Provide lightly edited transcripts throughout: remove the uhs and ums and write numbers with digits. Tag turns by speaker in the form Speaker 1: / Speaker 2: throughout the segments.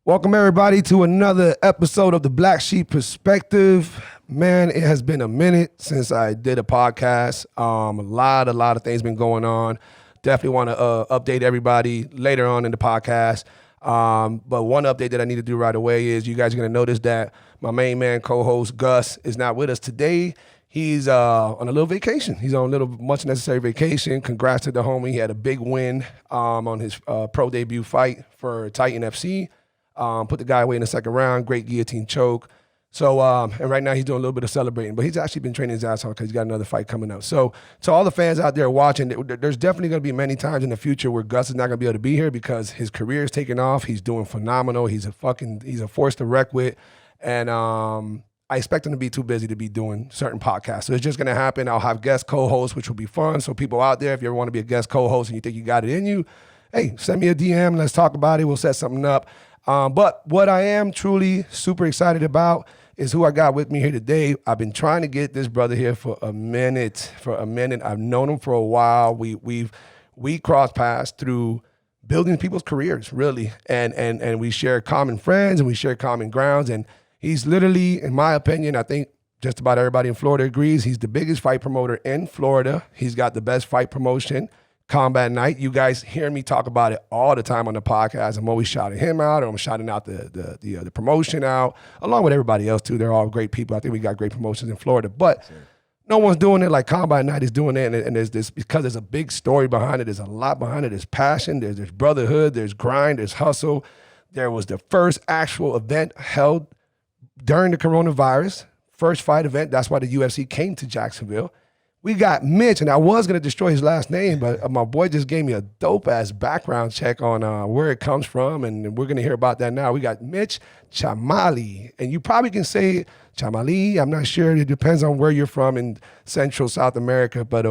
Speaker 1: Welcome everybody to another episode of the Black Sheep Perspective. Man, it has been a minute since I did a podcast. A lot of things been going on. Definitely want to update everybody later on in the podcast. But one update that I need to do right away is you guys are going to notice that my main man co-host Gus is not with us today. He's on a little vacation. He's on a little much necessary vacation. Congrats to the homie. He had a big win on his pro debut fight for Titan FC. Put the guy away in the second round, great guillotine choke. So, and right now he's doing a little bit of celebrating, but he's actually been training his ass off because he's got another fight coming up. So, to all the fans out there watching, there's definitely going to be many times in the future where Gus is not going to be able to be here because his career is taking off. He's doing phenomenal. He's a force to wreck with. And I expect him to be too busy to be doing certain podcasts. So it's just going to happen. I'll have guest co-hosts, which will be fun. So people out there, if you ever want to be a guest co-host and you think you got it in you, hey, send me a DM. Let's talk about it. We'll set something up. But what I am truly super excited about is who I got with me here today. I've been trying to get this brother here for a minute. I've known him for a while. We crossed paths through building people's careers, really. And we share common friends and we share common grounds. And he's literally, in my opinion, I think just about everybody in Florida agrees, he's the biggest fight promoter in Florida. He's got the best fight promotion. Combat Night. You guys hear me talk about it all the time on the podcast. I'm always shouting him out, or I'm shouting out the promotion out, along with everybody else too. They're all great people. I think we got great promotions in Florida, but no one's doing it like Combat Night is doing it. And there's this, because there's a big story behind it. There's a lot behind it. There's passion. There's brotherhood. There's grind. There's hustle. There was the first actual event held during the coronavirus, first fight event. That's why the UFC came to Jacksonville. We got Mitch, and I was going to destroy his last name, but my boy just gave me a dope-ass background check on where it comes from, and we're going to hear about that now. We got Mitch Chamali, and you probably can say Chamali. I'm not sure. It depends on where you're from in Central South America, but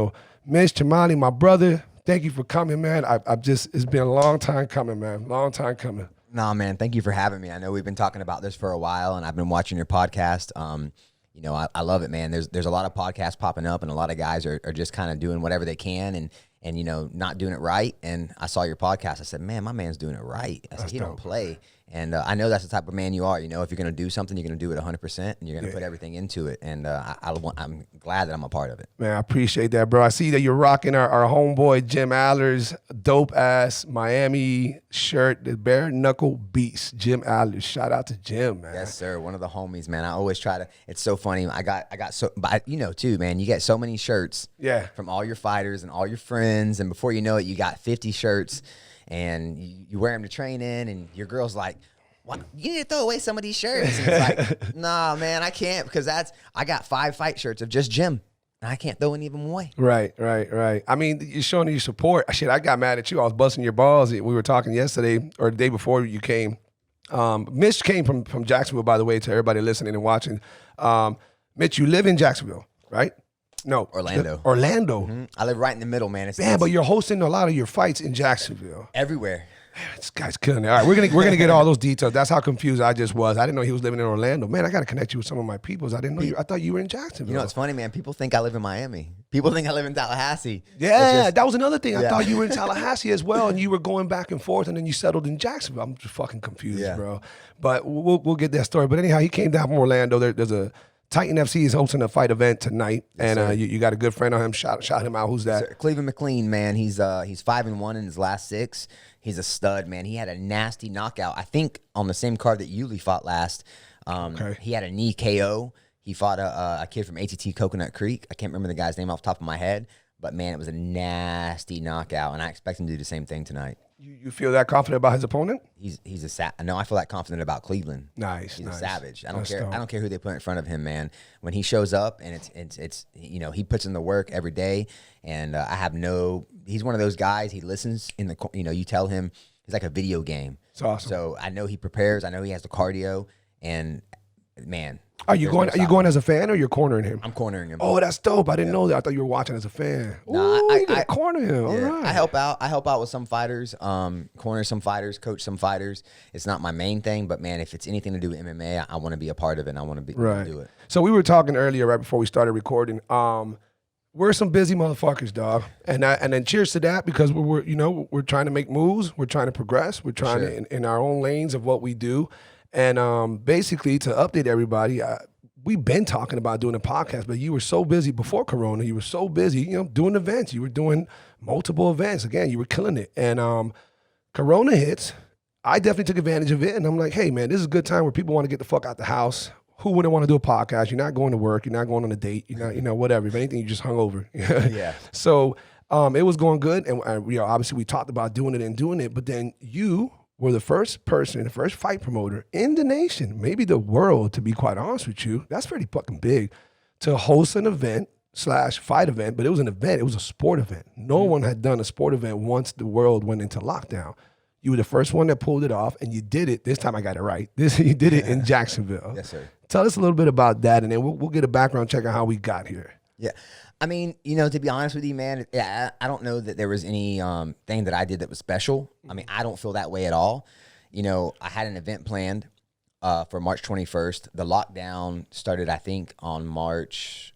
Speaker 1: Mitch Chamali, my brother, thank you for coming, man. It's been a long time coming, man. Long time coming.
Speaker 2: Nah, man, thank you for having me. I know we've been talking about this for a while, and I've been watching your podcast. You know, I love it, man. There's a lot of podcasts popping up, and a lot of guys are just kind of doing whatever they can and you know, not doing it right. And I saw your podcast. I said, man, my man's doing it right. I said, he don't play. And I know that's the type of man you are. You know, if you're going to do something, you're going to do it 100%, and you're going to put everything into it. And I'm glad that I'm a part of it.
Speaker 1: Man, I appreciate that, bro. I see that you're rocking our homeboy Jim Adler's dope-ass Miami shirt, the bare knuckle beast, Jim Adler. Shout out to Jim, man.
Speaker 2: Yes, sir. One of the homies, man. I always try to. It's so funny. I got so, but you know, too, man. You get so many shirts, from all your fighters and all your friends, and before you know it, you got 50 shirts. And you wear them to train in, and your girl's like, "What? You need to throw away some of these shirts." And it's like, nah, man, I can't, because I got 5 fight shirts of just Jim, and I can't throw any of them away. Right.
Speaker 1: I mean, you're showing your support. Shit, I got mad at you. I was busting your balls. We were talking yesterday or the day before you came. Mitch came from Jacksonville, by the way, to everybody listening and watching. Mitch, you live in Jacksonville, right? No,
Speaker 2: Orlando.
Speaker 1: Mm-hmm.
Speaker 2: I live right in the middle, man.
Speaker 1: But you're hosting a lot of your fights in Jacksonville.
Speaker 2: Everywhere.
Speaker 1: Man, this guy's killing it. All right, we're gonna get all those details. That's how confused I just was. I didn't know he was living in Orlando. Man, I gotta connect you with some of my peoples. I didn't know I thought you were in Jacksonville.
Speaker 2: You know, it's funny, man. People think I live in Miami. People think I live in Tallahassee.
Speaker 1: Yeah, that was another thing. I thought you were in Tallahassee as well, and you were going back and forth, and then you settled in Jacksonville. I'm just fucking confused, bro. But we'll get that story. But anyhow, he came down from Orlando. There's a Titan FC is hosting a fight event tonight, and you got a good friend on him. Shout him out. Who's that?
Speaker 2: Sir, Cleveland McLean, man. He's 5-1 in his last 6. He's a stud, man. He had a nasty knockout. I think on the same card that Yuli fought last. He had a knee KO. He fought a kid from ATT Coconut Creek. I can't remember the guy's name off the top of my head, but man, it was a nasty knockout, and I expect him to do the same thing tonight.
Speaker 1: You feel that confident about his opponent?
Speaker 2: No, I feel that confident about Cleveland.
Speaker 1: Nice.
Speaker 2: He's a savage. I don't care who they put in front of him, man. When he shows up, and it's you know, he puts in the work every day, and he's one of those guys. He listens you tell him he's like a video game.
Speaker 1: It's awesome.
Speaker 2: So I know he prepares. I know he has the cardio, and man.
Speaker 1: Are you going as a fan, or you're cornering him?
Speaker 2: I'm cornering him.
Speaker 1: Oh, that's dope. I didn't know that. I thought you were watching as a fan.
Speaker 2: Nah,
Speaker 1: I corner him.
Speaker 2: Yeah,
Speaker 1: all right.
Speaker 2: I help out with some fighters, corner some fighters, coach some fighters. It's not my main thing, but man, if it's anything to do with MMA, I want to be a part of it, and I want to do it.
Speaker 1: So we were talking earlier, right before we started recording. we're some busy motherfuckers, dog. And then cheers to that, because we're trying to make moves, we're trying to progress, we're trying to in our own lanes of what we do. And basically, to update everybody, we've been talking about doing a podcast, but you were so busy before Corona. You were so busy, doing events. You were doing multiple events. Again, you were killing it. And Corona hits. I definitely took advantage of it. And I'm like, hey, man, this is a good time where people want to get the fuck out the house. Who wouldn't want to do a podcast? You're not going to work. You're not going on a date. You're not, whatever. If anything, you just hung over.
Speaker 2: Yeah.
Speaker 1: So it was going good. And obviously we talked about doing it. But then you were the first person, the first fight promoter in the nation, maybe the world, to be quite honest with you. That's pretty fucking big, to host an event / fight event. But it was an event. It was a sport event. No one had done a sport event once the world went into lockdown. You were the first one that pulled it off, and you did it. This time I got it right. You did it in Jacksonville.
Speaker 2: Yes, sir.
Speaker 1: Tell us a little bit about that, and then we'll get a background check on how we got here.
Speaker 2: Yeah. I mean, to be honest with you, man, I don't know that there was any thing that I did that was special. I mean, I don't feel that way at all. I had an event planned for March 21st. The lockdown started, I think, on March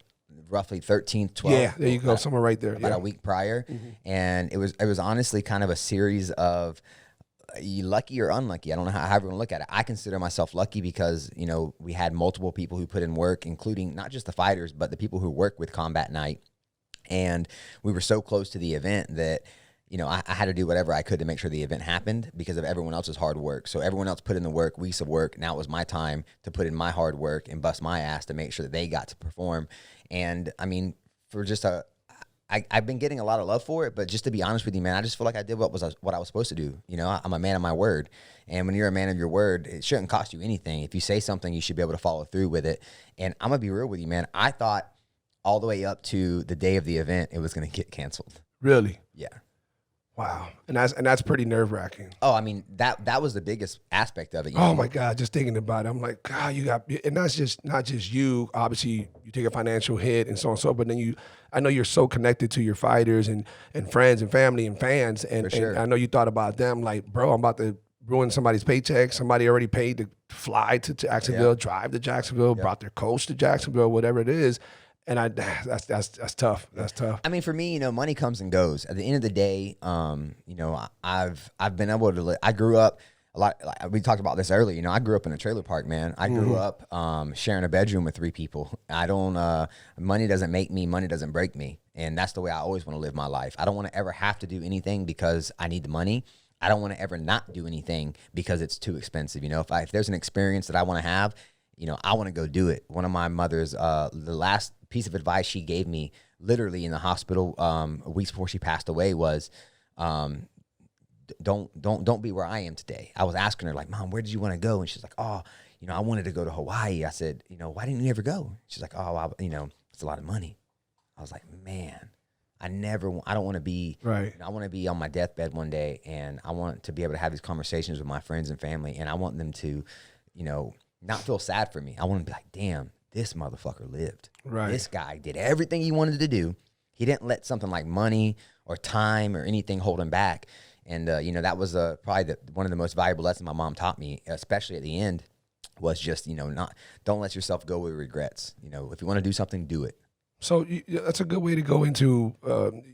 Speaker 2: roughly 13th, 12th.
Speaker 1: Yeah, there you go. Somewhere right there.
Speaker 2: About a week prior. And it was honestly kind of a series of, you lucky or unlucky? I don't know how everyone look at it. I consider myself lucky because, we had multiple people who put in work, including not just the fighters, but the people who work with Combat Night. And we were so close to the event that, I had to do whatever I could to make sure the event happened because of everyone else's hard work. So everyone else put in the work, weeks of work. Now it was my time to put in my hard work and bust my ass to make sure that they got to perform. And I mean, for just I've been getting a lot of love for it, but just to be honest with you, man, I just feel like I did what I was supposed to do. I'm a man of my word. And when you're a man of your word, it shouldn't cost you anything. If you say something, you should be able to follow through with it. And I'm going to be real with you, man. I thought all the way up to the day of the event, it was going to get canceled.
Speaker 1: Really?
Speaker 2: Yeah.
Speaker 1: Wow. And that's pretty nerve-wracking.
Speaker 2: Oh, I mean, that was the biggest aspect of it.
Speaker 1: Oh my God, just thinking about it, I'm like, God, and that's not just you. Obviously, you take a financial hit and so on and so, but then I know you're so connected to your fighters and friends and family and fans, and I know you thought about them. Like, bro, I'm about to ruin somebody's paycheck. Somebody already paid to fly to Jacksonville, drive to Jacksonville, brought their coach to Jacksonville, whatever it is. And that's tough. That's tough.
Speaker 2: I mean, for me, money comes and goes. At the end of the day, I've been able to. I grew up a lot. Like we talked about this earlier. I grew up in a trailer park, man. I grew up sharing a bedroom with 3 people. I don't. Money doesn't make me. Money doesn't break me. And that's the way I always want to live my life. I don't want to ever have to do anything because I need the money. I don't want to ever not do anything because it's too expensive. If there's an experience that I want to have, I want to go do it. One of my mother's, the last piece of advice she gave me literally in the hospital weeks before she passed away was, don't be where I am today. I was asking her, like, Mom, where did you want to go? And she's like, oh, I wanted to go to Hawaii. I said, why didn't you ever go? She's like, oh, it's a lot of money. I was like, man, I don't want to be,
Speaker 1: right.
Speaker 2: I want to be on my deathbed one day, and I want to be able to have these conversations with my friends and family, and I want them to, not feel sad for me. I want to be like, damn, this motherfucker lived.
Speaker 1: Right.
Speaker 2: This guy did everything he wanted to do. He didn't let something like money or time or anything hold him back. And, that was probably one of the most valuable lessons my mom taught me, especially at the end, was just, don't let yourself go with regrets. If you want to do something, do it.
Speaker 1: So that's a good way to go into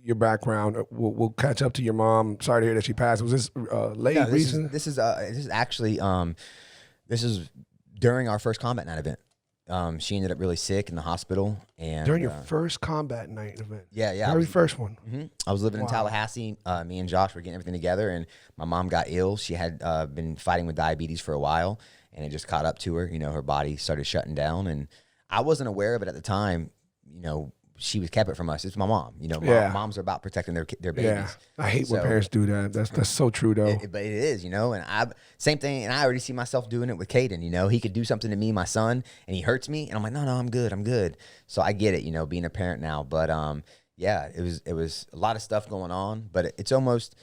Speaker 1: your background. We'll catch up to your mom. Sorry to hear that she passed. Was this late recent?
Speaker 2: This is actually this is during our first Combat Night event. She ended up really sick in the hospital. And
Speaker 1: during your first Combat Night event?
Speaker 2: Yeah.
Speaker 1: Very first one.
Speaker 2: Mm-hmm. I was living in Tallahassee. Me and Josh were getting everything together, and my mom got ill. She had been fighting with diabetes for a while, and it just caught up to her. Her body started shutting down, and I wasn't aware of it at the time. She was kept it from us. It's my mom. Moms are about protecting their babies.
Speaker 1: Yeah, I hate when parents do that. That's so true though.
Speaker 2: But it is, and same thing. And I already see myself doing it with Caden. He could do something to me, my son, and he hurts me, and I'm like, no, I'm good. So I get it, being a parent now. But it was a lot of stuff going on. But it's almost,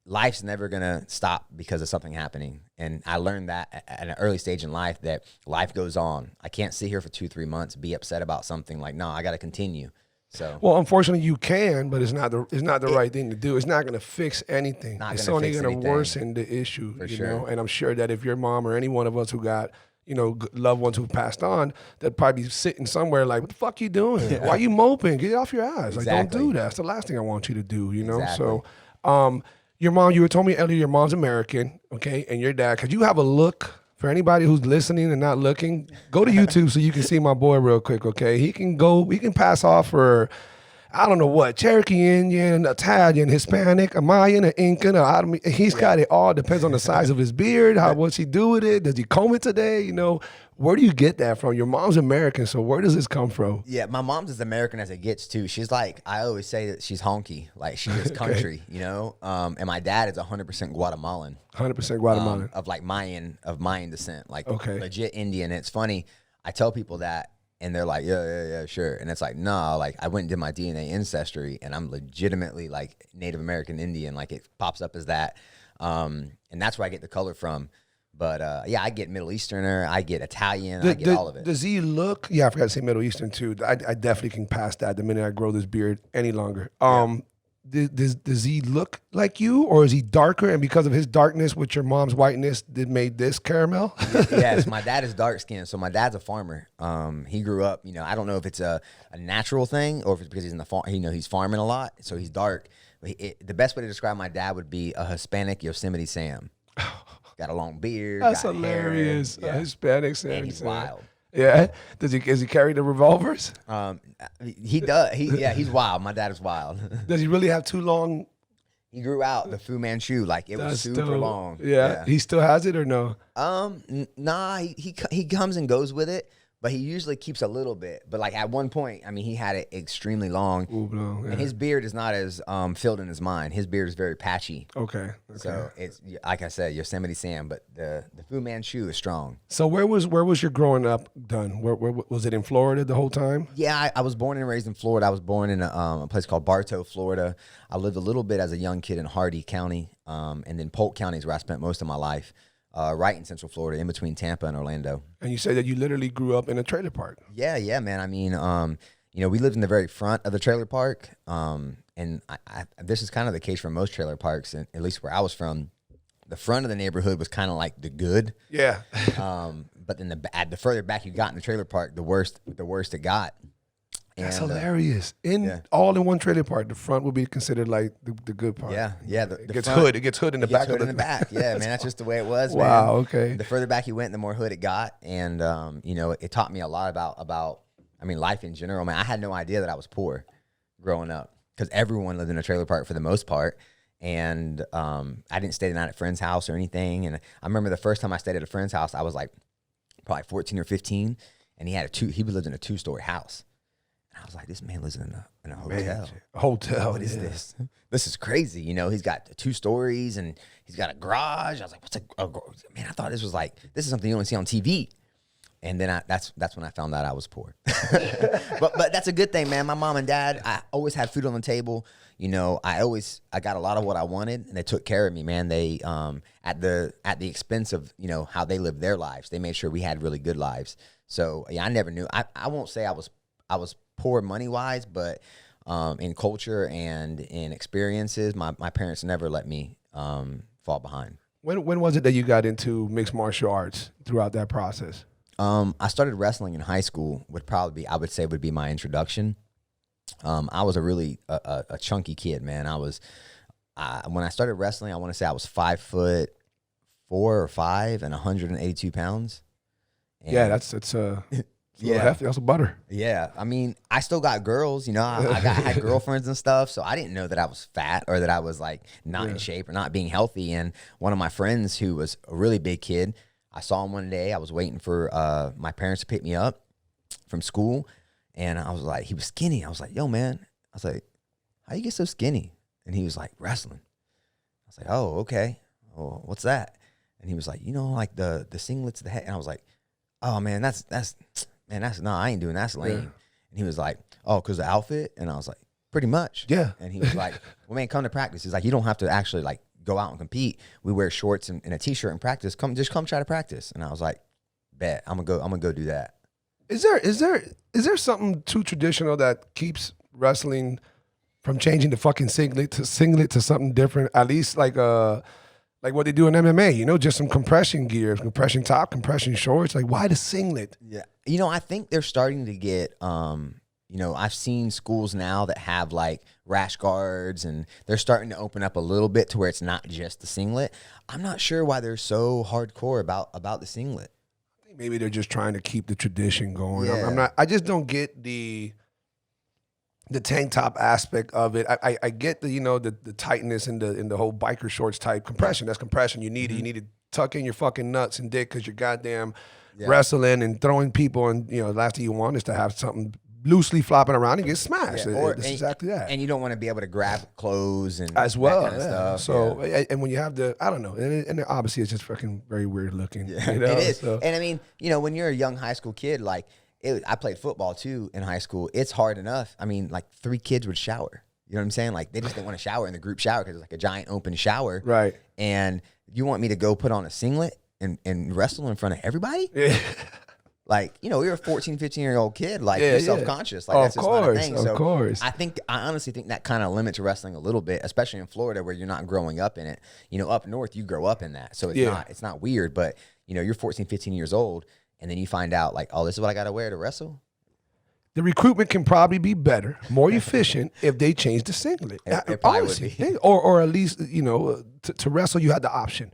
Speaker 2: life's never gonna stop because of something happening. And I learned that at an early stage in life, that life goes on. I can't sit here for 2-3 months, be upset about something. Like, no, I got to continue. So,
Speaker 1: well, unfortunately, you can, but it's not the right thing to do. It's not going to fix anything. It's only going to worsen the issue.
Speaker 2: For sure.
Speaker 1: And I'm sure that if your mom or any one of us who got loved ones who've passed on that probably be sitting somewhere like, what the fuck you doing? Why you moping? Get off your ass.
Speaker 2: Exactly.
Speaker 1: Like, don't do that. That's the last thing I want you to do,
Speaker 2: Exactly.
Speaker 1: So, your mom, you were told me earlier your mom's American, okay? And your dad, could you have a look for anybody who's listening and not looking? Go to YouTube so you can see my boy real quick, okay? He can pass off for, I don't know what, Cherokee Indian, Italian, Hispanic, a Mayan, an Incan. He's got it all. Depends on the size of his beard. What's he do with it? Does he comb it today? Where do you get that from? Your mom's American, so where does this come from?
Speaker 2: Yeah, my mom's as American as it gets too. She's like, I always say that she's honky, like she is country, And my dad is 100% Guatemalan.
Speaker 1: 100% Guatemalan.
Speaker 2: Of Mayan descent, like legit Indian. It's funny, I tell people that, and they're like, yeah, sure. And it's like, no, like I went and did my DNA ancestry, and I'm legitimately like Native American Indian. Like it pops up as that, and that's where I get the color from. But yeah, I get Middle Easterner, I get Italian, I get all of it.
Speaker 1: Does he look? Yeah, I forgot to say Middle Eastern too. I definitely can pass that the minute I grow this beard any longer. Does he look like you, or is he darker? And because of his darkness with your mom's whiteness, that made this caramel?
Speaker 2: Yes, my dad is dark skinned, so my dad's a farmer. He grew up, I don't know if it's a natural thing or if it's because he's in the farm. He's farming a lot, so he's dark. But the best way to describe my dad would be a Hispanic Yosemite Sam. Got a long beard.
Speaker 1: That's hilarious.
Speaker 2: Yeah.
Speaker 1: Hispanic Sam.
Speaker 2: And he's wild.
Speaker 1: Yeah. Does he carry the revolvers?
Speaker 2: He does. He's wild. My dad is wild.
Speaker 1: Does he really have too long?
Speaker 2: He grew out the Fu Manchu. Like it was super long.
Speaker 1: Yeah. He still has it or no?
Speaker 2: Nah. He comes and goes with it, but he usually keeps a little bit. But like at one point, he had it extremely long.
Speaker 1: Ooh, yeah.
Speaker 2: And his beard is not as filled in as mine. His beard is very patchy.
Speaker 1: Okay.
Speaker 2: So it's like I said, Yosemite Sam, but the Fu Manchu is strong.
Speaker 1: So where was your growing up done? Where was it in Florida the whole time?
Speaker 2: Yeah, I was born and raised in Florida. I was born in a place called Bartow, Florida. I lived a little bit as a young kid in Hardee County, and then Polk County is where I spent most of my life. Right in Central Florida, in between Tampa and Orlando. And
Speaker 1: you say that you literally grew up in a trailer park.
Speaker 2: Yeah, man. We lived in the very front of the trailer park, and this is kind of the case for most trailer parks, and at least where I was from. The front of the neighborhood was kind of like the good.
Speaker 1: Yeah.
Speaker 2: But then the further back you got in the trailer park, the worse it got.
Speaker 1: That's hilarious. All in one trailer park, the front would be considered like the good part.
Speaker 2: Yeah.
Speaker 1: It gets hood in the back.
Speaker 2: Hood in the back. Yeah, man. That's just the way it was.
Speaker 1: Wow.
Speaker 2: Man.
Speaker 1: Okay.
Speaker 2: The further back you went, the more hood it got, and it taught me a lot about life in general. Man, I had no idea that I was poor growing up because everyone lived in a trailer park for the most part, and I didn't stay the night at a friend's house or anything. And I remember the first time I stayed at a friend's house, I was like probably 14 or 15, and he lived in a 2-story house. I was like, this man lives in a hotel.
Speaker 1: Man, a hotel.
Speaker 2: What is this? This is crazy. He's got 2 stories and he's got a garage. I was like, what's a man? I thought this is something you don't see on TV. And then that's when I found out I was poor. but that's a good thing, man. My mom and dad, I always had food on the table. I got a lot of what I wanted, and they took care of me, man. They at the expense of how they lived their lives. They made sure we had really good lives. So yeah, I never knew. I won't say I was poor money wise, but in culture and in experiences, my parents never let me fall behind.
Speaker 1: When was it that you got into mixed martial arts throughout that process?
Speaker 2: I started wrestling in high school. Would be my introduction. I was a really a chunky kid, man. When I started wrestling, I want to say I was 5'4" or 5" and 182 pounds. And
Speaker 1: yeah, that's hefty. That's a butter.
Speaker 2: Yeah, I still got girls. I had girlfriends and stuff, so I didn't know that I was fat or that I was like not in shape or not being healthy. And one of my friends who was a really big kid, I saw him one day. I was waiting for my parents to pick me up from school, and I was like, he was skinny. I was like, yo, man. I was like, how you get so skinny? And he was like, wrestling. I was like, oh, okay. Oh, what's that? And he was like, like the singlets, the head. And I was like, oh man, that's I ain't doing that. That's lame. Yeah. And he was like, oh, because the outfit? And I was like, pretty much.
Speaker 1: Yeah.
Speaker 2: And he was like, well, man, come to practice. He's like, you don't have to actually like go out and compete. We wear shorts and a t-shirt and practice. Come try to practice. And I was like, bet, I'm gonna go do that.
Speaker 1: Is there something too traditional that keeps wrestling from changing the fucking singlet to something different? At least like Like what they do in MMA, you know, just some compression gear, compression top, compression shorts. Like, why the singlet?
Speaker 2: Yeah. You know, I think they're starting to get, you know, I've seen schools now that have like rash guards, and they're starting to open up a little bit to where it's not just the singlet. I'm not sure why they're so hardcore about the singlet.
Speaker 1: I think maybe they're just trying to keep the tradition going.
Speaker 2: Yeah.
Speaker 1: I'm not. I just don't get the tank top aspect of it. I get the, you know, the tightness in the whole biker shorts type compression. That's compression. You need it. You need to tuck in your fucking nuts and dick because you're goddamn wrestling and throwing people, and you know, the last thing you want is to have something loosely flopping around and get smashed.
Speaker 2: Yeah,
Speaker 1: This is exactly that.
Speaker 2: And you don't want to be able to grab clothes and
Speaker 1: as well,
Speaker 2: that kind of stuff.
Speaker 1: So, and when you have the, I don't know, and obviously it's just fucking very weird looking.
Speaker 2: Yeah,
Speaker 1: you know?
Speaker 2: it is.
Speaker 1: So.
Speaker 2: And I mean, you know, when you're a young high school kid, like I played football too in high school. It's hard enough. I mean, like 3 kids would shower. You know what I'm saying? Like they just didn't want to shower in the group shower because it's like a giant open shower.
Speaker 1: Right.
Speaker 2: And you want me to go put on a singlet and wrestle in front of everybody?
Speaker 1: Yeah.
Speaker 2: Like, you know, you're a 14, 15-year-old kid. Like, you're self-conscious. Like, that's just not a thing.
Speaker 1: Of course.
Speaker 2: I honestly think that kind of limits wrestling a little bit, especially in Florida where you're not growing up in it. You know, up north, you grow up in that. So it's not weird. But, you know, you're 14, 15 years old, and then you find out, like, oh, this is what I got to wear to wrestle?
Speaker 1: The recruitment can probably be better, more efficient if they change the singlet.
Speaker 2: It probably would be.
Speaker 1: Or at least, you know, to wrestle, you had the option.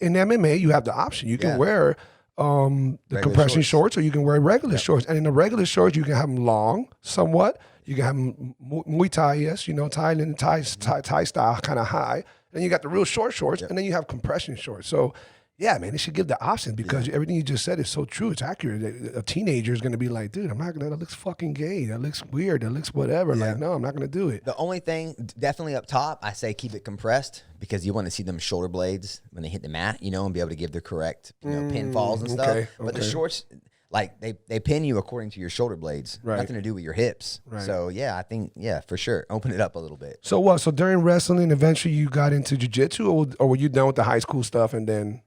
Speaker 1: In MMA, you have the option. You can wear the compression shorts, or you can wear regular shorts. And in the regular shorts, you can have them long, somewhat. You can have them Muay Thai, yes, you know, Thai style, kind of high. And you got the real short shorts, and then you have compression shorts. So, yeah, man, they should give the option because everything you just said is so true. It's accurate. A teenager is going to be like, dude, I'm not going to, that looks fucking gay. That looks weird. That looks whatever. Yeah. Like, no, I'm not going to do it.
Speaker 2: The only thing, definitely up top, I say keep it compressed because you want to see them shoulder blades when they hit the mat, you know, and be able to give the correct, you know, pinfalls and stuff. But the shorts, like, they pin you according to your shoulder blades. Right. Nothing to do with your hips. Right. So, yeah, I think, for sure. Open it up a little bit.
Speaker 1: So what? So during wrestling, eventually you got into jiu-jitsu, or were you done with the high school stuff and then...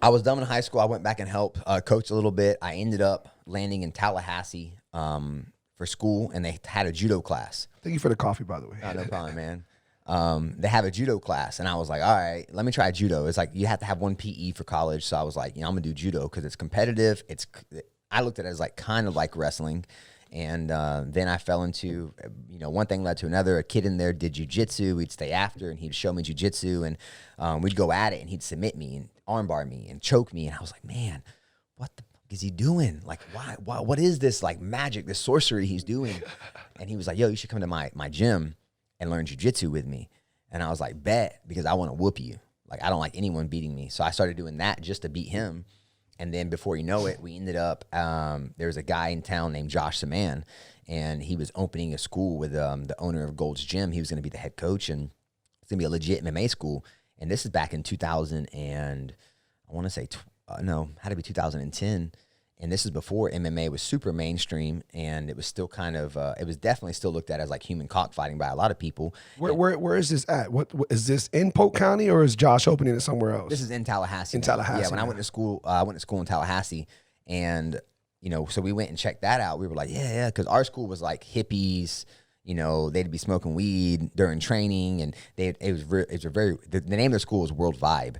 Speaker 2: I was done in high school. I went back and helped coach a little bit. I ended up landing in Tallahassee for school, and they had a judo class.
Speaker 1: Thank you for the coffee, by the way.
Speaker 2: Oh, no problem, man. They have a judo class, and I was like, all right, let me try judo. It's like you have to have 1 PE for college, so I was like, you know, I'm going to do judo because it's competitive. I looked at it as like kind of like wrestling. And then I fell into, you know, one thing led to another. A kid in there did jiu-jitsu. We'd stay after, and he'd show me jiu-jitsu, and we'd go at it, and he'd submit me and armbar me and choke me. And I was like, man, what the fuck is he doing? Like, why what is this, like, magic, this sorcery he's doing? And he was like, yo, you should come to my gym and learn jiu-jitsu with me. And I was like, bet, because I want to whoop you. Like, I don't like anyone beating me. So I started doing that just to beat him. And then before you know it, we ended up, there was a guy in town named Josh Samman, and he was opening a school with the owner of Gold's Gym. He was going to be the head coach, and it's going to be a legit MMA school. And this is back in 2000 and I want to say, had to be 2010. And this is before MMA was super mainstream, and it was still kind of, it was definitely still looked at as like human cockfighting by a lot of people.
Speaker 1: Where is this at? What is this in Polk County, or is Josh opening it somewhere else?
Speaker 2: This is in Tallahassee.
Speaker 1: Tallahassee.
Speaker 2: Yeah, when I went to school in Tallahassee, and you know, so we went and checked that out. We were like, yeah, because our school was like hippies. You know, they'd be smoking weed during training, and the name of the school was World Vibe.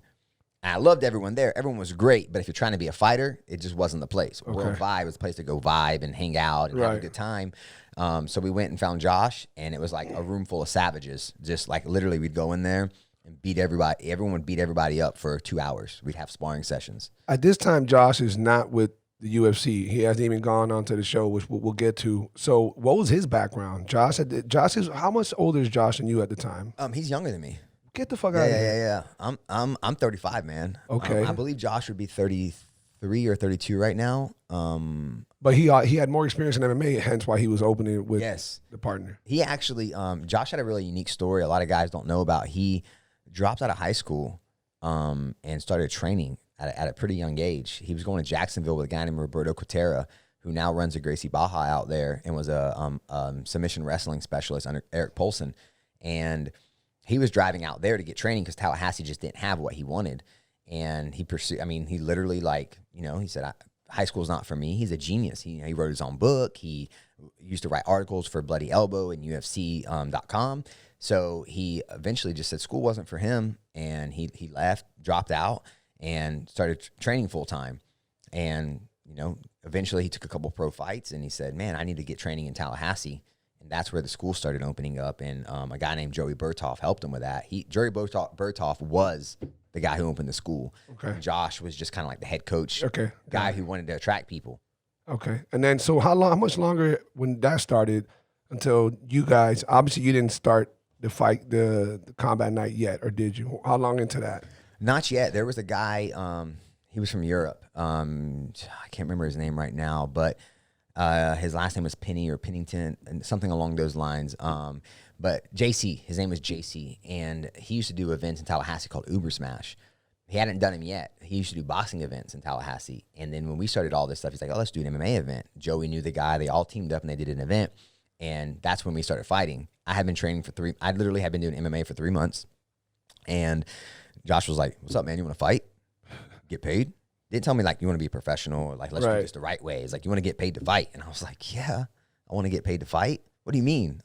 Speaker 2: And I loved everyone there. Everyone was great, but if you're trying to be a fighter, it just wasn't the place. Okay. World Vibe was the place to go vibe and hang out and have a good time. So we went and found Josh, and it was like a room full of savages. Just like literally we'd go in there and beat everybody. Everyone would beat everybody up for 2 hours. We'd have sparring sessions.
Speaker 1: At this time, Josh is not with the UFC. He hasn't even gone on to the show, which we'll get to. So what was his background? Josh is, how much older is Josh than you at the time?
Speaker 2: He's younger than me.
Speaker 1: Get the fuck out of here.
Speaker 2: Yeah. I'm 35, man.
Speaker 1: Okay.
Speaker 2: I believe Josh would be 33 or 32 right now.
Speaker 1: But he had more experience in MMA, hence why he was opening with the partner.
Speaker 2: He actually, Josh had a really unique story a lot of guys don't know about. He dropped out of high school and started training at a pretty young age. He was going to Jacksonville with a guy named Roberto Quintera, who now runs a Gracie Baja out there and was a submission wrestling specialist under Eric Polson. And he was driving out there to get training because Tallahassee just didn't have what he wanted. And he literally, like, you know, he said, high school's not for me. He's a genius. He wrote his own book. He used to write articles for Bloody Elbow and UFC.com. So he eventually just said school wasn't for him, and he left, dropped out, and started training full time. And, you know, eventually he took a couple pro fights, and he said, man, I need to get training in Tallahassee. And that's where the school started opening up. And a guy named Joey Berthoff helped him with that. Joey Berthoff was the guy who opened the school.
Speaker 1: Okay.
Speaker 2: And Josh was just kind of like the head coach guy who wanted to attract people.
Speaker 1: Okay. And then, so how much longer when that started until you guys, obviously you didn't start the fight, the combat night yet, or did you? How long into that?
Speaker 2: Not yet. There was a guy, he was from Europe. I can't remember his name right now, but his last name was Penny or Pennington, and something along those lines. But JC, his name was JC, and he used to do events in Tallahassee called Uber Smash. He hadn't done them yet. He used to do boxing events in Tallahassee. And then when we started all this stuff, he's like, oh, let's do an MMA event. Joey knew the guy. They all teamed up and they did an event. And that's when we started fighting. I had been training I literally had been doing MMA for 3 months. And Josh was like, what's up, man? You want to fight? Get paid? Didn't tell me like, you want to be a professional or like, let's do this the right way. It's like, you want to get paid to fight? And I was like, yeah, I want to get paid to fight. What do you mean?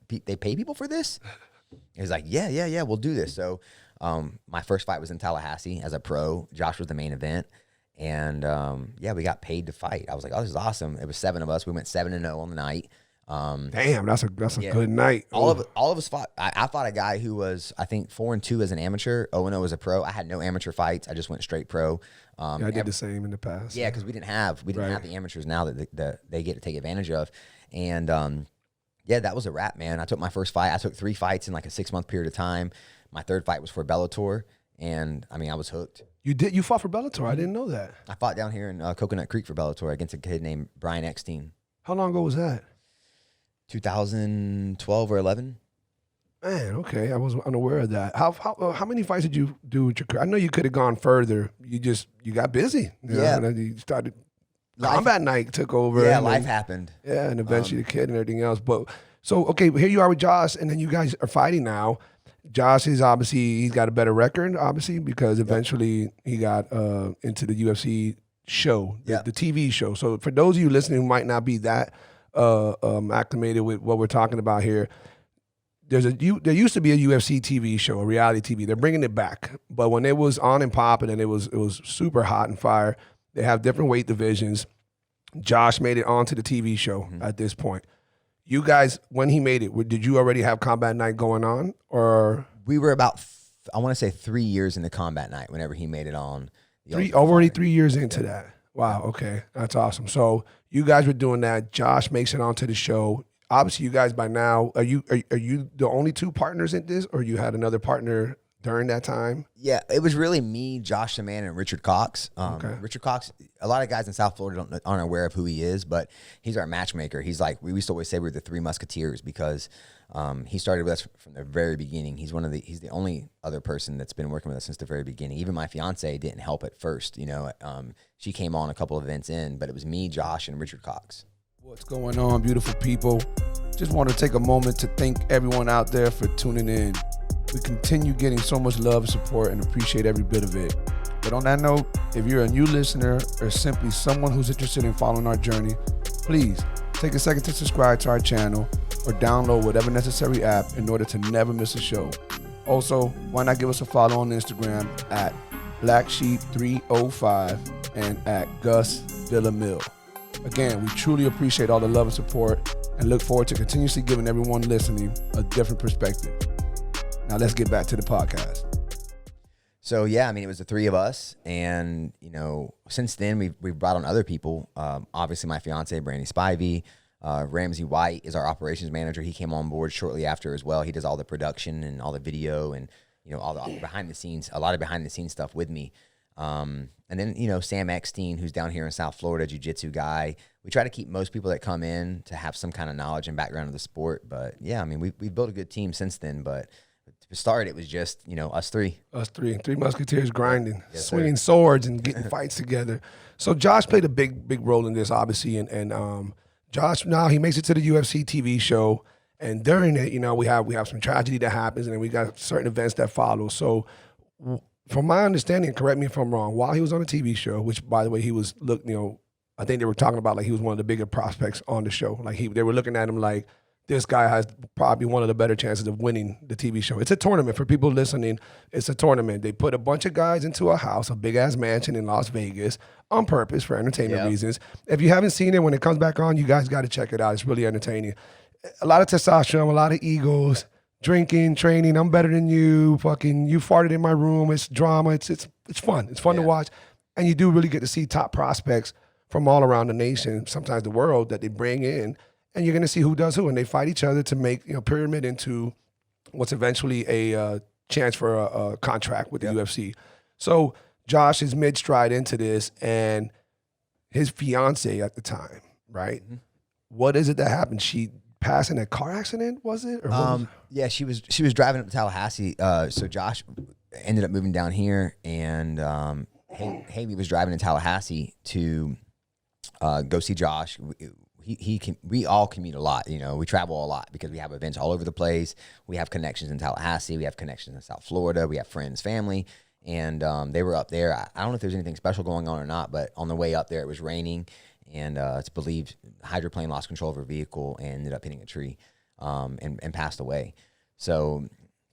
Speaker 2: They pay people for this? He was like, yeah, we'll do this. So my first fight was in Tallahassee as a pro. Josh was the main event. And we got paid to fight. I was like, oh, this is awesome. It was 7 of us. We went 7-0 on the night.
Speaker 1: Damn, that's a good night.
Speaker 2: All of us fought. I fought a guy who was, I think, 4-2 as an amateur, 0-0 as a pro. I had no amateur fights. I just went straight pro.
Speaker 1: I did the same in the past.
Speaker 2: Yeah, because we didn't have the amateurs now that they get to take advantage of. And that was a wrap, man. I took my first fight. I took 3 fights in like a 6-month period of time. My third fight was for Bellator, and I mean, I was hooked.
Speaker 1: You fought for Bellator? I didn't know that.
Speaker 2: I fought down here in Coconut Creek for Bellator against a kid named Brian Eckstein.
Speaker 1: How long ago was that?
Speaker 2: 2012 or 11.
Speaker 1: Man, okay, I was unaware of that. How many fights did you do with your career? I know you could have gone further. You got busy. You started. Combat night took over.
Speaker 2: Yeah, life happened.
Speaker 1: Yeah, and eventually the kid and everything else. But so okay, here you are with Josh, and then you guys are fighting now. Josh is obviously, he's got a better record, obviously, because eventually he got into the UFC show, the TV show. So for those of you listening who might not be that acclimated with what we're talking about here, there used to be a UFC TV show, a reality TV. They're bringing it back, but when it was on and popping and it was super hot and fire, they have different weight divisions. Josh made it onto the TV show at this point. You guys, when he made it, did you already have Combat Night going on, or
Speaker 2: we were about I want to say 3 years into Combat Night whenever he made it on.
Speaker 1: Already 3 years into that. Wow. Okay, that's awesome. So you guys were doing that. Josh makes it onto the show. Obviously, you guys by now are you the only 2 partners in this, or you had another partner during that time?
Speaker 2: Yeah, it was really me, Josh Samman, and Richard Cox. Richard Cox, a lot of guys in South Florida aren't aware of who he is, but he's our matchmaker. He's like, we used to always say we're the 3 Musketeers because he started with us from the very beginning. He's the only other person that's been working with us since the very beginning. Even my fiance didn't help at first. You know, she came on a couple of events in, but it was me, Josh, and Richard Cox.
Speaker 1: What's going on, beautiful people? Just want to take a moment to thank everyone out there for tuning in. We continue getting so much love and support and appreciate every bit of it. But on that note, if you're a new listener or simply someone who's interested in following our journey, please take a second to subscribe to our channel or download whatever necessary app in order to never miss a show. Also, why not give us a follow on Instagram at BlackSheep305 and at Gus Villamil. Again, we truly appreciate all the love and support and look forward to continuously giving everyone listening a different perspective. Now let's get back to the podcast.
Speaker 2: So yeah, I mean, it was the 3 of us, and you know, since then we've brought on other people. Obviously, my fiance Brandy Spivey, Ramsey White is our operations manager. He came on board shortly after as well. He does all the production and all the video and you know all the behind the scenes, a lot of behind the scenes stuff with me. And then, you know, Sam Eckstein, who's down here in South Florida, jiu-jitsu guy. We try to keep most people that come in to have some kind of knowledge and background of the sport. But yeah, I mean, we've built a good team since then. But to start, it was just, you know, us 3.
Speaker 1: Us 3 Musketeers grinding,
Speaker 2: yes,
Speaker 1: swinging swords and getting fights together. So Josh played a big role in this, obviously. And Josh, now he makes it to the UFC TV show. And during it, you know, we have some tragedy that happens, and then we got certain events that follow. So from my understanding, correct me if I'm wrong, while he was on the TV show, which, by the way, he was, I think they were talking about like he was one of the bigger prospects on the show. Like they were looking at him like this guy has probably one of the better chances of winning the TV show. It's a tournament. For people listening, it's a tournament. They put a bunch of guys into a house, a big-ass mansion in Las Vegas on purpose for entertainment reasons. If you haven't seen it, when it comes back on, you guys got to check it out. It's really entertaining. A lot of testosterone, a lot of egos, drinking, training. I'm better than you. Fucking, you farted in my room. It's drama. It's fun. It's fun to watch. And you do really get to see top prospects from all around the nation, sometimes the world, that they bring in. And you're going to see who does who, and they fight each other to make pyramid into what's eventually a chance for a contract with the UFC. So Josh is mid-stride into this, and his fiancée at the time, right? Mm-hmm. What is it that happened? She passed in a car accident, was it? Or
Speaker 2: yeah, she was driving up to Tallahassee. So Josh ended up moving down here, and Haley was driving to Tallahassee to go see Josh. We all commute a lot, we travel a lot because we have events all over the place. We have connections in Tallahassee. We have connections in South Florida. We have friends, family, and they were up there. I don't know if there's anything special going on or not, but on the way up there, it was raining, and it's believed hydroplane lost control of her vehicle and ended up hitting a tree, and passed away. So,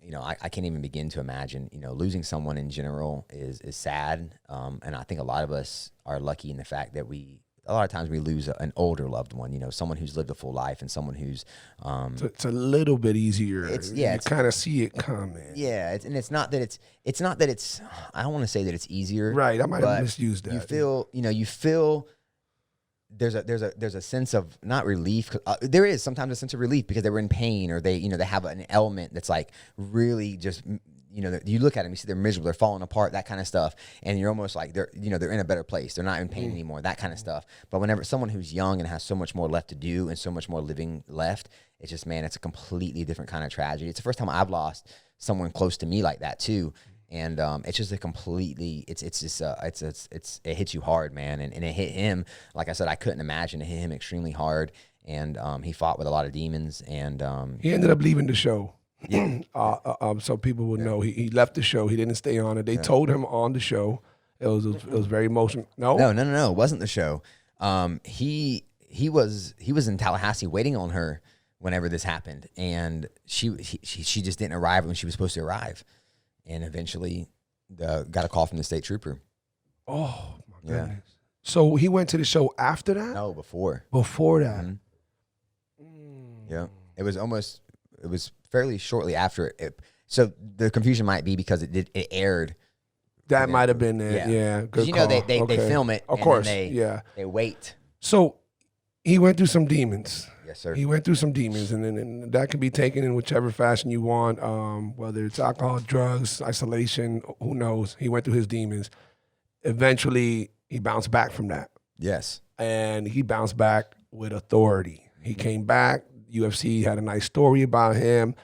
Speaker 2: I can't even begin to imagine, losing someone in general is sad. And I think a lot of us are lucky in the fact that a lot of times we lose an older loved one, someone who's lived a full life and someone who's
Speaker 1: so it's a little bit easier. You kind of see it coming.
Speaker 2: Yeah, it's not that it's I don't want to say that it's easier.
Speaker 1: Right, I might have misused that.
Speaker 2: You feel there's a sense of not relief. There is sometimes a sense of relief because they were in pain, or they have an element that's like really just, you look at them, you see they're miserable, they're falling apart, that kind of stuff, and you're almost like they're in a better place. They're not in pain anymore, that kind of stuff. But whenever someone who's young and has so much more left to do and so much more living left, it's just, man, it's a completely different kind of tragedy. It's the first time I've lost someone close to me like that too. And it's just a completely, it hits you hard, man. And it hit him, like I said, I couldn't imagine. It hit him extremely hard. And he fought with a lot of demons. And
Speaker 1: he ended up leaving the show. Yeah. So people would know he left the show. He didn't stay on it. They told him on the show. It was very emotional. No,
Speaker 2: it wasn't the show. He was in Tallahassee waiting on her whenever this happened, and she just didn't arrive when she was supposed to arrive. And eventually got a call from the state trooper.
Speaker 1: Oh, my goodness. Yeah. So he went to the show after that?
Speaker 2: No, before.
Speaker 1: Before that?
Speaker 2: Mm-hmm. Yeah. It was fairly shortly after it. So the confusion might be because it aired.
Speaker 1: That might have been it. Yeah.
Speaker 2: Because they film it.
Speaker 1: Of course.
Speaker 2: They wait.
Speaker 1: So he went through some demons.
Speaker 2: Yes, sir.
Speaker 1: He went through some demons, and that can be taken in whichever fashion you want, whether it's alcohol, drugs, isolation, who knows. He went through his demons. Eventually, he bounced back from that.
Speaker 2: Yes.
Speaker 1: And he bounced back with authority. He came back. UFC had a nice story about him.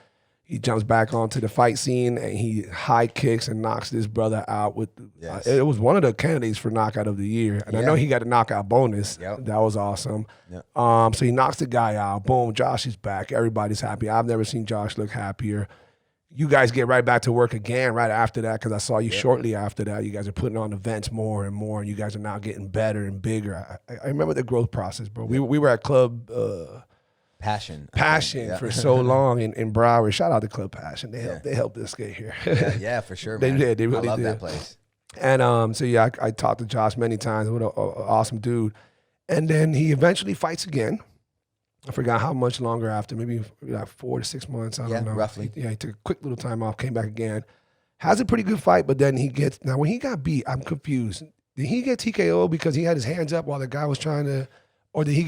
Speaker 1: He jumps back onto the fight scene, and he high kicks and knocks this brother out with.
Speaker 2: Yes.
Speaker 1: It was one of the candidates for knockout of the year, and I know he got a knockout bonus.
Speaker 2: Yep.
Speaker 1: That was awesome.
Speaker 2: Yep.
Speaker 1: So he knocks the guy out. Boom, Josh is back. Everybody's happy. I've never seen Josh look happier. You guys get right back to work again right after that, because I saw you shortly after that. You guys are putting on events more and more, and you guys are now getting better and bigger. I remember the growth process, bro. We were at Club
Speaker 2: Passion
Speaker 1: for so long in Broward. Shout out to Club Passion. They helped us get here.
Speaker 2: yeah, for sure,
Speaker 1: man. They did. They really did.
Speaker 2: I love that place.
Speaker 1: And so yeah, I talked to Josh many times. What an awesome dude. And then he eventually fights again. I forgot how much longer after, maybe like 4 to 6 months. I don't know.
Speaker 2: Roughly.
Speaker 1: He took a quick little time off, came back again. Has a pretty good fight, but then now when he got beat, I'm confused. Did he get TKO because he had his hands up while the guy was trying to, or did he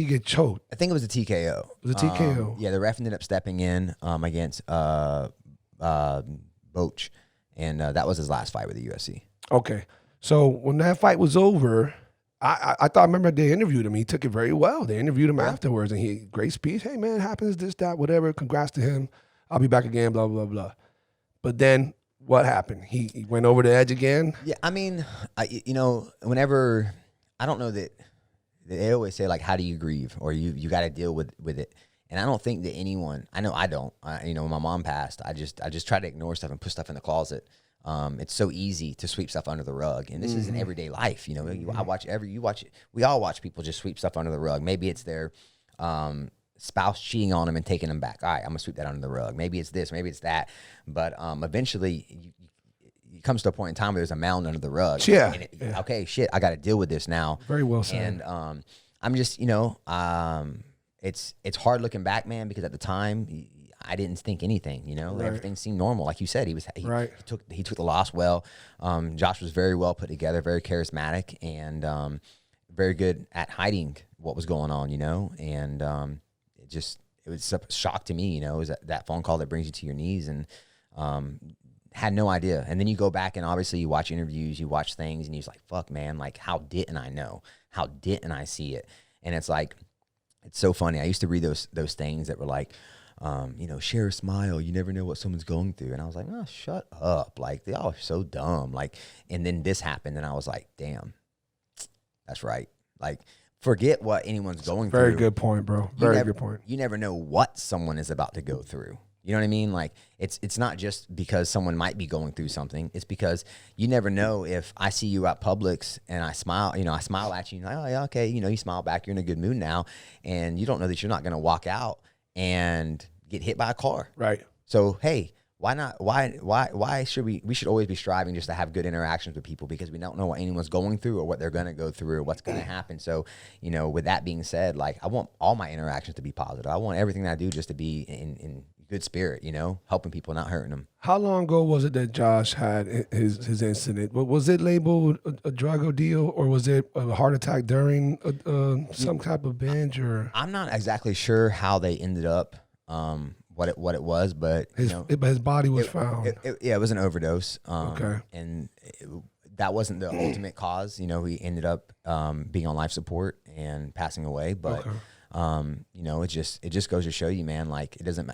Speaker 1: get choked?
Speaker 2: I think it was a TKO.
Speaker 1: It was a TKO.
Speaker 2: Yeah, the ref ended up stepping in against Boach, and that was his last fight with the UFC.
Speaker 1: Okay. So when that fight was over, I remember they interviewed him. He took it very well. They interviewed him afterwards, and great speech. Hey, man, happens, this, that, whatever. Congrats to him. I'll be back again, blah, blah, blah. But then what happened? He went over the edge again?
Speaker 2: Yeah, I mean, whenever, I don't know that, they always say, like, how do you grieve? Or you got to deal with it. And I don't think that anyone, I know I don't. When my mom passed, I just try to ignore stuff and put stuff in the closet. It's so easy to sweep stuff under the rug, and this is in everyday life. We all watch people just sweep stuff under the rug. Maybe it's their spouse cheating on him and taking him back. All right, I'm gonna sweep that under the rug. Maybe it's this, maybe it's that. But eventually, it comes to a point in time where there's a mound under the rug.
Speaker 1: Yeah.
Speaker 2: And okay, shit, I got to deal with this now.
Speaker 1: Very well said.
Speaker 2: And I'm just, it's hard looking back, man, because at the time I didn't think anything.
Speaker 1: Right.
Speaker 2: Everything seemed normal. Like you said, he
Speaker 1: Right.
Speaker 2: he took the loss well. Josh was very well put together, very charismatic, and very good at hiding what was going on. And it was a shock to me. It was that phone call that brings you to your knees, and had no idea. And then you go back and obviously you watch interviews, you watch things, and you're like, fuck, man, like, how didn't I know? How didn't I see it? And it's like, it's so funny. I used to read those things that were like, share a smile. You never know what someone's going through. And I was like, oh, shut up. Like, they all are so dumb. Like, and then this happened, and I was like, damn, that's right. Like, forget what anyone's going through.
Speaker 1: Very good point, bro. Very good point.
Speaker 2: You never know what someone is about to go through. You know what I mean? Like, it's not just because someone might be going through something. It's because you never know if I see you at Publix and I smile, I smile at you, and oh, yeah, okay, you smile back, you're in a good mood now, and you don't know that you're not going to walk out and get hit by a car.
Speaker 1: Right.
Speaker 2: So, hey, why not? Why should we should always be striving just to have good interactions with people, because we don't know what anyone's going through or what they're going to go through or what's going to happen. So, with that being said, like, I want all my interactions to be positive. I want everything that I do just to be in good spirit, helping people, not hurting them.
Speaker 1: How long ago was it that Josh had his incident? Was it labeled a drug ordeal, or was it a heart attack during some type of binge? Or
Speaker 2: I'm not exactly sure how they ended up, what it was, but
Speaker 1: his body was found.
Speaker 2: It was an overdose.
Speaker 1: Okay, and
Speaker 2: that wasn't the ultimate cause. He ended up being on life support and passing away. But it just goes to show you, man. Like, it doesn't,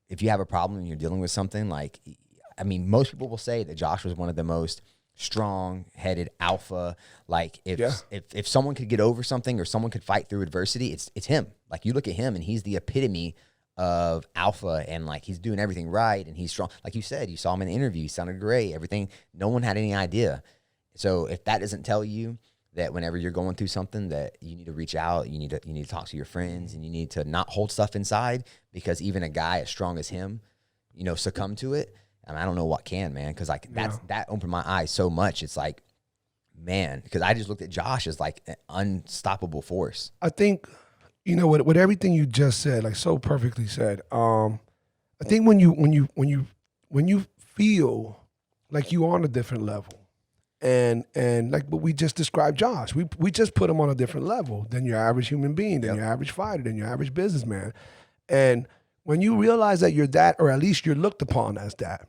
Speaker 2: if you have a problem and you're dealing with something, like, I mean, most people will say that Josh was one of the most strong-headed alpha. Like, if someone could get over something or someone could fight through adversity, it's him. Like, you look at him and he's the epitome of alpha, and like, he's doing everything right and he's strong. Like you said, you saw him in the interview, he sounded great, everything. No one had any idea. So if that doesn't tell you that whenever you're going through something, that you need to reach out, you need to talk to your friends, and you need to not hold stuff inside, because even a guy as strong as him, succumb to it. And I don't know what can, man, because like that opened my eyes so much. It's like, man, because I just looked at Josh as like an unstoppable force.
Speaker 1: I think, with everything you just said, like, so perfectly said. I think when you feel like you on a different level, and like, but we just described Josh, we just put him on a different level than your average human being, than your average fighter, than your average businessman. And when you realize that you're that, or at least you're looked upon as that,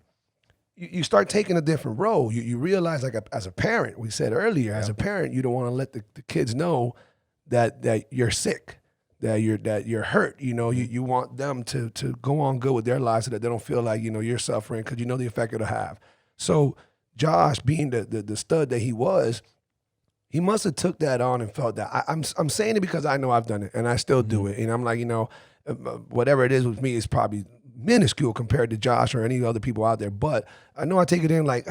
Speaker 1: you start taking a different role. You realize, like, as a parent, we said earlier, as a parent, you don't want to let the kids know that you're sick, that you're hurt. You want them to go on good with their lives, so that they don't feel like you're suffering, because the effect it'll have. So Josh, being the stud that he was, he must have took that on and felt that. I'm saying it because I know I've done it, and I still do it. And I'm like, whatever it is with me is probably minuscule compared to Josh or any other people out there. But I know I take it in like,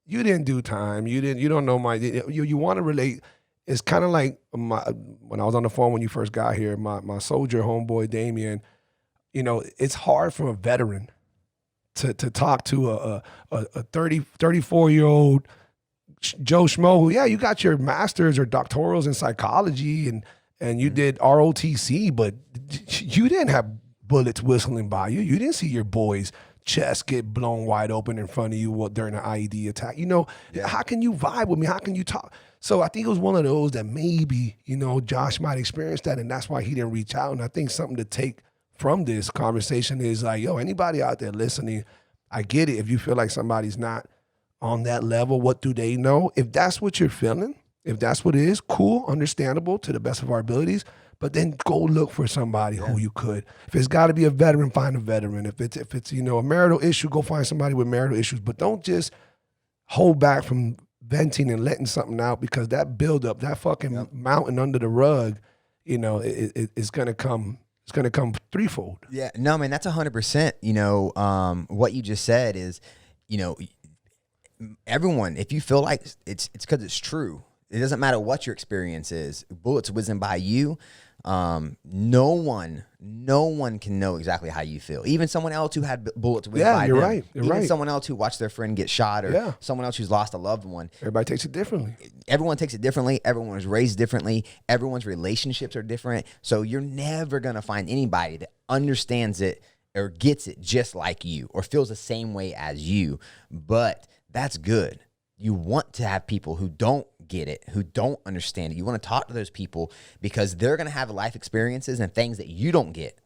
Speaker 1: you didn't do time. You don't know you want to relate. It's kind of like when I was on the phone when you first got here, my soldier homeboy, Damien, it's hard for a veteran to talk to a 34-year-old Joe Schmo who, you got your master's or doctorals in psychology and you did ROTC, but you didn't have bullets whistling by you. You didn't see your boy's chest get blown wide open in front of you during an IED attack. How can you vibe with me? How can you talk? So I think it was one of those that maybe, Josh might experience that, and that's why he didn't reach out. And I think something to take from this conversation is like, anybody out there listening, I get it. If you feel like somebody's not on that level, what do they know? If that's what you're feeling, if that's what it is, cool, understandable to the best of our abilities. But then go look for somebody who you could. If it's got to be a veteran, find a veteran. If it's a marital issue, go find somebody with marital issues. But don't just hold back from venting and letting something out, because that buildup, that fucking mountain under the rug, it's gonna come. It's gonna come threefold.
Speaker 2: Yeah, no, man, that's 100%. What you just said is, everyone, if you feel like it's because it's true. It doesn't matter what your experience is. Bullets whizzing by you. no one can know exactly how you feel. Even someone else who had bullets whizzed by
Speaker 1: you're
Speaker 2: them.
Speaker 1: right. You're
Speaker 2: Even
Speaker 1: right.
Speaker 2: someone else who watched their friend get shot, or someone else who's lost a loved one.
Speaker 1: Everybody takes it differently.
Speaker 2: Everyone takes it differently. Everyone was raised differently. Everyone's relationships are different. So you're never going to find anybody that understands it or gets it just like you or feels the same way as you. But that's good. You want to have people who don't get it, who don't understand it. You want to talk to those people because they're going to have life experiences and things that you don't get.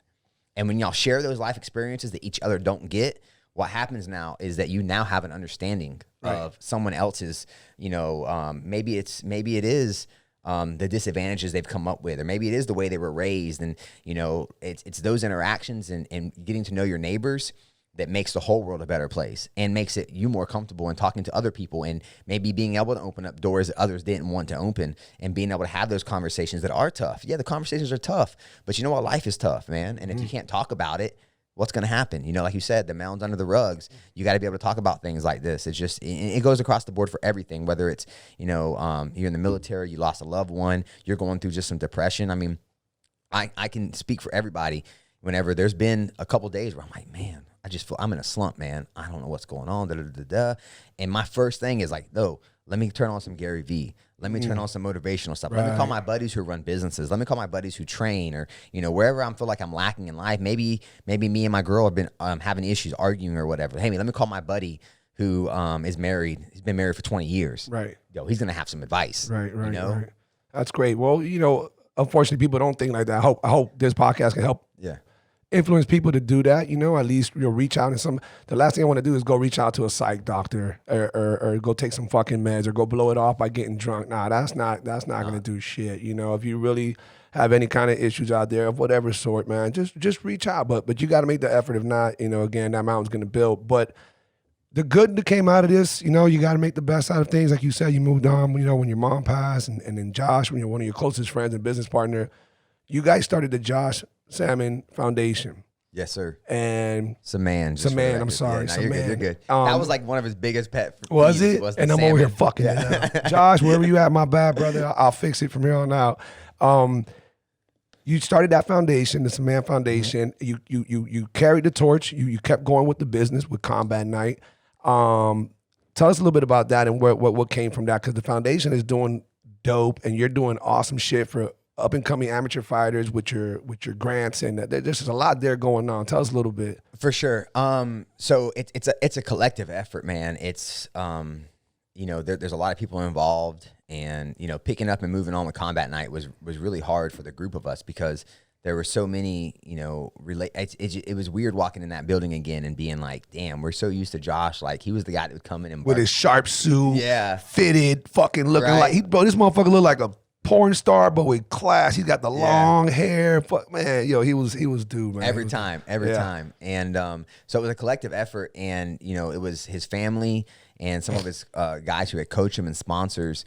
Speaker 2: And when y'all share those life experiences that each other don't get, what happens now is that you now have an understanding of someone else's, maybe it is the disadvantages they've come up with, or maybe it is the way they were raised. And, it's those interactions and getting to know your neighbors that makes the whole world a better place and makes it you more comfortable in talking to other people and maybe being able to open up doors that others didn't want to open and being able to have those conversations that are tough. Yeah, the conversations are tough, but you know what? Life is tough, man. And if you can't talk about it, what's going to happen? Like you said, the mounds under the rugs. You got to be able to talk about things like this. It's just, it goes across the board for everything, whether it's, you're in the military, you lost a loved one, you're going through just some depression. I mean, I can speak for everybody. Whenever there's been a couple days where I'm like, man, I just feel I'm in a slump, man. I don't know what's going on. And my first thing is like, no, let me turn on some Gary Vee. Let me turn on some motivational stuff. Let me call my buddies who run businesses. Let me call my buddies who train, or, wherever I feel like I'm lacking in life. Maybe me and my girl have been having issues, arguing or whatever. Hey, let me call my buddy who is married. He's been married for 20 years.
Speaker 1: Right.
Speaker 2: He's going to have some advice.
Speaker 1: Right. That's great. Well, unfortunately, people don't think like that. I hope this podcast can help influence people to do that, at least reach out. And the last thing I want to do is go reach out to a psych doctor or go take some fucking meds or go blow it off by getting drunk. Nah, that's not going to do shit. If you really have any kind of issues out there of whatever sort, man, just reach out. But you got to make the effort. If not, again, that mountain's going to build. But the good that came out of this, you got to make the best out of things. Like you said, you moved on, when your mom passed, and then Josh, when you're one of your closest friends and business partner, you guys started the Josh Samman Foundation.
Speaker 2: Yes, sir.
Speaker 1: And
Speaker 2: Samman,
Speaker 1: I'm sorry.
Speaker 2: Yeah, no, you're good. That was like one of his biggest pet peeves.
Speaker 1: Was it? And I'm over here fucking it up. Josh, wherever you at, my bad, brother. I'll fix it from here on out. You started that foundation, the Samman Foundation. Mm-hmm. You carried the torch. You kept going with the business with Combat Night. Tell us a little bit about that and what came from that, because the foundation is doing dope and you're doing awesome shit for up and coming amateur fighters with your grants, and there's just a lot there going on. Tell us a little bit.
Speaker 2: For sure. So it's a collective effort, man. It's there's a lot of people involved, and picking up and moving on with Combat Night was really hard for the group of us because there were so many, it was weird walking in that building again and being like, damn, we're so used to Josh. Like, he was the guy that would come in and
Speaker 1: with his sharp suit,
Speaker 2: yeah,
Speaker 1: fitted, fucking looking like this motherfucker looked like a porn star, but with class. He's got the long hair. Fuck, man, he was dude, man.
Speaker 2: Every time. And so it was a collective effort, and it was his family and some of his guys who had coached him and sponsors.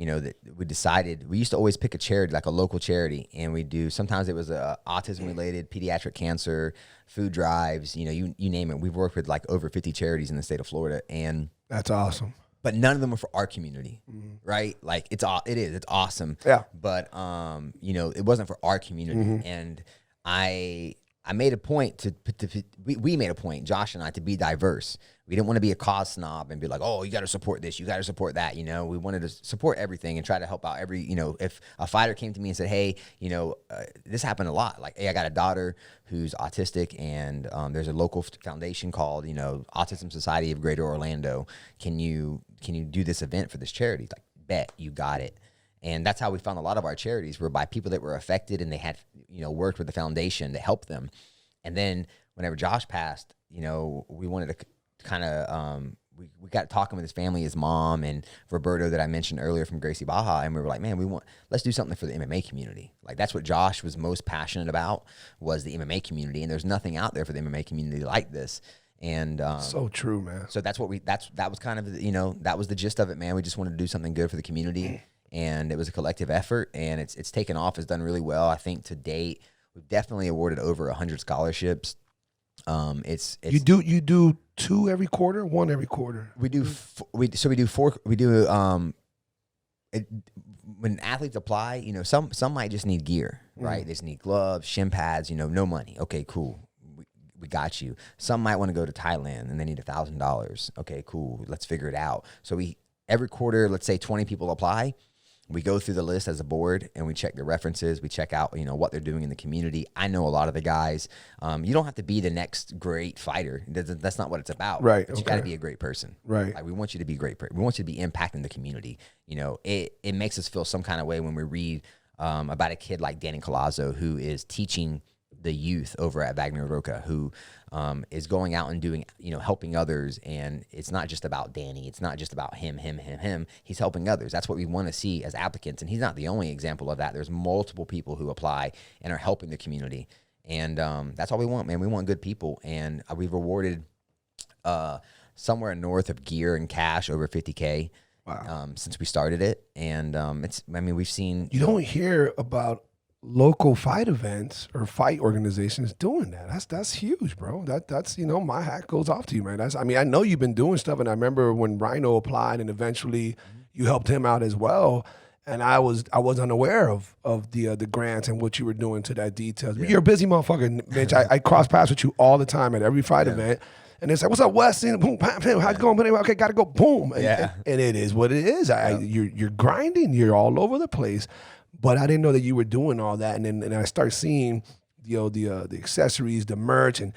Speaker 2: That we decided, we used to always pick a charity, like a local charity, and we do. Sometimes it was autism related, pediatric cancer, food drives. You name it. We've worked with like over 50 charities in the state of Florida, and
Speaker 1: that's awesome.
Speaker 2: But none of them were for our community, right? Like it's awesome.
Speaker 1: Yeah.
Speaker 2: But it wasn't for our community, and I made a point we made a point, Josh and I, to be diverse. We didn't want to be a cause snob and be like, oh, you got to support this, you got to support that. We wanted to support everything and try to help out every. If a fighter came to me and said, hey, this happened a lot. Like, hey, I got a daughter who's autistic, and there's a local foundation called Autism Society of Greater Orlando. Can you do this event for this charity? Like, bet, you got it. And that's how we found a lot of our charities, were by people that were affected and they had worked with the foundation to help them. And then whenever Josh passed, we wanted to kind of we got talking with his family, his mom and Roberto that I mentioned earlier from Gracie Baja, and we were like, man, let's do something for the MMA community. Like, that's what Josh was most passionate about, was the MMA community, and there's nothing out there for the MMA community like this. And
Speaker 1: so true, man.
Speaker 2: So that's what that was kind of that was the gist of it, man. We just wanted to do something good for the community, and it was a collective effort, and it's taken off. It's done really well. I think to date we've definitely awarded over 100 scholarships. It's
Speaker 1: you do 2 every quarter, 1 every quarter.
Speaker 2: We do we do 4. We do when athletes apply, some might just need gear, right? They just need gloves, shin pads, no money. Okay, cool. We got you. Some might want to go to Thailand and they need $1,000. Okay, cool. Let's figure it out. So every quarter, let's say 20 people apply. We go through the list as a board and we check their references. We check out, what they're doing in the community. I know a lot of the guys. You don't have to be the next great fighter. That's not what it's about.
Speaker 1: Right.
Speaker 2: But you got to be a great person.
Speaker 1: Right.
Speaker 2: Like, we want you to be great. We want you to be impacting the community. It makes us feel some kind of way when we read about a kid like Danny Colazzo, who is teaching the youth over at Wagner Roca, who is going out and doing, helping others. And it's not just about Danny. It's not just about him. He's helping others. That's what we want to see as applicants. And he's not the only example of that. There's multiple people who apply and are helping the community. And that's all we want, man. We want good people. And we've rewarded somewhere north of gear and cash over $50K.
Speaker 1: Wow.
Speaker 2: Since we started it. And we've seen.
Speaker 1: You don't hear about local fight events or fight organizations doing that. That's huge, bro. That's my hat goes off to you, man. I know you've been doing stuff, and I remember when Rhino applied and eventually you helped him out as well. And I was unaware of the grants and what you were doing to that details. Yeah. You're a busy motherfucker, Mitch. I cross paths with you all the time at every fight event. And it's like, what's up, Wes? Boom, bam, bam, how's it going? Okay, gotta go, boom. And it is what it is. You're grinding. You're all over the place. But I didn't know that you were doing all that. And then I start seeing, the accessories, the merch, and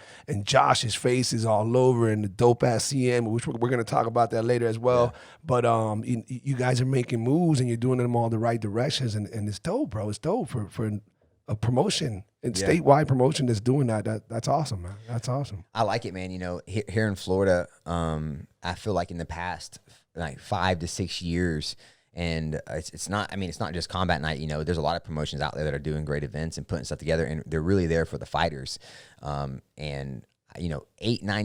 Speaker 1: Josh's face is all over, and the dope ass CM, which we're going to talk about that later as well. Yeah. But you guys are making moves and you're doing them all the right directions, and it's dope, bro. It's dope for a promotion and statewide promotion that's doing that. That's awesome, man. That's awesome.
Speaker 2: I like it, man. Here in Florida, I feel like in the past like 5 to 6 years. And it's not just combat night. There's a lot of promotions out there that are doing great events and putting stuff together, and they're really there for the fighters. 8-9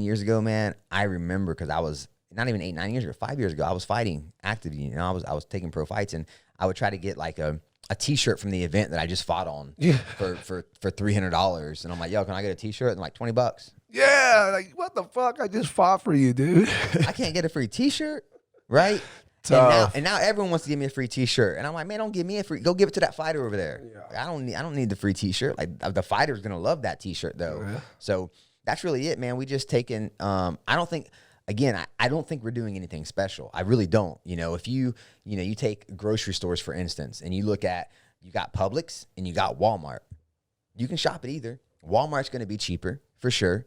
Speaker 2: years ago, man, I remember, because I was not even 8-9 years ago, 5 years ago, I was fighting actively. I was taking pro fights, and I would try to get like a T-shirt from the event that I just fought on for $300, and I'm like, yo, can I get a T-shirt? And like $20.
Speaker 1: Yeah, like what the fuck? I just fought for you, dude.
Speaker 2: I can't get a free T-shirt, right? And now everyone wants to give me a free T-shirt, and I'm like, man, don't give me a free. Go give it to that fighter over there. Yeah. I don't need the free T-shirt. Like, the fighter's gonna love that T-shirt though. Yeah. So that's really it, man. We just taken. I don't think we're doing anything special. I really don't. If you take grocery stores, for instance, and you look at, you got Publix and you got Walmart. You can shop at either. Walmart's gonna be cheaper for sure.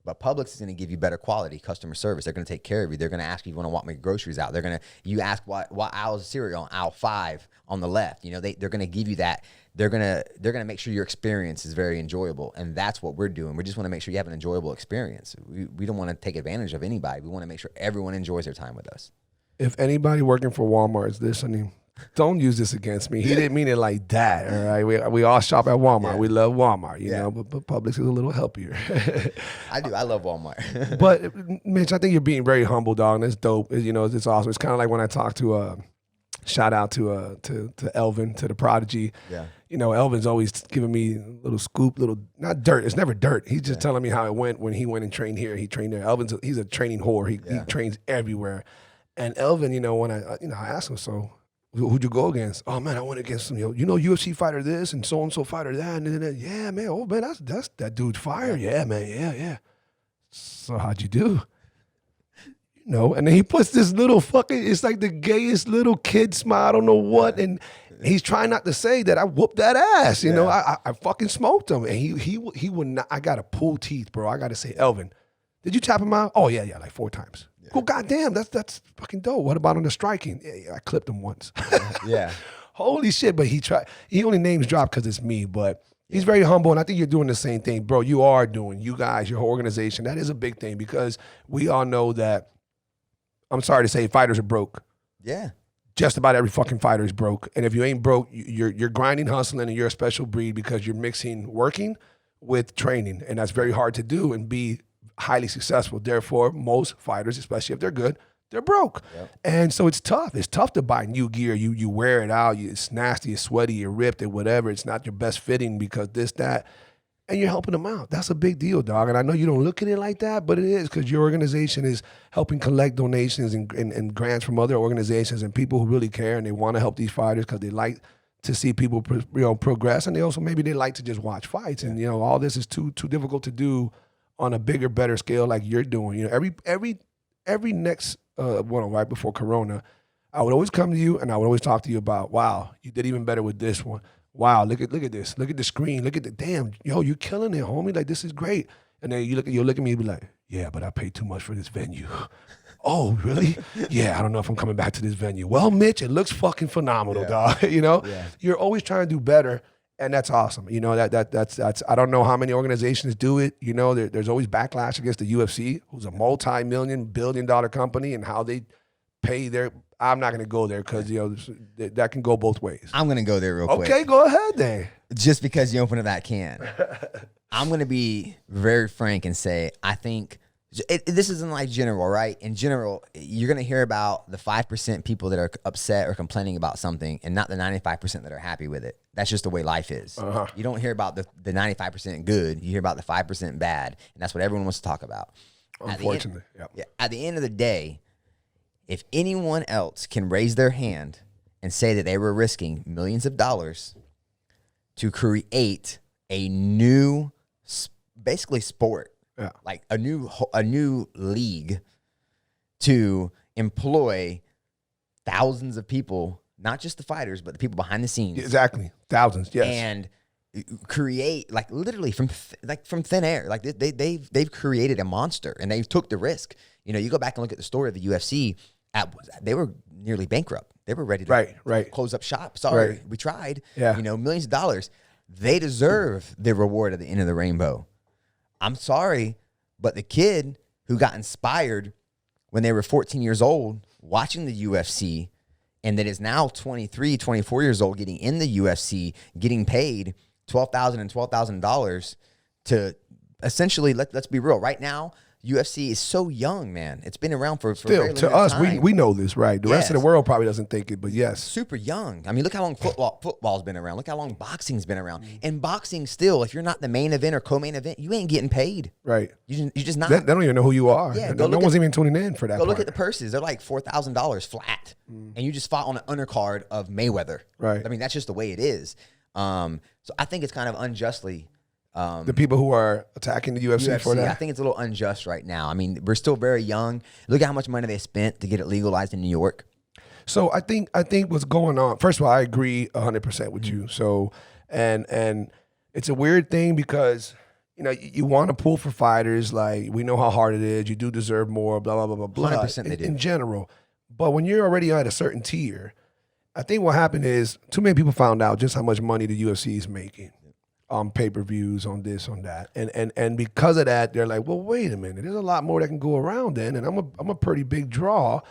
Speaker 2: But Publix is going to give you better quality customer service. They're going to take care of you. They're going to ask you if you want to walk my groceries out. You ask what aisle is cereal on aisle 5 on the left. They're going to give you that. They're going to make sure your experience is very enjoyable. And that's what we're doing. We just want to make sure you have an enjoyable experience. We don't want to take advantage of anybody. We want to make sure everyone enjoys their time with us.
Speaker 1: If anybody working for Walmart is listening, don't use this against me. He didn't mean it like that. All right, we all shop at Walmart. Yeah. We love Walmart, you know, but Publix is a little healthier.
Speaker 2: I do. I love Walmart.
Speaker 1: But Mitch, I think you're being very humble, dog. And it's dope. It's awesome. It's kind of like when I talk to shout out to Elvin, to the Prodigy. Yeah. Elvin's always giving me a little scoop, not dirt. It's never dirt. He's just telling me how it went when he went and trained here. He trained there. He's a training whore. He trains everywhere. And Elvin, when I asked him, so who'd you go against? Oh man, I went against some, UFC fighter this and so fighter that. And then, yeah, man. Oh man, that's that dude's fire. Yeah, man. Yeah. So how'd you do? And then he puts this little fucking, it's like the gayest little kid smile. I don't know what. And he's trying not to say that I whooped that ass. I fucking smoked him. And he would not, I got to pull teeth, bro. I got to say, Elvin, did you tap him out? Oh yeah, like 4 times. Yeah. Well, goddamn, that's fucking dope. What about on the striking? Yeah, I clipped him once.
Speaker 2: Yeah.
Speaker 1: Holy shit, but he only names drop because it's me, but he's very humble, and I think you're doing the same thing. Bro, you guys, your whole organization, that is a big thing because we all know that, I'm sorry to say, fighters are broke.
Speaker 2: Yeah. Just
Speaker 1: about every fucking fighter is broke. And if you ain't broke, you're grinding, hustling, and you're a special breed because you're mixing working with training, and that's very hard to do and be highly successful. Therefore, most fighters, especially if they're good, they're broke. Yep. And so it's tough. It's tough to buy new gear. You wear it out. It's nasty, it's sweaty, you're ripped, and whatever. It's not your best fitting because this, that. And you're helping them out. That's a big deal, dog. And I know you don't look at it like that, but it is because your organization is helping collect donations and grants from other organizations and people who really care and they want to help these fighters because they like to see people progress, and they also maybe they like to just watch fights, and all this is too difficult to do on a bigger, better scale like you're doing. Every next one right before Corona, I would always come to you and I would always talk to you about, wow, you did even better with this one. Wow, look at this. Look at the screen. Look at the damn, you're killing it, homie. Like, this is great. And then you'll look at me and be like, yeah, but I paid too much for this venue. Oh, really? Yeah, I don't know if I'm coming back to this venue. Well, Mitch, it looks fucking phenomenal, dog. You're always trying to do better, and that's awesome. That's I don't know how many organizations do it. There's always backlash against the UFC, who's a multi-billion-dollar company, and how they pay their. I'm not going to go there because that can go both ways.
Speaker 2: I'm going to go there real quick.
Speaker 1: Okay, go ahead then.
Speaker 2: Just because you opened that can. I'm going to be very frank and say I think this isn't like general, right? In general, you're going to hear about the 5% people that are upset or complaining about something and not the 95% that are happy with it. That's just the way life is. Uh-huh. You don't hear about the 95% good. You hear about the 5% bad, and that's what everyone wants to talk about.
Speaker 1: Unfortunately.
Speaker 2: At the end of the day, if anyone else can raise their hand and say that they were risking millions of dollars to create a new, basically sport, like a new league to employ thousands of people, not just the fighters, but the people behind the scenes.
Speaker 1: Exactly. Thousands, yes.
Speaker 2: And create, like, literally from thin air. Like, they've created a monster, and they took the risk. You go back and look at the story of the UFC. They were nearly bankrupt. They were ready to close up shop. Sorry, we tried.
Speaker 1: Yeah.
Speaker 2: Millions of dollars. They deserve the reward at the end of the rainbow. I'm sorry, but the kid who got inspired when they were 14 years old watching the UFC and that is now 23, 24 years old getting in the UFC, getting paid $12,000 and $12,000 to essentially, let's be real, right now, UFC is so young, man. It's been around for
Speaker 1: still,
Speaker 2: a very
Speaker 1: to us,
Speaker 2: time.
Speaker 1: we know this, right? The rest of the world probably doesn't think it, but yes.
Speaker 2: Super young. I mean, look how long football's been around. Look how long boxing's been around. And boxing still, if you're not the main event or co-main event, you ain't getting paid.
Speaker 1: Right.
Speaker 2: You just not.
Speaker 1: They don't even know who you are.
Speaker 2: Yeah,
Speaker 1: no one's even tuning in for that.
Speaker 2: Go look at the purses. They're like $4,000 flat. And you just fought on an undercard of Mayweather.
Speaker 1: Right.
Speaker 2: I mean, that's just the way it is. So I think it's kind of unjustly.
Speaker 1: The people who are attacking the UFC for that?
Speaker 2: I think it's a little unjust right now. I mean, we're still very young. Look at how much money they spent to get it legalized in New York.
Speaker 1: So I think what's going on, first of all, I agree 100% with you. So, and it's a weird thing because, you want to pull for fighters. Like, we know how hard it is. You do deserve more, blah, blah, blah, blah, blah.
Speaker 2: 100% they do.
Speaker 1: In general. But when you're already at a certain tier, I think what happened is too many people found out just how much money the UFC is making. On pay-per-views, on this, on that, and because of that, they're like, well, wait a minute, there's a lot more that can go around then, and I'm a pretty big draw,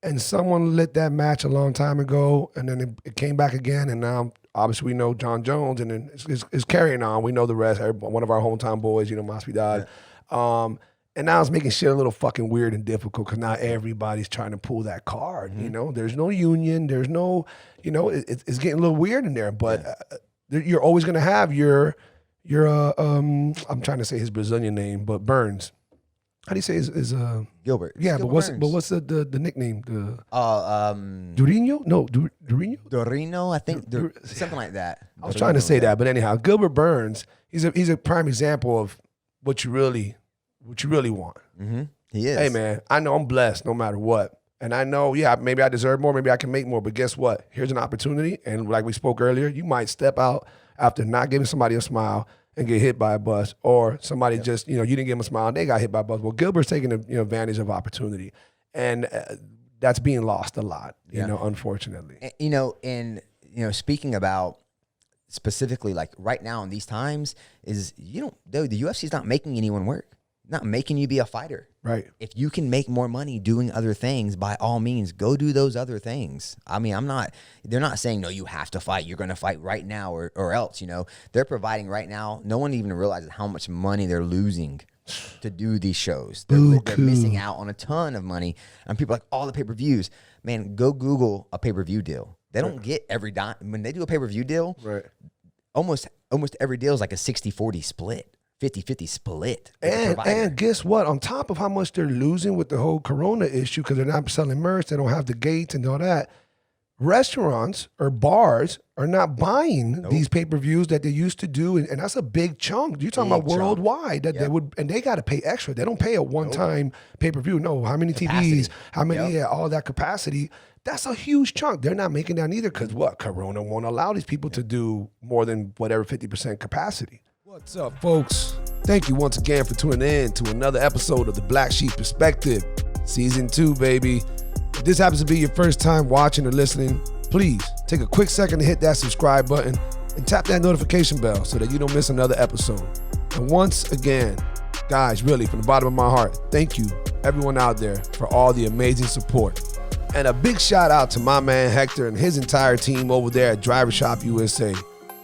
Speaker 1: and someone lit that match a long time ago, and then it came back again, and now obviously we know John Jones, and then it's carrying on. We know the rest. One of our hometown boys, Masvidal, and now it's making shit a little fucking weird and difficult because now everybody's trying to pull that card. There's no union, there's no, it's getting a little weird in there, but. You're always going to have your I'm trying to say his Brazilian name, but Burns. How do you say his
Speaker 2: Gilbert?
Speaker 1: Yeah,
Speaker 2: Gilbert
Speaker 1: but what's the nickname?
Speaker 2: Durinho?
Speaker 1: No, Durinho?
Speaker 2: Dorino, I think something like that.
Speaker 1: I was trying to say that, but anyhow, Gilbert Burns, he's a prime example of what you really want.
Speaker 2: Mm-hmm. He is.
Speaker 1: Hey man, I know I'm blessed no matter what. And I know, maybe I deserve more, maybe I can make more, but guess what? Here's an opportunity, and like we spoke earlier, you might step out after not giving somebody a smile and get hit by a bus, or somebody just, you didn't give them a smile and they got hit by a bus. Well, Gilbert's taking advantage of opportunity, and that's being lost a lot, unfortunately.
Speaker 2: And speaking about specifically like right now in these times is, the UFC's not making anyone work. Not making you be a fighter.
Speaker 1: Right. If
Speaker 2: you can make more money doing other things, by all means, go do those other things. I mean, they're not saying, no, you have to fight. You're going to fight right now or else, They're providing right now. No one even realizes how much money they're losing to do these shows. They're missing out on a ton of money. And people are like, all the pay-per-views. Man, go Google a pay-per-view deal. They don't get every dime. When they do a pay-per-view deal,
Speaker 1: right,
Speaker 2: almost every deal is like a 60-40 split. 50-50 split.
Speaker 1: And guess what? On top of how much they're losing with the whole Corona issue, because they're not selling merch, they don't have the gates and all that, restaurants or bars are not buying these pay-per-views that they used to do, and that's a big chunk. You're talking about worldwide that they would, and they got to pay extra. They don't pay a one-time pay-per-view. No, how many TVs, how many, all that capacity. That's a huge chunk. They're not making that either because what? Corona won't allow these people to do more than whatever 50% capacity. What's up, folks? Thank you once again for tuning in to another episode of the Black Sheep Perspective, Season 2, baby. If this happens to be your first time watching or listening, please take a quick second to hit that subscribe button and tap that notification bell so that you don't miss another episode. And once again, guys, really, from the bottom of my heart, thank you, everyone out there, for all the amazing support. And a big shout out to my man Hector and his entire team over there at Driver Shop USA.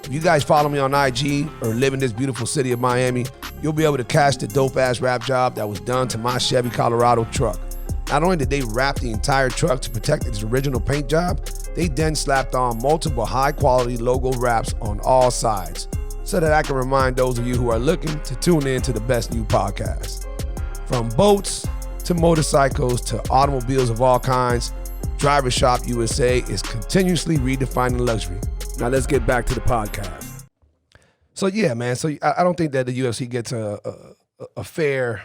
Speaker 1: If you guys follow me on IG or live in this beautiful city of Miami, you'll be able to catch the dope-ass wrap job that was done to my Chevy Colorado truck. Not only did they wrap the entire truck to protect its original paint job, they then slapped on multiple high-quality logo wraps on all sides so that I can remind those of you who are looking to tune in to the best new podcast. From boats to motorcycles to automobiles of all kinds, Driver Shop USA is continuously redefining luxury. Now let's get back to the podcast. So yeah, man. So I don't think that the UFC gets a fair,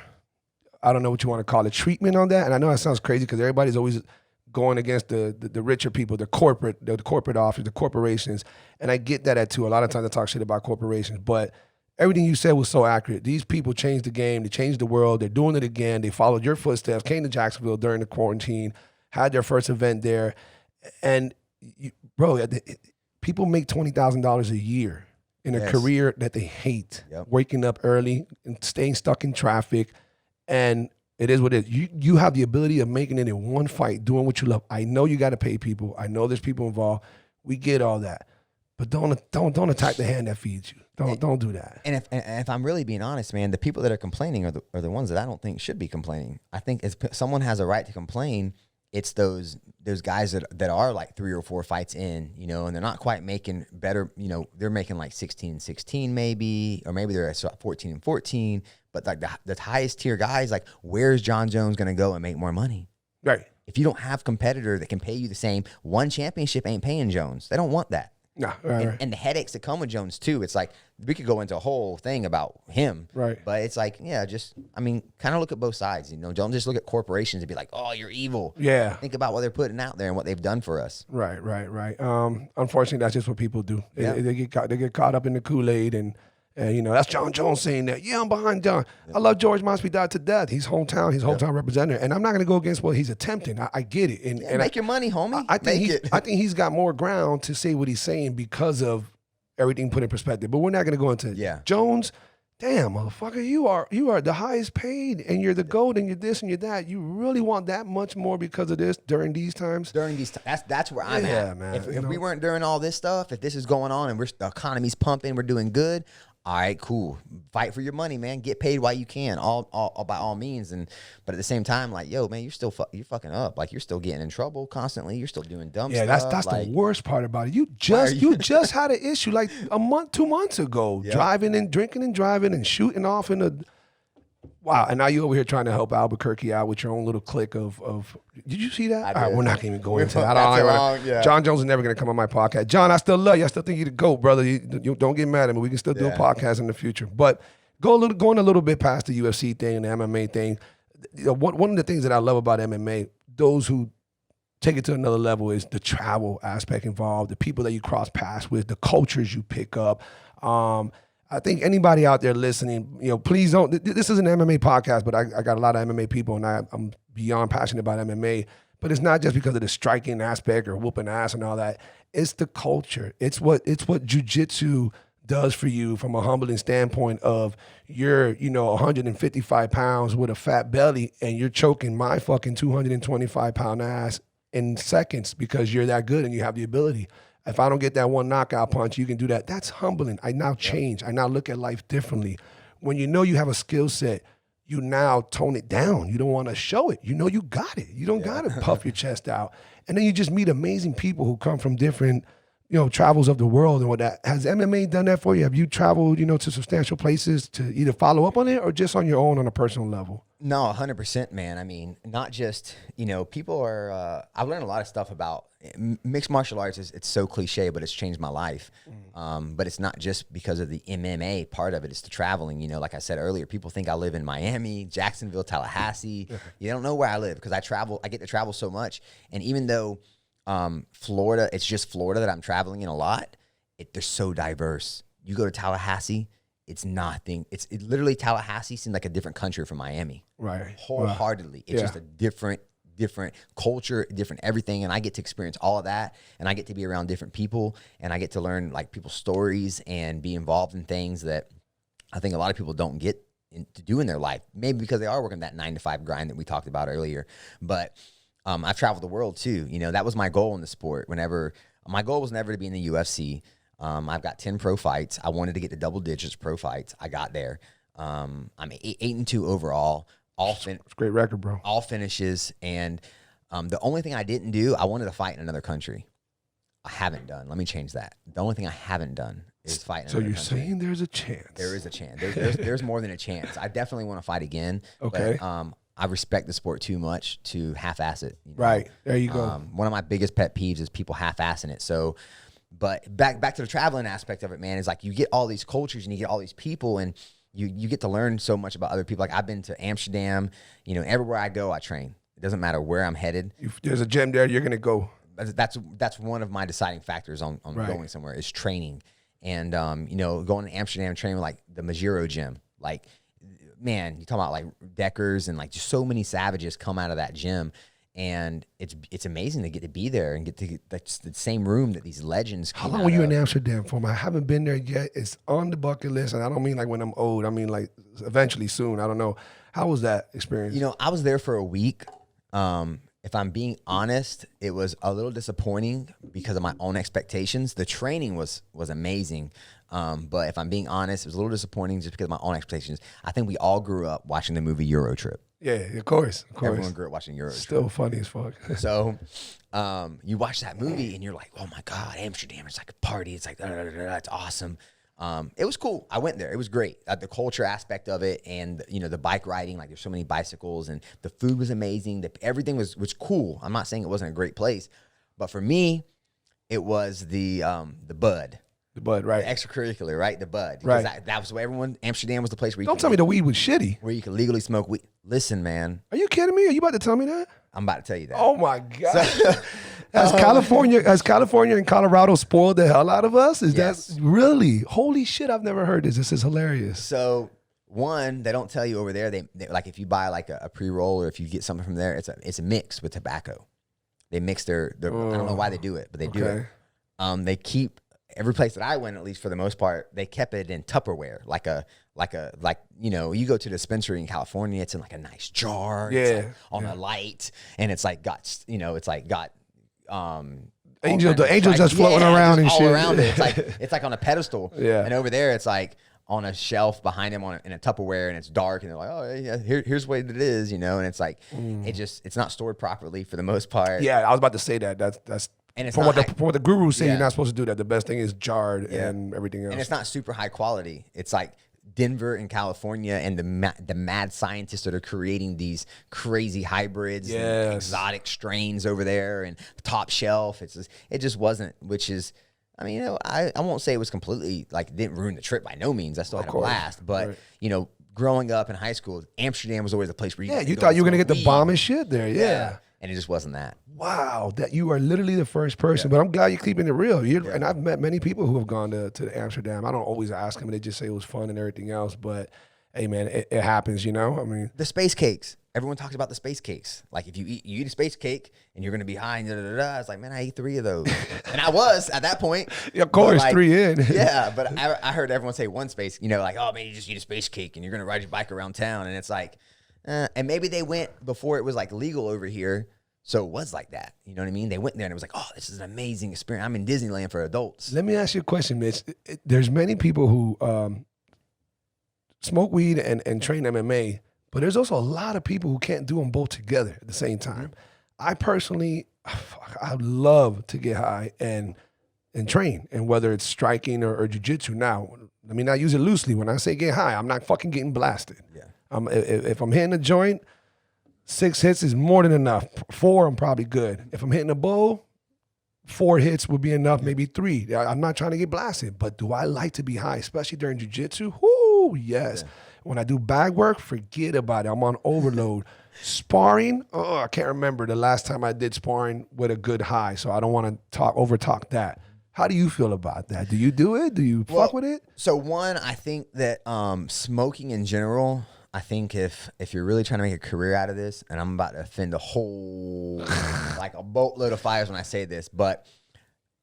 Speaker 1: I don't know what you want to call it, treatment on that. And I know that sounds crazy because everybody's always going against the richer people, the corporate office, the corporations. And I get that too. A lot of times I talk shit about corporations, but everything you said was so accurate. These people changed the game. They changed the world. They're doing it again. They followed your footsteps, came to Jacksonville during the quarantine, had their first event there. And people make $20,000 a year in a career that they hate, waking up early and staying stuck in traffic. And it is what it is. You have the ability of making it in one fight, doing what you love. I know you got to pay people. I know there's people involved. We get all that. But don't attack the hand that feeds you. Don't do that. And
Speaker 2: if I'm really being honest, man, the people that are complaining are the ones that I don't think should be complaining. I think if someone has a right to complain, it's those guys that are like 3 or 4 fights in, you know, and they're not quite making better, you know, they're making like 16-16 maybe, or maybe they're at 14-14, but like the highest tier guys, like where's John Jones going to go and make more money?
Speaker 1: Right.
Speaker 2: If you don't have competitor that can pay you the same, one championship ain't paying Jones. They don't want that.
Speaker 1: No, right.
Speaker 2: And the headaches that come with Jones too. It's like we could go into a whole thing about him,
Speaker 1: right? But
Speaker 2: it's like, kind of look at both sides. You know, don't just look at corporations and be like, oh, you're evil.
Speaker 1: Yeah.
Speaker 2: Think about what they're putting out there and what they've done for us.
Speaker 1: Right. Unfortunately, that's just what people do. They get caught up in the Kool-Aid and you know, that's John Jones saying that. Yeah, I'm behind John. I love George Mosby to death. He's hometown representative, and I'm not going to go against what he's attempting. I get it. And
Speaker 2: make your money, homie.
Speaker 1: I think he's got more ground to say what he's saying because of everything put in perspective. But we're not going to go into Jones. Damn, motherfucker, you are the highest paid, and you're the GOAT, and you're this and you're that. You really want that much more because of this during these times?
Speaker 2: That's where I'm at. Man. If we weren't during all this stuff, if this is going on and the economy's pumping, we're doing good. All right, cool. Fight for your money, man. Get paid while you can, all by all means. But at the same time, like, yo, man, you're fucking up. Like, you're still getting in trouble constantly. You're still doing dumb stuff.
Speaker 1: Yeah, that's like, the worst part about it. You just had an issue like 2 months ago, driving and drinking and driving and shooting off in a. Wow, and now you over here trying to help Albuquerque out with your own little clique of did you see that? All right, we're not going to go into that. John Jones is never going to come on my podcast. John, I still love you. I still think you're the GOAT, brother. You don't get mad at me. We can still do a podcast in the future. But going a little bit past the UFC thing and the MMA thing, you know, one of the things that I love about MMA, those who take it to another level, is the travel aspect involved, the people that you cross paths with, the cultures you pick up. I think anybody out there listening, you know, please don't. This is an MMA podcast, but I got a lot of MMA people, and I'm beyond passionate about MMA. But it's not just because of the striking aspect or whooping ass and all that. It's the culture. It's what Jiu-Jitsu does for you from a humbling standpoint of you're, you know, 155 pounds with a fat belly, and you're choking my fucking 225 pound ass in seconds because you're that good and you have the ability. If I don't get that one knockout punch, you can do that. That's humbling. I now change. I now look at life differently. When you know you have a skill set, you now tone it down. You don't want to show it. You know you got it. You don't got to puff your chest out. And then you just meet amazing people who come from different, you know, travels of the world and what that. Has MMA done that for you? Have you traveled, you know, to substantial places to either follow up on it or just on your own on a personal level?
Speaker 2: No, 100%, man. I mean, not just, people are, I've learned a lot of stuff about mixed martial arts. It's so cliche, but it's changed my life. But it's not just because of the MMA part of it. It's the traveling. Like I said earlier, people think I live in Miami, Jacksonville, Tallahassee. You don't know where I live because I get to travel so much. And even though Florida, it's just Florida that I'm traveling in a lot, they're so diverse. You go to Tallahassee, it's nothing. It literally, Tallahassee seems like a different country from Miami.
Speaker 1: Right.
Speaker 2: Wholeheartedly. It's just a different culture, different everything. And I get to experience all of that. And I get to be around different people. And I get to learn like people's stories and be involved in things that I think a lot of people don't get to do in their life. Maybe because they are working that 9-to-5 grind that we talked about earlier. But I've traveled the world too. That was my goal in the sport. My goal was never to be in the UFC. I've got 10 pro fights. I wanted to get to double digits pro fights. I got there. I'm 8-2 overall. It's a
Speaker 1: great record, bro.
Speaker 2: All finishes. And the only thing I didn't do, I wanted to fight in another country. I haven't done. Let me change that. The only thing I haven't done is fight in another country.
Speaker 1: So you're saying there's a chance?
Speaker 2: There is a chance. There's more than a chance. I definitely want to fight again.
Speaker 1: Okay.
Speaker 2: But, I respect the sport too much to half-ass it.
Speaker 1: Right. There you go.
Speaker 2: One of my biggest pet peeves is people half-assing it. So, but back to the traveling aspect of it, man, is like you get all these cultures and you get all these people and you get to learn so much about other people. Like I've been to Amsterdam, everywhere I go, I train. It doesn't matter where I'm headed.
Speaker 1: If there's a gym there, you're going to go.
Speaker 2: That's one of my deciding factors on
Speaker 1: right.
Speaker 2: going somewhere is training. And, going to Amsterdam, training with like the Majiro gym, like, man, you talking about like Deckers and like just so many savages come out of that gym. And it's amazing to get to be there and get to get the same room that these legends came out of.
Speaker 1: How long were you in Amsterdam for? I haven't been there yet. It's on the bucket list. And I don't mean like when I'm old. I mean like eventually soon. I don't know. How was that experience?
Speaker 2: I was there for a week. If I'm being honest, it was a little disappointing because of my own expectations. The training was amazing. But if I'm being honest, it was a little disappointing just because of my own expectations. I think we all grew up watching the movie Euro Trip.
Speaker 1: Yeah, of course.
Speaker 2: Everyone grew up watching Euro
Speaker 1: Still
Speaker 2: Trip.
Speaker 1: funny as fuck.
Speaker 2: So you watch that movie and you're like, oh my God, Amsterdam, it's like a party. It's like, it's awesome. It was cool. I went there. It was great. The culture aspect of it and, the bike riding, like there's so many bicycles and the food was amazing. Everything was cool. I'm not saying it wasn't a great place, but for me, it was the bud.
Speaker 1: The bud, right.
Speaker 2: The extracurricular, right? The bud.
Speaker 1: Right.
Speaker 2: That was where Amsterdam was the place where you
Speaker 1: Don't tell me the weed was shitty.
Speaker 2: Where you could legally smoke weed. Listen, man.
Speaker 1: Are you kidding me? Are you about to tell me that?
Speaker 2: I'm about to tell you that.
Speaker 1: Oh my God. Has California and Colorado spoiled the hell out of us?
Speaker 2: Yes.
Speaker 1: That really? Holy shit, I've never heard this. This is hilarious.
Speaker 2: So one, they don't tell you over there. They like if you buy like a pre-roll or if you get something from there, it's a mix with tobacco. They mix their I don't know why they do it, but they do it. They keep every place that I went, at least for the most part, they kept it in Tupperware, like you go to the dispensary in California, it's in like a nice jar, it's like on a light, and it's like got
Speaker 1: the angels just floating around and
Speaker 2: all
Speaker 1: shit.
Speaker 2: around it. It's like on a pedestal.
Speaker 1: Yeah.
Speaker 2: And over there, it's like on a shelf behind him in a Tupperware, and it's dark, and they're like, oh yeah, here's what it is, and it's like it's not stored properly for the most part.
Speaker 1: Yeah, I was about to say that. That's
Speaker 2: and it's
Speaker 1: from what the gurus say,
Speaker 2: yeah.
Speaker 1: you're not supposed to do that. The best thing is jarred and everything else.
Speaker 2: And it's not super high quality. It's like Denver and California and the mad scientists that are creating these crazy hybrids, and exotic strains over there, and top shelf. It just wasn't. Which is, I mean, I won't say it was completely like it didn't ruin the trip by no means. I still had a blast, but growing up in high school, Amsterdam was always a place where you
Speaker 1: thought you were gonna get the bomb and shit there. Yeah.
Speaker 2: And it just wasn't that.
Speaker 1: Wow, that you are literally the first person. But I'm glad you're keeping it real. And I've met many people who have gone to Amsterdam. I don't always ask them, and they just say it was fun and everything else. But hey, man, it happens. I mean,
Speaker 2: the space cakes. Everyone talks about the space cakes. Like if you eat a space cake and you're gonna be high and it's like, man, I ate 3 of those, and I was at that point.
Speaker 1: Yeah, of course, like, 3 in.
Speaker 2: Yeah, but I heard everyone say one space. Like, oh man, you just eat a space cake and you're gonna ride your bike around town, and it's like, and maybe they went before it was like legal over here. So it was like that. You know what I mean? They went there and it was like, oh, this is an amazing experience. I'm in Disneyland for adults.
Speaker 1: Let me ask you a question, Mitch. There's many people who smoke weed and train MMA, but there's also a lot of people who can't do them both together at the same time. I personally, I love to get high and train, and whether it's striking or jiu-jitsu. Now, let me not use it loosely. When I say get high, I'm not fucking getting blasted.
Speaker 2: Yeah.
Speaker 1: If I'm hitting a joint, 6 hits is more than enough. 4, I'm probably good. If I'm hitting a bowl, 4 hits would be enough, maybe 3. I'm not trying to get blasted, but do I like to be high, especially during jiu-jitsu? Whoo, yes. Yeah. When I do bag work, forget about it. I'm on overload. Sparring, I can't remember the last time I did sparring with a good high, so I don't want to over-talk that. How do you feel about that? Do you do it? Do you fuck with it?
Speaker 2: So one, I think that smoking in general, I think if you're really trying to make a career out of this, and I'm about to offend a whole, like a boatload of fires when I say this, but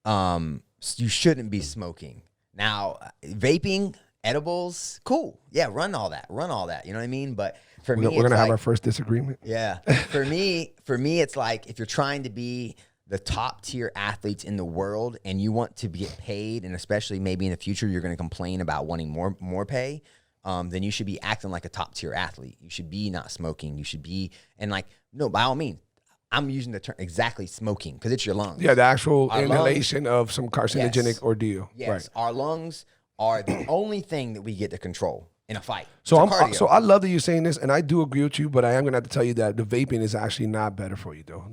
Speaker 2: you shouldn't be smoking. Now, vaping, edibles, cool. Yeah, run all that. You know what I mean? But for me,
Speaker 1: we're going to have our first disagreement.
Speaker 2: Yeah. For me, it's like if you're trying to be the top tier athletes in the world and you want to get paid, and especially maybe in the future you're going to complain about wanting more pay, then you should be acting like a top tier athlete. You should be not smoking. You should be, and like, no, by all means, I'm using the term exactly smoking because it's your lungs.
Speaker 1: Yeah, the actual inhalation of some carcinogenic ordeal.
Speaker 2: Yes,
Speaker 1: right.
Speaker 2: Our lungs are the only thing that we get to control in a fight.
Speaker 1: So I love that you're saying this, and I do agree with you, but I am going to have to tell you that the vaping is actually not better for you, though.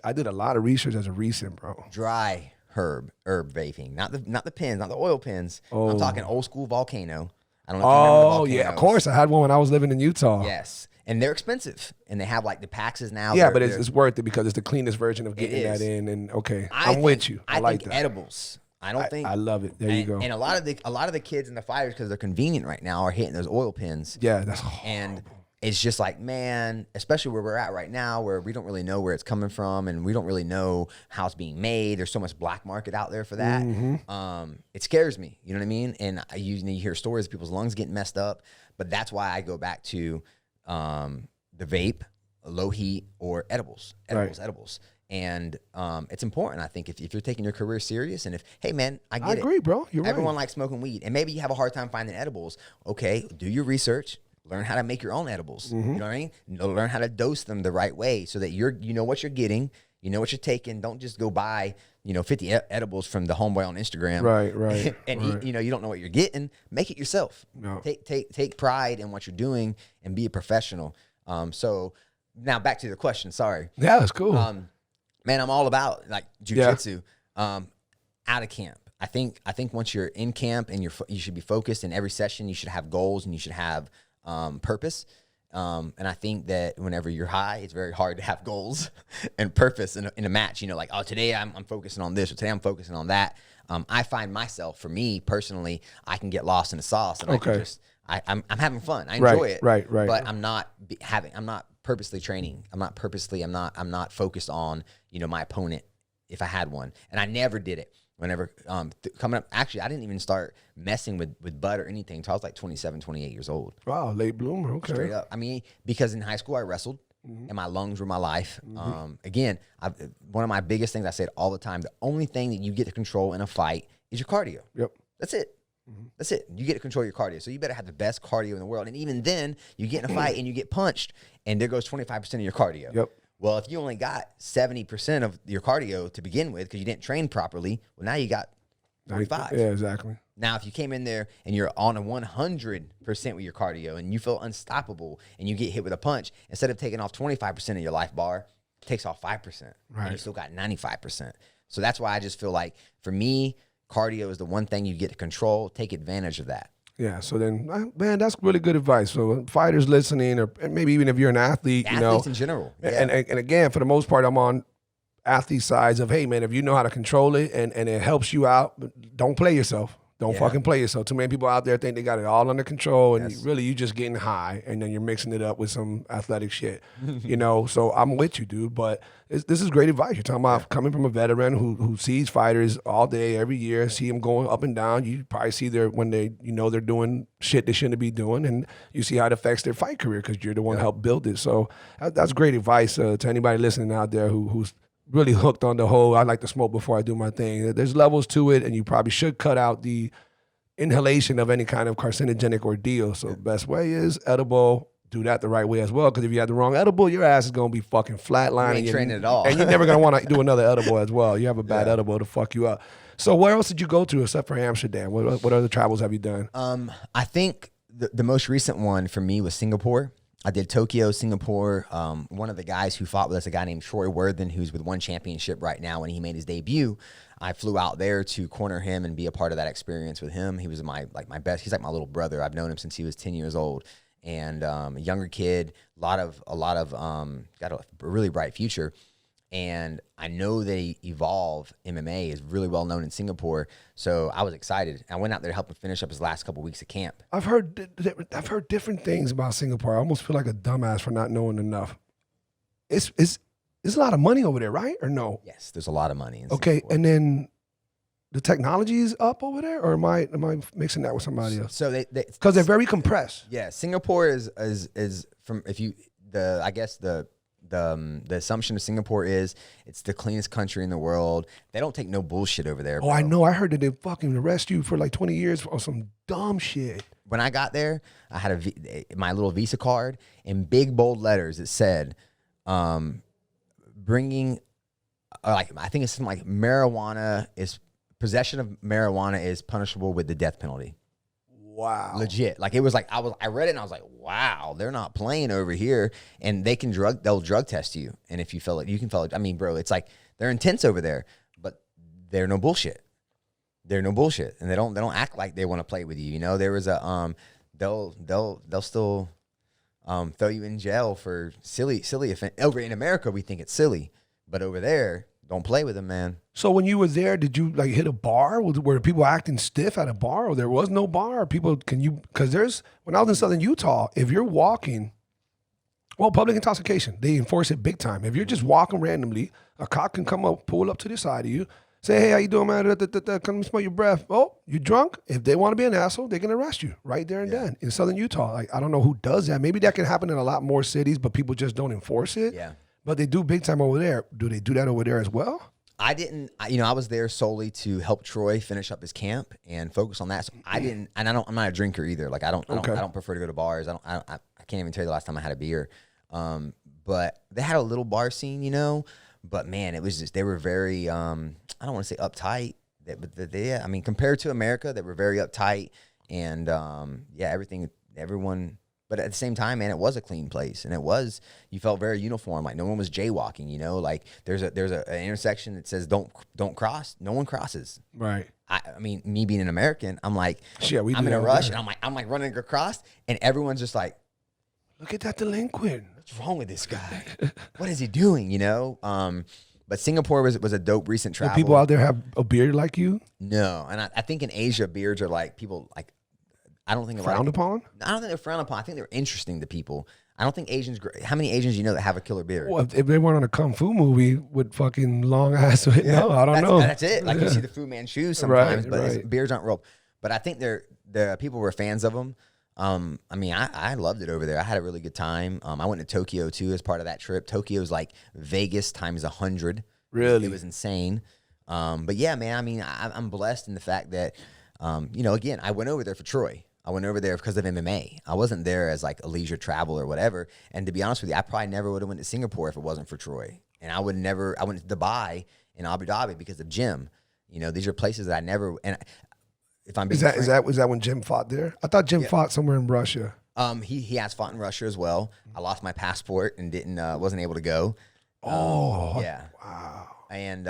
Speaker 1: I did a lot of research as a recent, bro.
Speaker 2: Dry herb vaping, not the pens, not the oil pens. Oh. I'm talking old school Volcano. I don't know if you remember the Volcanos.
Speaker 1: Yeah, of course. I had one when I was living in Utah.
Speaker 2: Yes. And they're expensive, and they have like the Paxes now.
Speaker 1: Yeah, but it's worth it because it's the cleanest version of getting that in. And I'm with you. I like
Speaker 2: think
Speaker 1: that.
Speaker 2: Edibles. I
Speaker 1: love it. There you go.
Speaker 2: And a lot of the kids in the fighters, because they're convenient right now, are hitting those oil pens.
Speaker 1: Yeah, that's horrible.
Speaker 2: And it's just like, man, especially where we're at right now, where we don't really know where it's coming from, and we don't really know how it's being made. There's so much black market out there for that. Mm-hmm. It scares me. You know what I mean? And you hear stories of people's lungs getting messed up. But that's why I go back to the vape, low heat, or edibles. And it's important, I think, if you're taking your career serious, and hey, man, I
Speaker 1: agree, bro. You're
Speaker 2: Everyone
Speaker 1: right.
Speaker 2: likes smoking weed, and maybe you have a hard time finding edibles. Okay, do your research. Learn how to make your own edibles. Mm-hmm. You know what I mean? Learn how to dose them the right way so that you know what you're getting, you know what you're taking. Don't just go buy 50 edibles from the homeboy on Instagram.
Speaker 1: Right.
Speaker 2: And you don't know what you're getting. Make it yourself.
Speaker 1: No.
Speaker 2: Take pride in what you're doing and be a professional. So now back to the question. Sorry.
Speaker 1: Yeah, that's cool.
Speaker 2: Man, I'm all about like jiu-jitsu. Out of camp. I think once you're in camp and you should be focused in every session. You should have goals and you should have purpose. And I think that whenever you're high, it's very hard to have goals and purpose in a match. Like, oh, today I'm focusing on this, or today I'm focusing on that. I find myself, for me personally, I can get lost in the sauce, and I'm having fun. I enjoy it.
Speaker 1: Right.
Speaker 2: But I'm not purposely training. I'm not focused on my opponent if I had one, and I never did it. Whenever coming up, actually, I didn't even start messing with bud or anything until I was like 27, 28 years old.
Speaker 1: Wow, late bloomer. Okay,
Speaker 2: straight up. I mean, because in high school I wrestled, mm-hmm. and my lungs were my life. Mm-hmm. Again, one of my biggest things I said all the time: the only thing that you get to control in a fight is your cardio.
Speaker 1: Yep,
Speaker 2: that's it. Mm-hmm. That's it. You get to control your cardio, so you better have the best cardio in the world. And even then, you get in a fight and you get punched, and there goes 25% of your cardio.
Speaker 1: Yep.
Speaker 2: Well, if you only got 70% of your cardio to begin with because you didn't train properly, well, now you got 45.
Speaker 1: Yeah, exactly.
Speaker 2: Now, if you came in there and you're on a 100% with your cardio and you feel unstoppable and you get hit with a punch, instead of taking off 25% of your life bar, it takes off 5%. Right. And you still got 95%. So that's why I just feel like, for me, cardio is the one thing you get to control. Take advantage of that.
Speaker 1: Yeah, so then, man, that's really good advice. So fighters listening, or maybe even if you're an athlete,
Speaker 2: athletes in general. Yeah.
Speaker 1: And again, for the most part, I'm on athlete sides of, hey, man, if you know how to control it and it helps you out, don't play yourself. Don't fucking play yourself. Too many people out there think they got it all under control, and you just getting high, and then you're mixing it up with some athletic shit. So I'm with you, dude. But this is great advice. You're talking about coming from a veteran who sees fighters all day, every year, see them going up and down. You probably see when they're doing shit they shouldn't be doing, and you see how it affects their fight career because you're the one who helped build it. So that's great advice to anybody listening out there who's really hooked on the whole, I like to smoke before I do my thing. There's levels to it, and you probably should cut out the inhalation of any kind of carcinogenic ordeal. So the best way is edible. Do that the right way as well, because if you have the wrong edible, your ass is going to be fucking flatlining.
Speaker 2: You ain't training at all.
Speaker 1: And you're never going to want to do another edible as well. You have a bad edible to fuck you up. So where else did you go to except for Amsterdam? What other travels have you done?
Speaker 2: I think the most recent one for me was Singapore. I did Tokyo, Singapore. One of the guys who fought with us, a guy named Troy Worthen, who's with One Championship right now. When he made his debut, I flew out there to corner him and be a part of that experience with him. He was my best. He's like my little brother. I've known him since he was 10 years old, and a younger kid. A lot of got a really bright future. And I know they Evolve MMA is really well known in Singapore, so I was excited. I went out there to help him finish up his last couple weeks of camp.
Speaker 1: I've heard different things about Singapore. I almost feel like a dumbass for not knowing enough. It's a lot of money over there, right? Or no?
Speaker 2: Yes, there's a lot of money in
Speaker 1: Okay,
Speaker 2: Singapore.
Speaker 1: and then the technology is up over there, or am I mixing that with somebody else?
Speaker 2: So they
Speaker 1: Because they're very compressed.
Speaker 2: Yeah, Singapore is from the assumption of Singapore is it's the cleanest country in the world. They don't take no bullshit over there.
Speaker 1: Oh,
Speaker 2: bro.
Speaker 1: I know. I heard that they fucking arrest you for like 20 years for some dumb shit.
Speaker 2: When I got there, I had my little Visa card in big bold letters. It said, bringing, I think it's something like possession of marijuana is punishable with the death penalty.
Speaker 1: Wow.
Speaker 2: Legit. Like it was like I read it and I was like, wow, they're not playing over here. And they'll drug test you. And if you feel it, you can feel it. I mean, bro, it's like they're intense over there, but they're no bullshit. They're no bullshit. And they don't act like they want to play with you. You know, there was a they'll still throw you in jail for silly offense. Over in America, we think it's silly. But over there, don't play with them, man.
Speaker 1: So when you were there, did you like hit a bar? Were people acting stiff at a bar, or there was no bar? Because when I was in Southern Utah, if you're walking, public intoxication, they enforce it big time. If you're just walking randomly, a cop can come up, pull up to the side of you, say, hey, how you doing, man? Come smell your breath. Oh, you drunk? If they want to be an asshole, they can arrest you right there and then in Southern Utah. Like, I don't know who does that. Maybe that can happen in a lot more cities, but people just don't enforce it.
Speaker 2: Yeah.
Speaker 1: But they do big time over there. Do they do that over there as well?
Speaker 2: I didn't, I was there solely to help Troy finish up his camp and focus on that. So I didn't, and I'm not a drinker either. Like I don't prefer to go to bars. I can't even tell you the last time I had a beer. But they had a little bar scene, you know, but man, it was just, they were very, I don't want to say uptight, I mean, compared to America, they were very uptight and, everyone, but at the same time, man, it was a clean place, and you felt very uniform. Like no one was jaywalking, you know. Like there's an intersection that says don't cross. No one crosses.
Speaker 1: Right.
Speaker 2: I mean, me being an American, I'm like,
Speaker 1: I'm
Speaker 2: in a rush, and I'm like running across, and everyone's just like,
Speaker 1: look at that delinquent.
Speaker 2: what's wrong with this guy? What is he doing? You know. But Singapore was a dope recent travel.
Speaker 1: Do people out there have a beard like you?
Speaker 2: No, and I think in Asia beards are like people like. I don't think
Speaker 1: frowned upon.
Speaker 2: I don't think they're frowned upon. I think they're interesting to people. I don't think Asians. How many Asians do you know that have a killer beard?
Speaker 1: Well, if they weren't on a kung fu movie with fucking long ass, no, I don't know.
Speaker 2: That's it. Like you see the Fu Manchus sometimes, but his beards aren't real. But I think the people were fans of them. I mean, I loved it over there. I had a really good time. I went to Tokyo too as part of that trip. Tokyo's like Vegas times 100.
Speaker 1: Really,
Speaker 2: it was insane. But yeah, man. I mean, I'm blessed in the fact that, again, I went over there for Troy. I went over there because of MMA. I wasn't there as like a leisure travel or whatever. And to be honest with you, I probably never would have went to Singapore if it wasn't for Troy. And I went to Dubai and Abu Dhabi because of Jim. You know, these are places that I never. And if I'm being
Speaker 1: is that when Jim fought there? I thought Jim fought somewhere in Russia.
Speaker 2: He has fought in Russia as well. I lost my passport and wasn't able to go.
Speaker 1: Yeah.
Speaker 2: Wow. And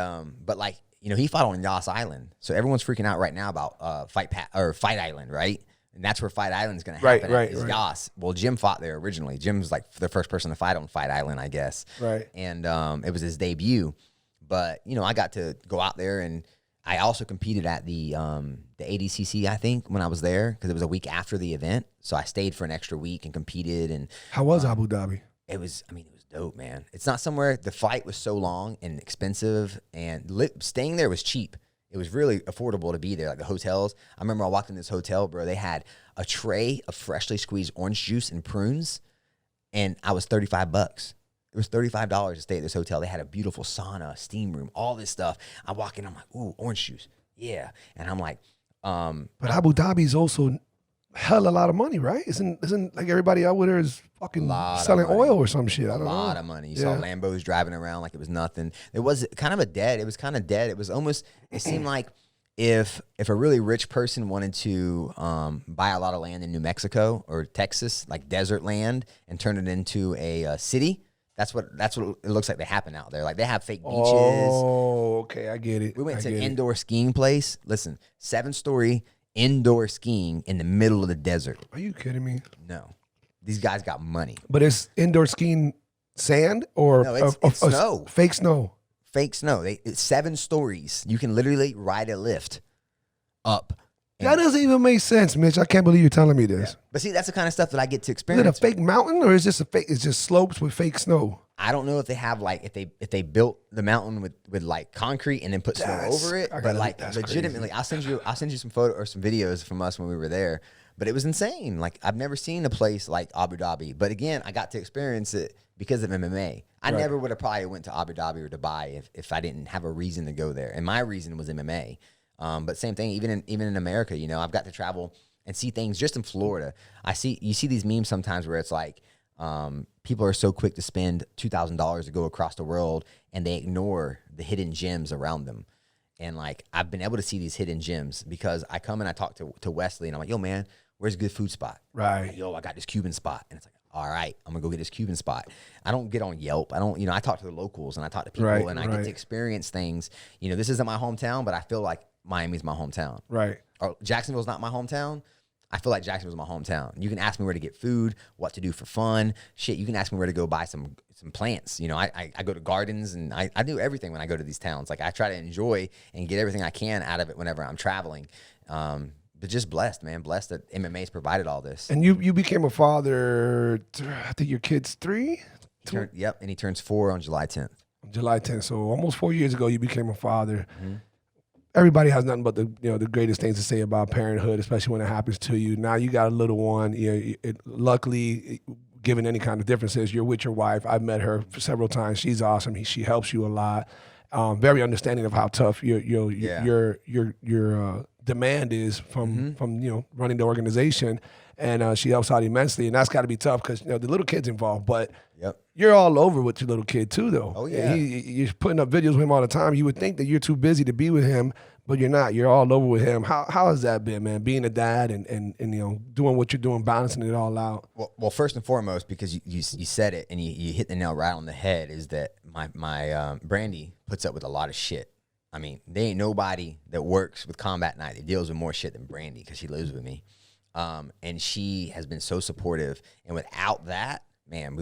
Speaker 2: but like he fought on Yas Island, so everyone's freaking out right now about Fight Island, right? And that's where Fight Island is going to happen. Right. Yas. Well, Jim fought there originally. Jim's like the first person to fight on Fight Island, I guess.
Speaker 1: Right.
Speaker 2: And it was his debut. But, I got to go out there, and I also competed at the ADCC, I think, when I was there, because it was a week after the event. So I stayed for an extra week and competed. And
Speaker 1: how was Abu Dhabi?
Speaker 2: It was dope, man. It's not somewhere, the flight was so long and expensive, and staying there was cheap. It was really affordable to be there, like the hotels. I remember I walked in this hotel, bro. They had a tray of freshly squeezed orange juice and prunes, and I was $35. It was $35 to stay at this hotel. They had a beautiful sauna, steam room, all this stuff. I walk in, I'm like, ooh, orange juice, yeah. And I'm like,
Speaker 1: but Abu Dhabi is also hell a lot of money, right? Isn't like everybody out there is fucking selling oil or some shit? I don't know. A
Speaker 2: lot of money. You saw Lambos driving around like it was nothing. It was kind of dead. It was almost, it seemed like if a really rich person wanted to buy a lot of land in New Mexico or Texas, like desert land, and turn it into a city, that's what it looks like they happen out there. Like they have fake beaches.
Speaker 1: Oh, okay, I get it.
Speaker 2: We went to an indoor skiing place. Listen, 7-story indoor skiing in the middle of the desert.
Speaker 1: Are you kidding me?
Speaker 2: No, these guys got money.
Speaker 1: But it's indoor skiing sand or
Speaker 2: No, it's snow.
Speaker 1: Fake snow.
Speaker 2: Fake snow. It's 7 stories. You can literally ride a lift up.
Speaker 1: That doesn't even make sense, Mitch. I can't believe you're telling me this.
Speaker 2: Yeah. But see, that's the kind of stuff that I get to
Speaker 1: Is it
Speaker 2: experience.
Speaker 1: a fake mountain or is this a fake? It's just slopes with fake snow.
Speaker 2: I don't know if they have like if they built the mountain with like concrete and then put snow over it. But like legitimately, crazy. I'll send you some photo or some videos from us when we were there. But it was insane. Like I've never seen a place like Abu Dhabi. But again, I got to experience it because of MMA. I never would have probably went to Abu Dhabi or Dubai if I didn't have a reason to go there. And my reason was MMA. But same thing, even in America, you know, I've got to travel and see things just in Florida. You see these memes sometimes where it's like, people are so quick to spend $2,000 to go across the world and they ignore the hidden gems around them. And like, I've been able to see these hidden gems because I come and I talk to Wesley and I'm like, yo man, where's a good food spot?
Speaker 1: Right.
Speaker 2: Like, yo, I got this Cuban spot. And it's like, all right, I'm gonna go get this Cuban spot. I don't get on Yelp. I talk to the locals and I talk to people and I get to experience things. You know, this isn't my hometown, but I feel like Miami's my hometown.
Speaker 1: Right.
Speaker 2: Or Jacksonville's not my hometown. I feel like Jacksonville's my hometown. You can ask me where to get food, what to do for fun. Shit, you can ask me where to go buy some plants. You know, I go to gardens and I do everything when I go to these towns. Like I try to enjoy and get everything I can out of it whenever I'm traveling. But just blessed, man. Blessed that MMA's provided all this.
Speaker 1: And you became a father, I think your kid's 3?
Speaker 2: Yep, and he turns 4 on July 10th.
Speaker 1: July 10th. So almost 4 years ago, you became a father. Mm-hmm. Everybody has nothing but the greatest things to say about parenthood, especially when it happens to you. Now you got a little one. You know, luckily, given any kind of differences, you're with your wife. I've met her several times. She's awesome. She helps you a lot. Very understanding of how tough your demand is from running the organization, and she helps out immensely. And that's got to be tough because the little kid's involved, but.
Speaker 2: Yep.
Speaker 1: You're all over with your little kid too, though.
Speaker 2: Oh yeah.
Speaker 1: You're putting up videos with him all the time. You would think that you're too busy to be with him, but you're not. You're all over with him. How has that been, man? Being a dad and doing what you're doing, balancing it all out.
Speaker 2: Well, first and foremost, because you said it and you hit the nail right on the head, is that my Brandy puts up with a lot of shit. I mean, there ain't nobody that works with Combat Night that deals with more shit than Brandy because she lives with me, and she has been so supportive. And without that, man,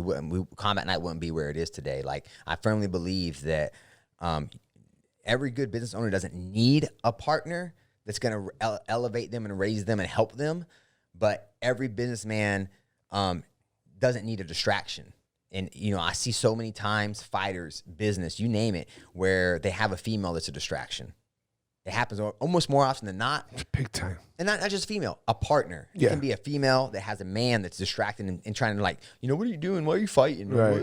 Speaker 2: Combat Night wouldn't be where it is today. Like, I firmly believe that every good business owner doesn't need a partner that's going to elevate them and raise them and help them, but every businessman doesn't need a distraction. And, I see so many times fighters, business, you name it, where they have a female that's a distraction. It happens almost more often than not.
Speaker 1: Big time.
Speaker 2: And not just female, a partner. It can be a female that has a man that's distracted and trying to what are you doing? Why are you fighting?
Speaker 1: Right.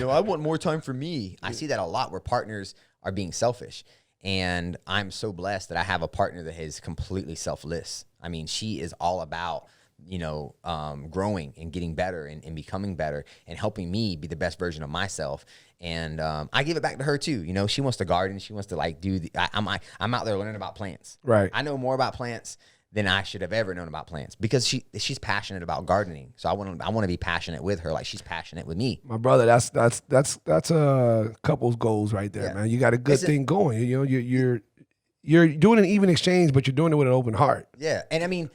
Speaker 2: I want more time for me. I see that a lot where partners are being selfish. And I'm so blessed that I have a partner that is completely selfless. I mean, she is all about, growing and getting better and becoming better and helping me be the best version of myself. And I give it back to her too. She wants to garden. She wants to I'm out there learning about plants.
Speaker 1: Right.
Speaker 2: I know more about plants than I should have ever known about plants because she's passionate about gardening. So I want to be passionate with her like she's passionate with me.
Speaker 1: My brother, that's a couple's goals right there, man. You got a good thing going. You're doing an even exchange, but you're doing it with an open heart.
Speaker 2: Yeah. And I mean,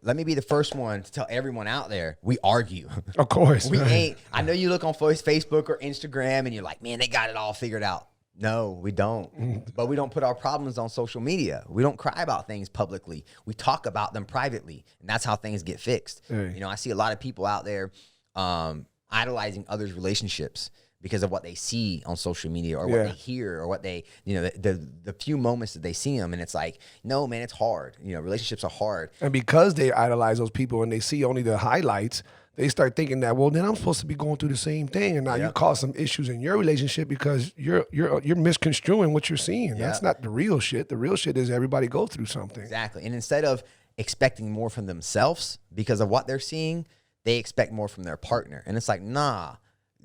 Speaker 2: let me be the first one to tell everyone out there, we argue.
Speaker 1: Of course.
Speaker 2: I know you look on Facebook or Instagram and you're like, man, they got it all figured out. No, we don't. But we don't put our problems on social media. We don't cry about things publicly. We talk about them privately. And that's how things get fixed.
Speaker 1: Hey.
Speaker 2: I see a lot of people out there idolizing others' relationships because of what they see on social media or what they hear or what they, the few moments that they see them. And it's like, no, man, it's hard. Relationships are hard.
Speaker 1: And because they idolize those people and they see only the highlights, they start thinking that, well, then I'm supposed to be going through the same thing. And now you cause some issues in your relationship because you're misconstruing what you're seeing. That's not the real shit. The real shit is everybody go through something.
Speaker 2: Exactly. And instead of expecting more from themselves because of what they're seeing, they expect more from their partner. And it's like, nah.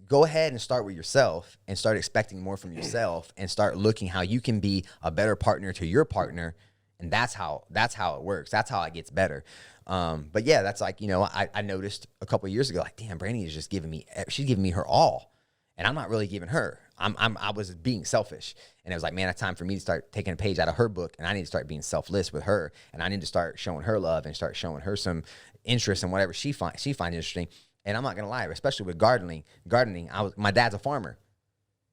Speaker 2: Go ahead and start with yourself and start expecting more from yourself and start looking how you can be a better partner to your partner And that's how it works. That's how it gets better. But yeah, that's like, I noticed a couple of years ago, like, damn, Brandy is just she's giving me her all. And I'm not really giving her. I was being selfish. And it was like, man, it's time for me to start taking a page out of her book. And I need to start being selfless with her. And I need to start showing her love and start showing her some interest in whatever she finds interesting. And I'm not going to lie, especially with gardening, my dad's a farmer.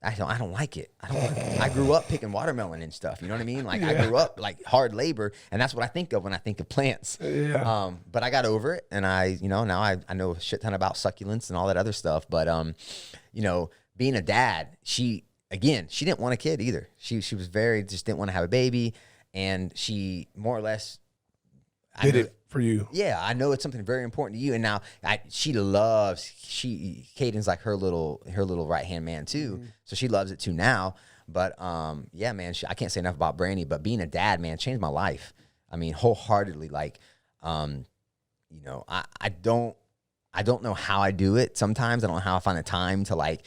Speaker 2: I don't like it. I grew up picking watermelon and stuff. You know what I mean? Like I grew up like hard labor, and that's what I think of when I think of plants.
Speaker 1: Yeah.
Speaker 2: But I got over it, and now I know a shit ton about succulents and all that other stuff. But being a dad, she didn't want a kid either. She was just didn't want to have a baby, and she more or less
Speaker 1: did it for you.
Speaker 2: Yeah, I know it's something very important to you. And now Caden's like her little right hand man too. So she loves it too now. But yeah, man, I can't say enough about Brandy. But being a dad, man, changed my life. I mean, wholeheartedly. Like, I don't know how I do it. Sometimes I don't know how I find the time to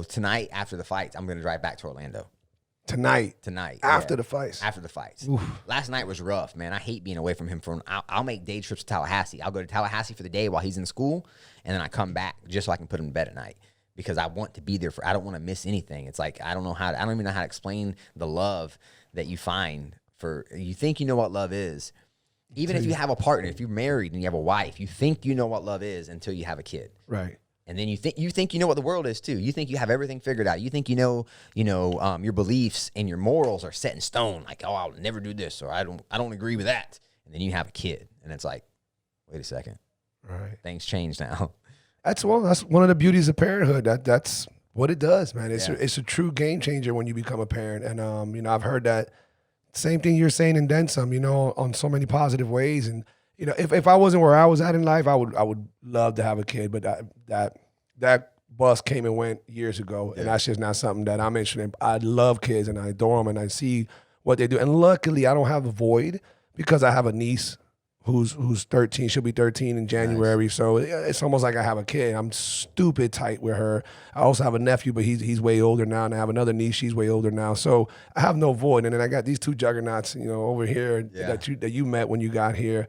Speaker 2: tonight after the fights, I'm gonna drive back to Orlando.
Speaker 1: Tonight. After the fights.
Speaker 2: After the fights.
Speaker 1: Oof.
Speaker 2: Last night was rough, man. I hate being away from him. I'll make day trips to Tallahassee. I'll go to Tallahassee for the day while he's in school, and then I come back just so I can put him to bed at night because I want to be there I don't want to miss anything. It's like I don't even know how to explain the love that you find you think you know what love is. Even if you have a partner, if you're married and you have a wife, you think you know what love is until you have a kid.
Speaker 1: Right.
Speaker 2: And then you think you know what the world is too. You think you have everything figured out. You think you know your beliefs and your morals are set in stone. Like, oh, I'll never do this, or I don't agree with that. And then you have a kid, and it's like, wait a second,
Speaker 1: right?
Speaker 2: Things change now.
Speaker 1: That's one of the beauties of parenthood. That's what it does, man. It's a true game changer when you become a parent. And I've heard that same thing you're saying and then some. On so many positive ways. And if I wasn't where I was at in life, I would love to have a kid, but that bus came and went years ago, and that's just not something that I'm interested in. I love kids, and I adore them, and I see what they do. And luckily, I don't have a void because I have a niece who's 13. She'll be 13 in January, nice. So it's almost like I have a kid. I'm stupid tight with her. I also have a nephew, but he's way older now, and I have another niece. She's way older now, so I have no void. And then I got these two juggernauts, over here that you met when you got here.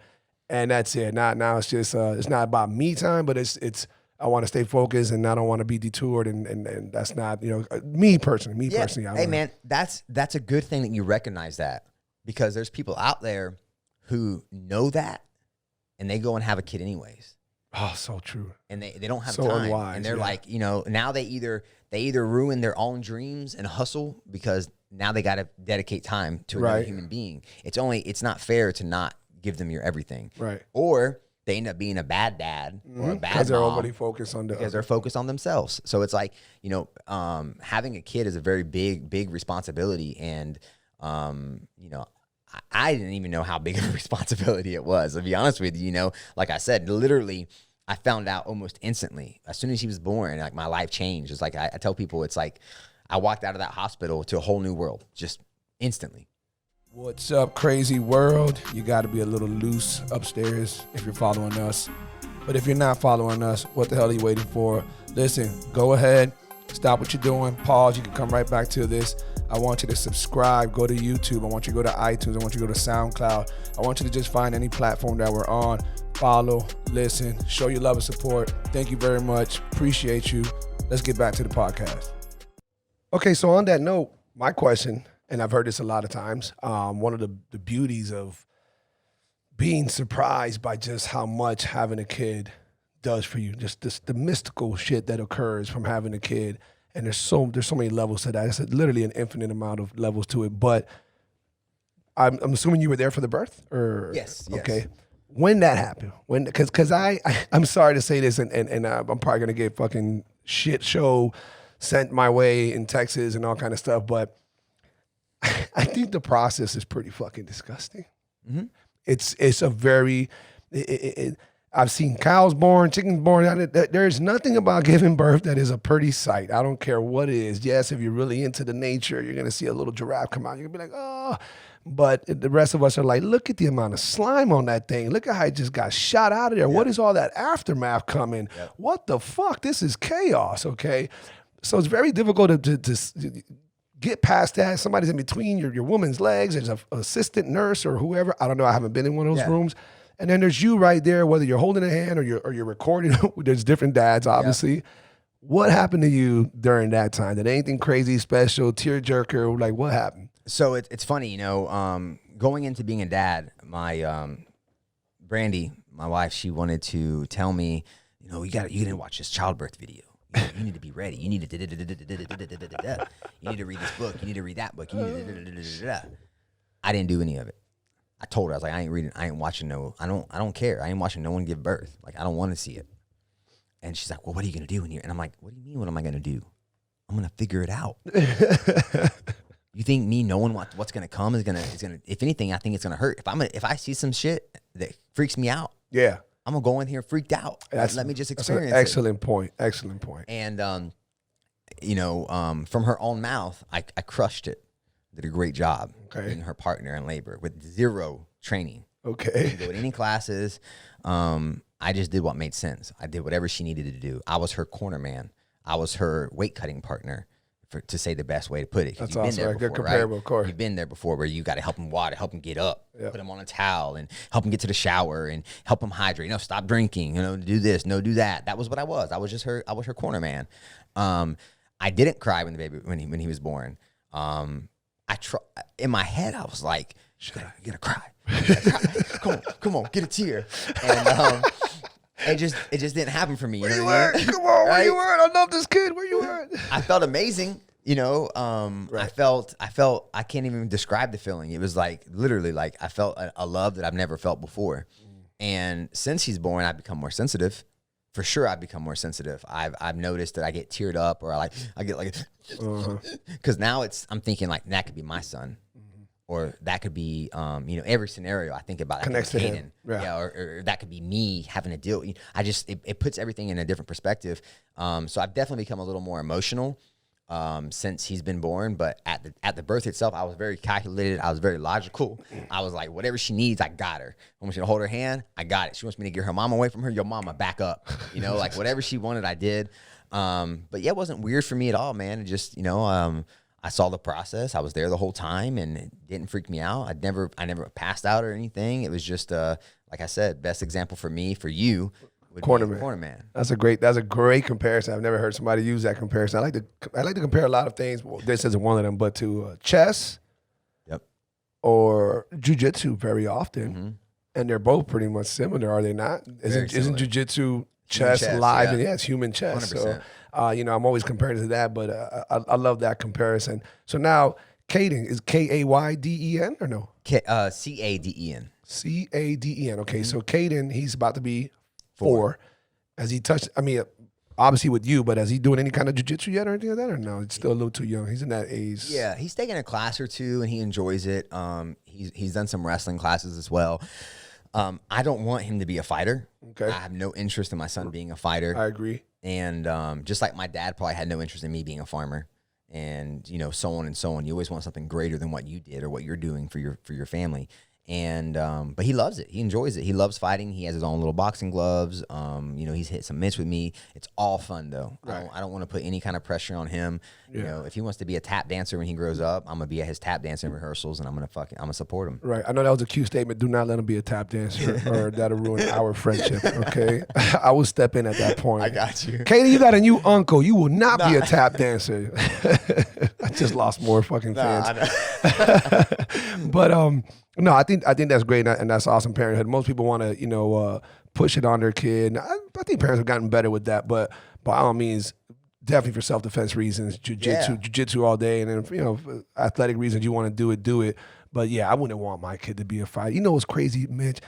Speaker 1: And that's it. Now it's just it's not about me time, but it's I want to stay focused and I don't want to be detoured, and that's not me personally.
Speaker 2: Hey man, that's a good thing that you recognize that, because there's people out there who know that and they go and have a kid anyways.
Speaker 1: Oh, so true.
Speaker 2: And they don't have
Speaker 1: so
Speaker 2: time,
Speaker 1: unwise,
Speaker 2: and they're like now they either ruin their own dreams and hustle because now they got to dedicate time to another human being. It's not fair to not give them your everything,
Speaker 1: right?
Speaker 2: Or they end up being a bad dad or a bad mom
Speaker 1: because they're already focused on
Speaker 2: they're focused on themselves. So it's like having a kid is a very big responsibility, and I didn't even know how big of a responsibility it was, to be honest with you. Like I said, literally, I found out almost instantly as soon as he was born. Like my life changed. It's like I tell people, it's like I walked out of that hospital to a whole new world just instantly.
Speaker 1: What's up, crazy world? You got to be a little loose upstairs if you're following us. But if you're not following us, what the hell are you waiting for? Listen, go ahead, stop what you're doing, pause. You can come right back to this. I want you to subscribe, go to YouTube. I want you to go to iTunes. I want you to go to SoundCloud. I want you to just find any platform that we're on. Follow, listen, show your love and support. Thank you very much. Appreciate you. Let's get back to the podcast. Okay, so on that note, my question, and I've heard this a lot of times, one of the beauties of being surprised by just how much having a kid does for you, just the mystical shit that occurs from having a kid. And there's so many levels to that. It's literally an infinite amount of levels to it. But I'm assuming you were there for the birth? Or
Speaker 2: Yes.
Speaker 1: Okay. When that happened? Because I'm sorry to say this, and I'm probably going to get fucking shit show sent my way in Texas and all kind of stuff, but I think the process is pretty fucking disgusting.
Speaker 2: Mm-hmm.
Speaker 1: It's a very... I've seen cows born, chickens born. There's nothing about giving birth that is a pretty sight. I don't care what it is. Yes, if you're really into the nature, you're going to see a little giraffe come out. You're going to be like, oh. But the rest of us are like, look at the amount of slime on that thing. Look at how it just got shot out of there. What is all that aftermath coming? What the fuck? This is chaos, okay? So it's very difficult to get past that. Somebody's in between your woman's legs. There's an assistant nurse or whoever. I don't know. I haven't been in one of those rooms. And then there's you right there, whether you're holding a hand or you're recording. There's different dads, obviously. Yeah. What happened to you during that time? Did anything crazy, special, tearjerker? Like, what happened?
Speaker 2: So it's funny, you know, going into being a dad, my Brandy, my wife, she wanted to tell me, you know, you didn't watch this childbirth video. You need to be ready. You need to you need to read this book. You need to read that book. You need to I didn't do any of it. I told her, I was like, I ain't reading, I ain't watching I don't care. I ain't watching no one give birth. Like, I don't want to see it. And she's like, well, what are you going to do in here? And I'm like, what do you mean, what am I going to do? I'm going to figure it out. You think me knowing what's going to come is going to, if anything, I think it's going to hurt. If I see some shit that freaks me out,
Speaker 1: yeah, I'm
Speaker 2: going to go in here freaked out. Let me just experience it.
Speaker 1: Excellent point. Excellent point.
Speaker 2: And, you know, from her own mouth, I crushed it. Did a great job being her partner in labor with zero training.
Speaker 1: Okay.
Speaker 2: Didn't go to any classes. I just did what made sense. I did whatever she needed to do. I was her corner man. I was her weight cutting partner, to say the best way to put it.
Speaker 1: That's awesome. Good comparable, of course.
Speaker 2: You've been there before where you got to help him water, help him get up, put him on a towel, and help him get to the shower, and help him hydrate. No, stop drinking. You know, do this, no, do that. That was what I was. I was just her. I was her corner man. I didn't cry when the baby when he was born. In my head, I was like, you're gonna cry. Come on, get a tear. And it just didn't happen for me.
Speaker 1: Where you at? Come on, where you at? I love this kid. Where you at?
Speaker 2: I felt amazing. You know, I felt, I can't even describe the feeling. It was like, literally, like I felt a love that I've never felt before. And since he's born, I've become more sensitive. For sure, I've become more sensitive. I've noticed that I get teared up, or I get like, because now I'm thinking like that could be my son, or that could be, you know, every scenario I think about
Speaker 1: connects to
Speaker 2: Caden,
Speaker 1: him,
Speaker 2: or that could be me having to deal. It puts everything in a different perspective. So I've definitely become a little more emotional since he's been born. But at the birth itself, I was very calculated. I was very logical. I was like, whatever she needs, I got her. I want you to hold her hand, I got it. She wants me to get her mom away from her, your mama, back up. You know, like whatever she wanted, I did. But yeah, it wasn't weird for me at all, man. It just, you know, I saw the process. I was there the whole time, and it didn't freak me out. I never passed out or anything. It was just, like I said, best example for me, for you. Corner man.
Speaker 1: That's a great comparison. I've never heard somebody use that comparison. I like to compare a lot of things. Well, this isn't one of them, but to chess, or Jiu-Jitsu very often, and they're both pretty much similar, are they not? Isn't Jiu-Jitsu chess live? And it's human chess. 100%. So, you know, I'm always comparing to that, but I love that comparison. So now, Caden is Kayden or no?
Speaker 2: Caden.
Speaker 1: Caden. Okay, so Caden, he's about to be 4. Has he touched, I mean, obviously with you, but has he doing any kind of jiu-jitsu yet or anything like that, or no? It's still a little too young. He's in that age.
Speaker 2: Yeah, he's taken a class or two, and he enjoys it. He's done some wrestling classes as well. I don't want him to be a fighter.
Speaker 1: Okay.
Speaker 2: I have no interest in my son being a fighter.
Speaker 1: I agree.
Speaker 2: And just like my dad probably had no interest in me being a farmer, and, you know, so on and so on. You always want something greater than what you did or what you're doing for your family. And but he loves it. He enjoys it. He loves fighting. He has his own little boxing gloves. You know, he's hit some mitts with me. It's all fun though. Right. I don't want to put any kind of pressure on him. Yeah. You know, if he wants to be a tap dancer when he grows up, I'm gonna be at his tap dancing rehearsals, and I'm gonna support him.
Speaker 1: Right. I know that was a cute statement. Do not let him be a tap dancer, or that'll ruin our friendship. Okay. I will step in at that point.
Speaker 2: I got you.
Speaker 1: Katie, you got a new uncle. You will not be a tap dancer. I just lost more fucking fans. But no, I think that's great, and that's awesome parenthood. Most people want to, you know, push it on their kid. I think parents have gotten better with that, but by all means, definitely for self-defense reasons, jiu-jitsu all day, and then, you know, for athletic reasons, you want to do it. But yeah, I wouldn't want my kid to be a fighter. You know what's crazy, Mitch?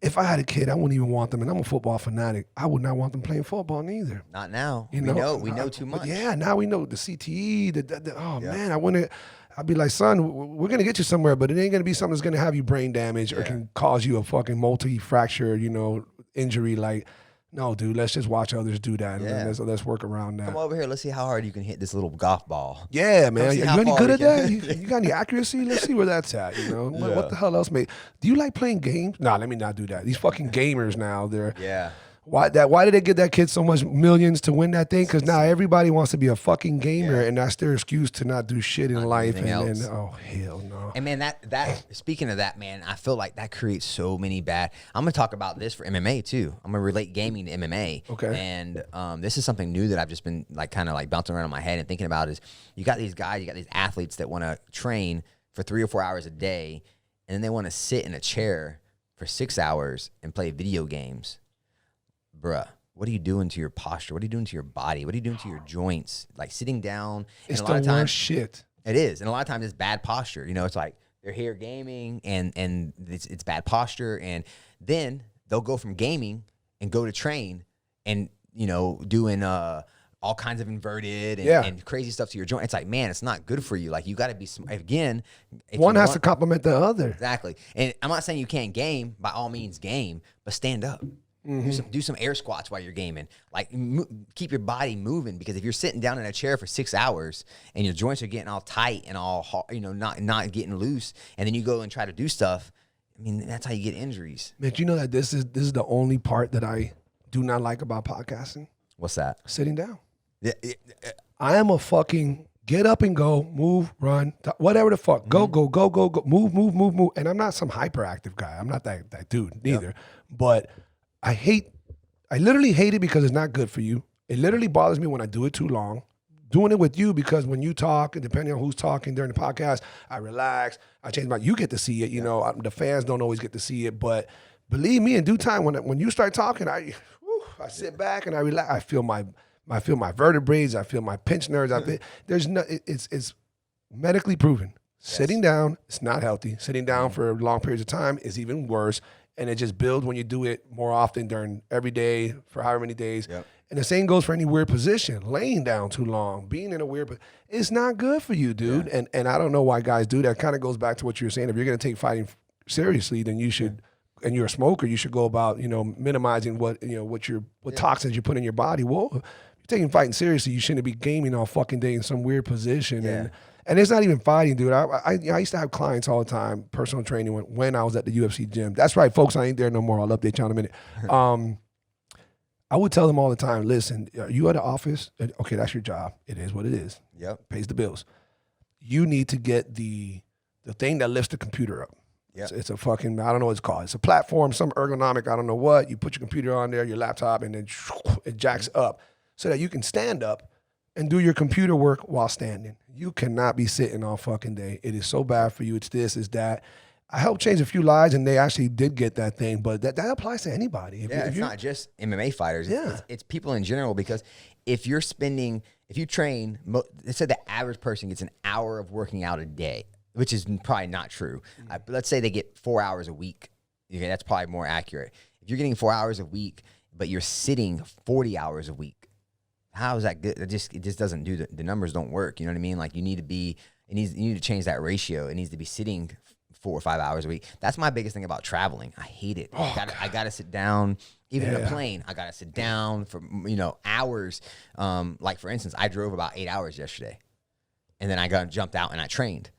Speaker 1: If I had a kid, I wouldn't even want them, and I'm a football fanatic, I would not want them playing football neither.
Speaker 2: Not now. We know too much.
Speaker 1: Yeah, now we know the CTE, man, I'd be like, son, we're going to get you somewhere, but it ain't going to be something that's going to have you brain damage or can cause you a fucking multi-fracture, you know, injury. Like, no, dude, let's just watch others do that. And let's work around that.
Speaker 2: Come over here. Let's see how hard you can hit this little golf ball.
Speaker 1: Yeah, man. Are you any good at that? You got any accuracy? Let's see where that's at, you know? What the hell else, mate? Do you like playing games? Nah, let me not do that. These fucking gamers now, they're...
Speaker 2: Yeah.
Speaker 1: Why did they give that kid so much millions to win that thing? Because now everybody wants to be a fucking gamer, and that's their excuse to not do shit in life. And then, oh hell no.
Speaker 2: And man, that speaking of that, man, I feel like that creates so many bad. I'm gonna talk about this for MMA too. I'm gonna relate gaming to MMA.
Speaker 1: Okay.
Speaker 2: And this is something new that I've just been like kind of like bouncing around in my head and thinking about. Is you got these guys, you got these athletes that want to train for 3 or 4 hours a day, and then they want to sit in a chair for 6 hours and play video games. Bruh, what are you doing to your posture? What are you doing to your body? What are you doing to your joints? Like sitting down.
Speaker 1: It's
Speaker 2: and a lot of
Speaker 1: the
Speaker 2: times,
Speaker 1: worst shit.
Speaker 2: It is. And a lot of times it's bad posture. You know, it's like they're here gaming and it's bad posture. And then they'll go from gaming and go to train and, you know, doing all kinds of inverted and crazy stuff to your joint. It's like, man, it's not good for you. Like you got to be, again.
Speaker 1: One has to complement the other.
Speaker 2: Exactly. And I'm not saying you can't game. By all means game, but stand up. Do some air squats while you're gaming. Like keep your body moving, because if you're sitting down in a chair for 6 hours and your joints are getting all tight and all hard, you know, not getting loose, and then you go and try to do stuff, I mean, that's how you get injuries.
Speaker 1: Man, you know that this is the only part that I do not like about podcasting?
Speaker 2: What's that?
Speaker 1: Sitting down.
Speaker 2: Yeah.
Speaker 1: I am a fucking get up and go, move, run, whatever the fuck. Go, move. And I'm not some hyperactive guy. I'm not that dude neither. Yep. But I literally hate it because it's not good for you. It literally bothers me when I do it too long. Doing it with you, because when you talk, and depending on who's talking during the podcast, I relax, I change you get to see it, you know, the fans don't always get to see it, but believe me, in due time, when you start talking, I sit back and I relax. I feel my vertebrae, I feel my pinched nerves. It's medically proven. Yes. Sitting down, it's not healthy. Sitting down for long periods of time is even worse. And it just builds when you do it more often during every day for however many days. Yep. And the same goes for any weird position. Laying down too long, being in a weird, it's not good for you, dude. Yeah. And I don't know why guys do that. Kind of goes back to what you were saying. If you're going to take fighting seriously, then you should, and you're a smoker, you should go about, you know, minimizing what toxins you put in your body. Well, if you're taking fighting seriously, you shouldn't be gaming all fucking day in some weird position. Yeah. And it's not even fighting, dude. I used to have clients all the time, personal training, when I was at the UFC gym. That's right, folks. I ain't there no more. I'll update you in a minute. I would tell them all the time, listen, you at the office, okay, that's your job. It is what it is.
Speaker 2: Yep.
Speaker 1: Pays the bills. You need to get the thing that lifts the computer up. Yep. It's a fucking, I don't know what it's called. It's a platform, some ergonomic, I don't know what. You put your computer on there, your laptop, and then it jacks up so that you can stand up and do your computer work while standing. You cannot be sitting all fucking day. It is so bad for you. It's this, it's that. I helped change a few lives, and they actually did get that thing, but that applies to anybody.
Speaker 2: It's not just MMA fighters. Yeah. It's people in general, because if you train, they said the average person gets an hour of working out a day, which is probably not true. Let's say they get 4 hours a week. Okay, that's probably more accurate. If you're getting 4 hours a week, but you're sitting 40 hours a week, how is that good? It just doesn't do the numbers don't work. You know what I mean? Like you need to change that ratio. It needs to be sitting 4 or 5 hours a week. That's my biggest thing about traveling. I hate it. I gotta sit down. Even in a plane, I gotta sit down for hours. Like for instance, I drove about 8 hours yesterday, and then I jumped out and I trained.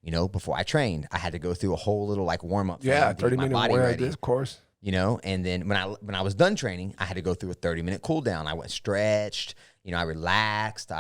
Speaker 2: Before I trained, I had to go through a whole little like warm up.
Speaker 1: 30-minute warm-up, of course.
Speaker 2: And then when I was done training, I had to go through a 30-minute cool down. I went stretched, I relaxed.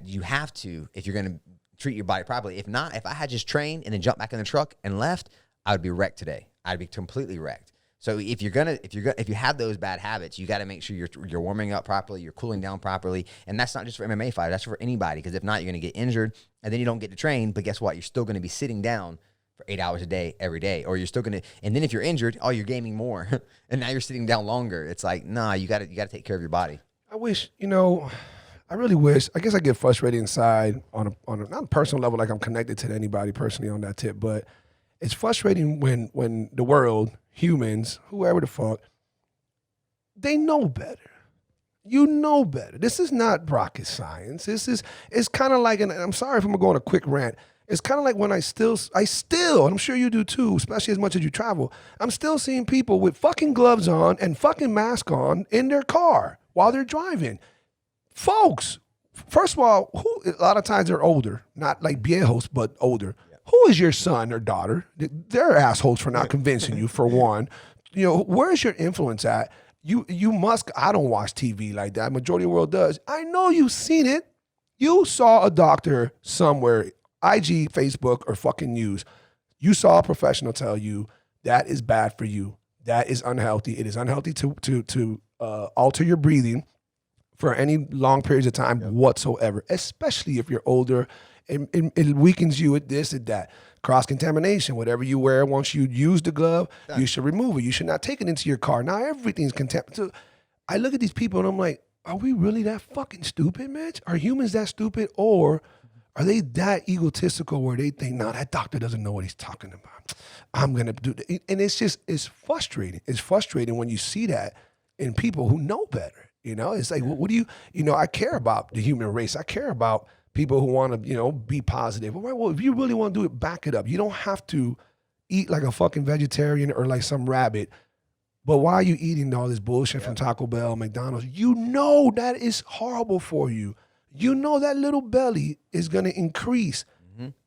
Speaker 2: You have to, if you're going to treat your body properly. If not, if I had just trained and then jumped back in the truck and left, I would be wrecked today. I'd be completely wrecked. So if you have those bad habits, you got to make sure you're warming up properly, you're cooling down properly. And that's not just for MMA fighters, that's for anybody. Because if not, you're going to get injured and then you don't get to train. But guess what? You're still going to be sitting down for 8 hours a day, every day, or you're still going to, and then if you're injured, you're gaming more and now you're sitting down longer. It's like, nah, you got to take care of your body.
Speaker 1: I wish, I really wish, I guess I get frustrated inside on a not a personal level, like I'm connected to anybody personally on that tip, but it's frustrating when the world, humans, whoever the fuck, they know better. You know better. This is not rocket science. It's kind of like, and I'm sorry if I'm going to go on a quick rant, it's kind of like when I still, and I'm sure you do too, especially as much as you travel, I'm still seeing people with fucking gloves on and fucking mask on in their car while they're driving. Folks, first of all, a lot of times they're older, not like viejos, but older. Yeah. Who is your son or daughter? They're assholes for not convincing you, for one. Where's your influence at? you must, I don't watch TV like that. Majority of the world does. I know you've seen it. You saw a doctor somewhere, IG, Facebook, or fucking news. You saw a professional tell you that is bad for you. That is unhealthy. It is unhealthy to alter your breathing for any long periods of time whatsoever, especially if you're older. It weakens you at this, at that. Cross-contamination, whatever you wear, once you use the glove, you should remove it. You should not take it into your car. Now everything's contaminated. So I look at these people and I'm like, are we really that fucking stupid, Mitch? Are humans that stupid? Or are they that egotistical where they think, no, that doctor doesn't know what he's talking about. I'm going to do that. And it's frustrating. It's frustrating when you see that in people who know better. You know, it's like, what do you, I care about the human race. I care about people who want to, be positive. All right, well, if you really want to do it, back it up. You don't have to eat like a fucking vegetarian or like some rabbit. But why are you eating all this bullshit from Taco Bell, McDonald's? You know that is horrible for you. You know that little belly is going to increase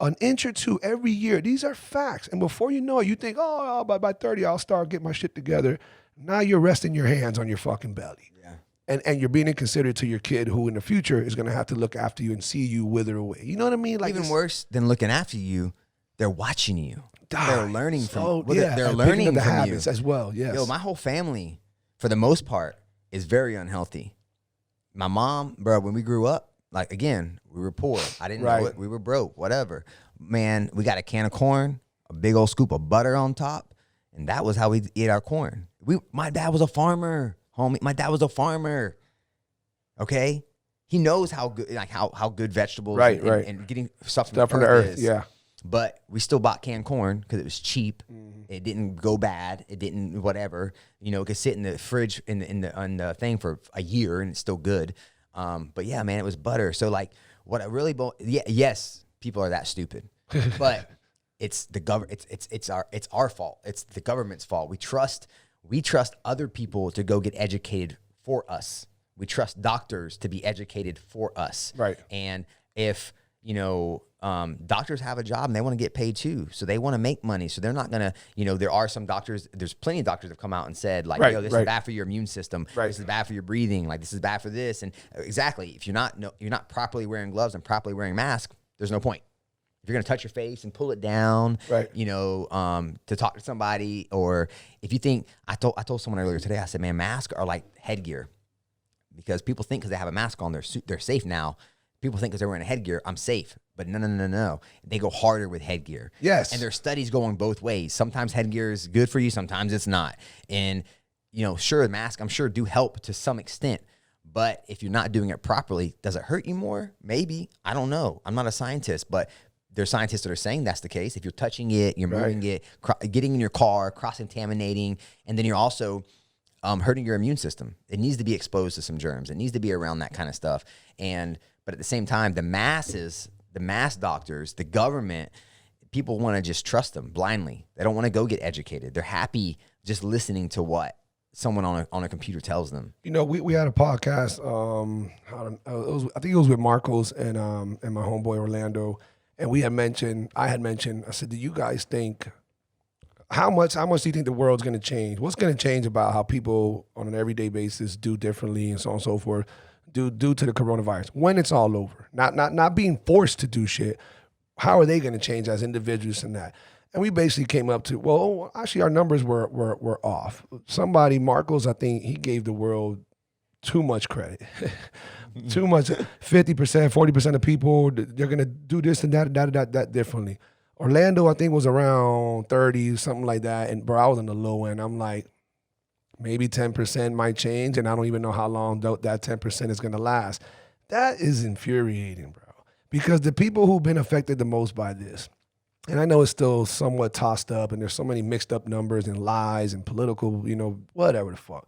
Speaker 1: an inch or two every year. These are facts. And before you know it, you think, by 30, I'll start getting my shit together. Now you're resting your hands on your fucking belly. Yeah. And you're being inconsiderate to your kid who in the future is going to have to look after you and see you wither away. You know what I mean? Like,
Speaker 2: even worse than looking after you, they're watching you. They're learning from
Speaker 1: they're
Speaker 2: learning
Speaker 1: the
Speaker 2: from
Speaker 1: habits
Speaker 2: you
Speaker 1: as well. Yes.
Speaker 2: Yo, my whole family, for the most part, is very unhealthy. My mom, bro, when we grew up, like, again, we were poor. I didn't know it. We were broke, whatever. Man, we got a can of corn, a big old scoop of butter on top, and that was how we ate our corn. My dad was a farmer, homie. My dad was a farmer. Okay? He knows how good, like how good vegetables and getting stuff from the earth is. Yeah. But we still bought canned corn because it was cheap. It didn't go bad. It didn't whatever. It could sit in the fridge on the thing for a year and it's still good. But yeah, man, it was butter. So like, what I really yes, people are that stupid, but it's the it's our fault. It's the government's fault. We trust other people to go get educated for us. We trust doctors to be educated for us. Right. And if doctors have a job and they want to get paid too. So they want to make money. So they're not going to, there are some doctors, there's plenty of doctors that have come out and said like, this is bad for your immune system. This is bad for your breathing. Like this is bad for this. And exactly, if you're not properly wearing gloves and properly wearing masks, there's no point. If you're going to touch your face and pull it down, to talk to somebody, or if you think, I told someone earlier today, I said, man, masks are like headgear because people think because they have a mask on, they're safe now. People think because they're wearing a headgear, I'm safe. But no. They go harder with headgear. Yes. And there's studies going both ways. Sometimes headgear is good for you. Sometimes it's not. And, sure, masks, I'm sure, do help to some extent. But if you're not doing it properly, does it hurt you more? Maybe. I don't know. I'm not a scientist. But there's scientists that are saying that's the case. If you're touching it, you're moving it, getting in your car, cross-contaminating, and then you're also hurting your immune system. It needs to be exposed to some germs. It needs to be around that kind of stuff. But at the same time, the masses, the mass doctors, the government, people want to just trust them blindly. They don't want to go get educated. They're happy just listening to what someone on a computer tells them.
Speaker 1: We had a podcast. I think it was with Marcos and my homeboy Orlando, and I had mentioned. I said, do you guys think how much do you think the world's going to change? What's going to change about how people on an everyday basis do differently and so on and so forth? Due to the coronavirus, when it's all over, not being forced to do shit, how are they going to change as individuals in that? And we basically came up to, well, actually our numbers were off. Somebody, Marcos, I think he gave the world too much credit, too much. 50%, 40% of people, they're going to do this and that differently. Orlando, I think, was around 30, something like that. And bro, I was on the low end. I'm like, maybe 10% might change, and I don't even know how long that 10% is going to last. That is infuriating, bro, because the people who've been affected the most by this, and I know it's still somewhat tossed up, and there's so many mixed up numbers and lies and political, whatever the fuck.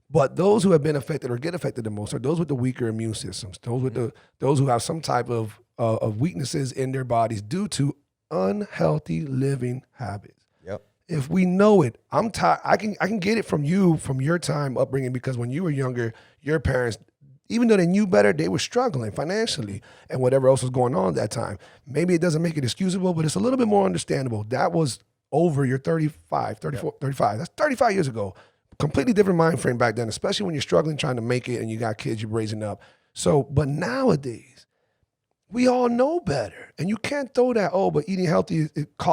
Speaker 1: But those who have been affected or get affected the most are those with the weaker immune systems, those who have some type of weaknesses in their bodies due to unhealthy living habits. If we know it, I'm tired. I can get it from you, from your time upbringing, because when you were younger, your parents, even though they knew better, they were struggling financially and whatever else was going on at that time. Maybe it doesn't make it excusable, but it's a little bit more understandable. That was over. You're 35, 34, 35. That's 35 years ago. completely different mind frame back then, especially when you're struggling trying to make it and you got kids you're raising up. So, but nowadays, we all know better. And you can't throw that, oh, but eating healthy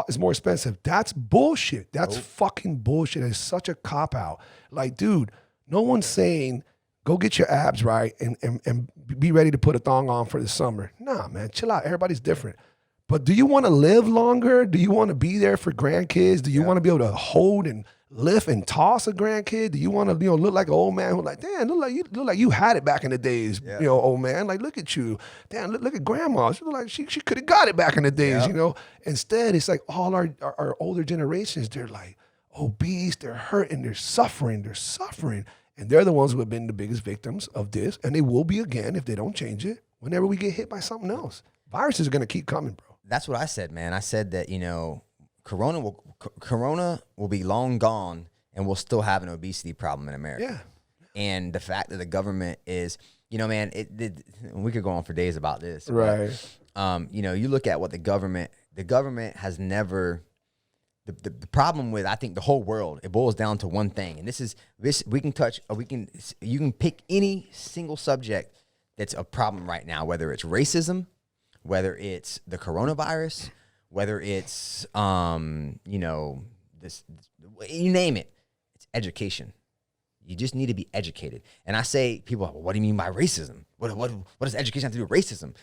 Speaker 1: is more expensive. That's bullshit. That's fucking bullshit. It's such a cop-out. Like, dude, no one's saying, go get your abs right and be ready to put a thong on for the summer. Nah, man, chill out. Everybody's different. But do you want to live longer? Do you want to be there for grandkids? Do you want to be able to hold and lift and toss a grandkid? Do you want to, look like an old man who's like, damn, look like you had it back in the days, old man. Like, look at you. Damn, look at grandma. She look like she could have got it back in the days, Instead, it's like all our older generations, they're like obese, they're hurting, they're suffering. And they're the ones who have been the biggest victims of this. And they will be again if they don't change it whenever we get hit by something else. Viruses are going to keep coming, bro.
Speaker 2: That's what I said, man. I said that, Corona will be long gone and we'll still have an obesity problem in America.
Speaker 1: Yeah.
Speaker 2: And the fact that the government is, man, we could go on for days about this.
Speaker 1: Right.
Speaker 2: But, you look at what the government has never, the problem with, I think, the whole world, it boils down to one thing. And you can pick any single subject that's a problem right now, whether it's racism, whether it's the coronavirus, whether it's, this, you name it, it's education. You just need to be educated. And I say, people, well, what do you mean by racism? What does education have to do with racism?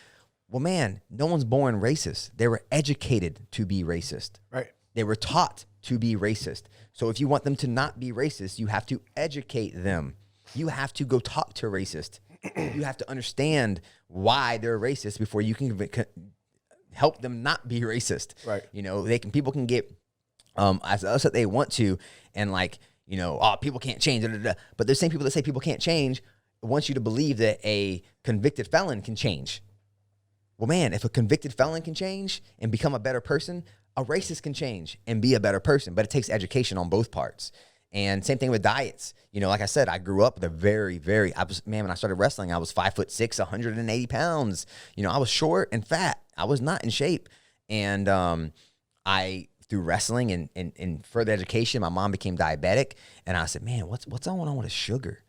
Speaker 2: Well, man, no one's born racist. They were educated to be racist.
Speaker 1: Right.
Speaker 2: They were taught to be racist. So if you want them to not be racist, you have to educate them. You have to go talk to a racist. You have to understand why they're racist before you can help them not be racist.
Speaker 1: Right.
Speaker 2: People can get as us that they want to, and people can't change. But there's same people that say people can't change wants you to believe that a convicted felon can change. Well, man, if a convicted felon can change and become a better person, a racist can change and be a better person. But it takes education on both parts. And same thing with diets. Like I said, I grew up with when I started wrestling, I was 5'6", 180 pounds. I was short and fat. I was not in shape. And through wrestling and further education, my mom became diabetic. And I said, man, what's going on with the sugar?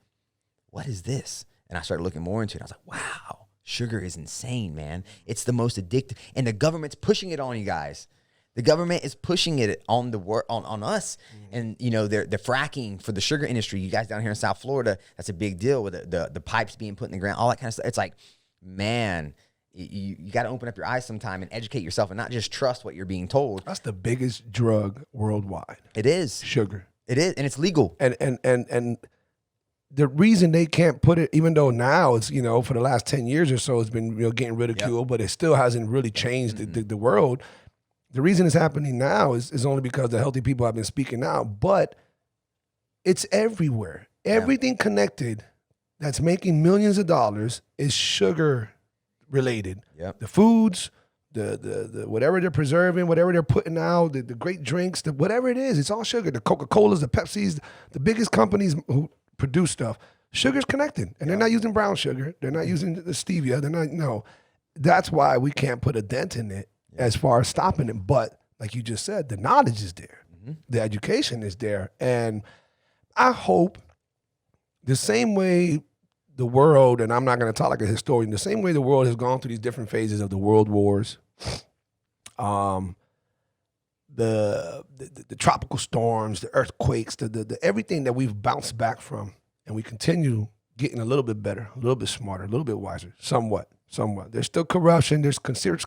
Speaker 2: What is this? And I started looking more into it. I was like, wow, sugar is insane, man. It's the most addictive. And the government's pushing it on you guys. The government is pushing it on on us, and they're fracking for the sugar industry. You guys down here in South Florida, that's a big deal with the pipes being put in the ground, all that kind of stuff. It's like, man, you got to open up your eyes sometime and educate yourself, and not just trust what you're being told.
Speaker 1: That's the biggest drug worldwide.
Speaker 2: It is
Speaker 1: sugar.
Speaker 2: It is, and it's legal.
Speaker 1: And the reason they can't put it, even though now it's for the last 10 years or so, it's been getting ridiculed, but it still hasn't really changed the world. The reason it's happening now is only because the healthy people have been speaking out, but it's everywhere. Everything connected that's making millions of dollars is sugar related.
Speaker 2: Yep.
Speaker 1: The foods, the whatever they're preserving, whatever they're putting out, the great drinks, whatever it is, it's all sugar. The Coca-Colas, the Pepsis, the biggest companies who produce stuff, sugar's connected. And they're not using brown sugar. They're not using the stevia. That's why we can't put a dent in it. As far as stopping it. But like you just said, the knowledge is there. Mm-hmm. The education is there. And I hope the same way the world, and I'm not going to talk like a historian, the same way the world has gone through these different phases of the world wars, the tropical storms, the earthquakes, the everything that we've bounced back from, and we continue getting a little bit better, a little bit smarter, a little bit wiser, somewhat. There's still corruption. There's conspiracies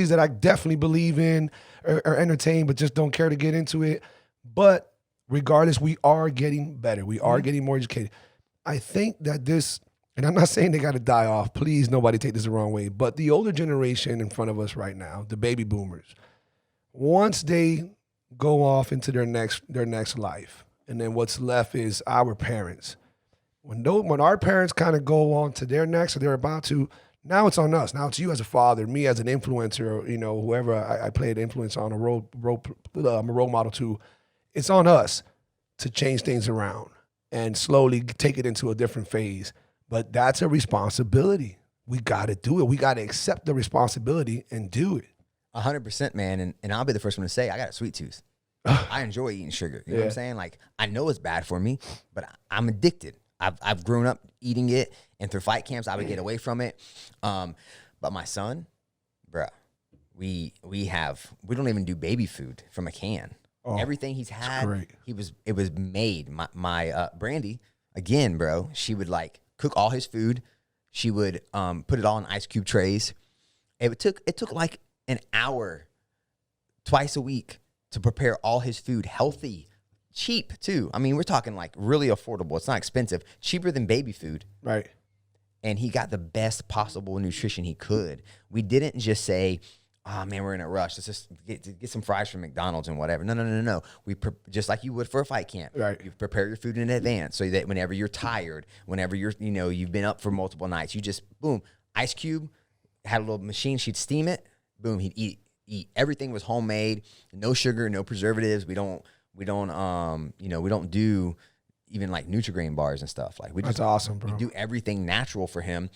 Speaker 1: that I definitely believe in or entertain, but just don't care to get into it. But regardless, we are getting better. We are getting more educated. I think that this, and I'm not saying they got to die off. Please, nobody take this the wrong way. But the older generation in front of us right now, the baby boomers, once they go off into their next life, and then what's left is our parents. When our parents kind of go on to their next, or they're about to, now it's on us. Now it's you as a father, me as an influencer, whoever I play an influence on, I'm a role model to. It's on us to change things around and slowly take it into a different phase. But that's a responsibility. We got to do it. We got to accept the responsibility and do it.
Speaker 2: 100%, man. And I'll be the first one to say, I got a sweet tooth. I enjoy eating sugar. You know what I'm saying? Like, I know it's bad for me, but I'm addicted. I've grown up eating it, and through fight camps, I would get away from it. But my son, bruh, we don't even do baby food from a can. Everything he's had, it was made. My Brandy, again, bro, she would like cook all his food. She would put it all in ice cube trays. It took like an hour twice a week to prepare all his food, healthy, cheap too. I mean, we're talking like really affordable. It's not expensive, cheaper than baby food.
Speaker 1: Right.
Speaker 2: And he got the best possible nutrition he could. We didn't just say, oh man, we're in a rush. Let's just get some fries from McDonald's and whatever. No. We just like you would for a fight camp.
Speaker 1: Right.
Speaker 2: You prepare your food in advance so that whenever you're tired, whenever you've been up for multiple nights, you just boom, ice cube, had a little machine, she'd steam it, boom, he'd eat. Everything was homemade, no sugar, no preservatives. We don't do even like Nutri-Grain bars and stuff. Like
Speaker 1: that's awesome, bro.
Speaker 2: We do everything natural for him,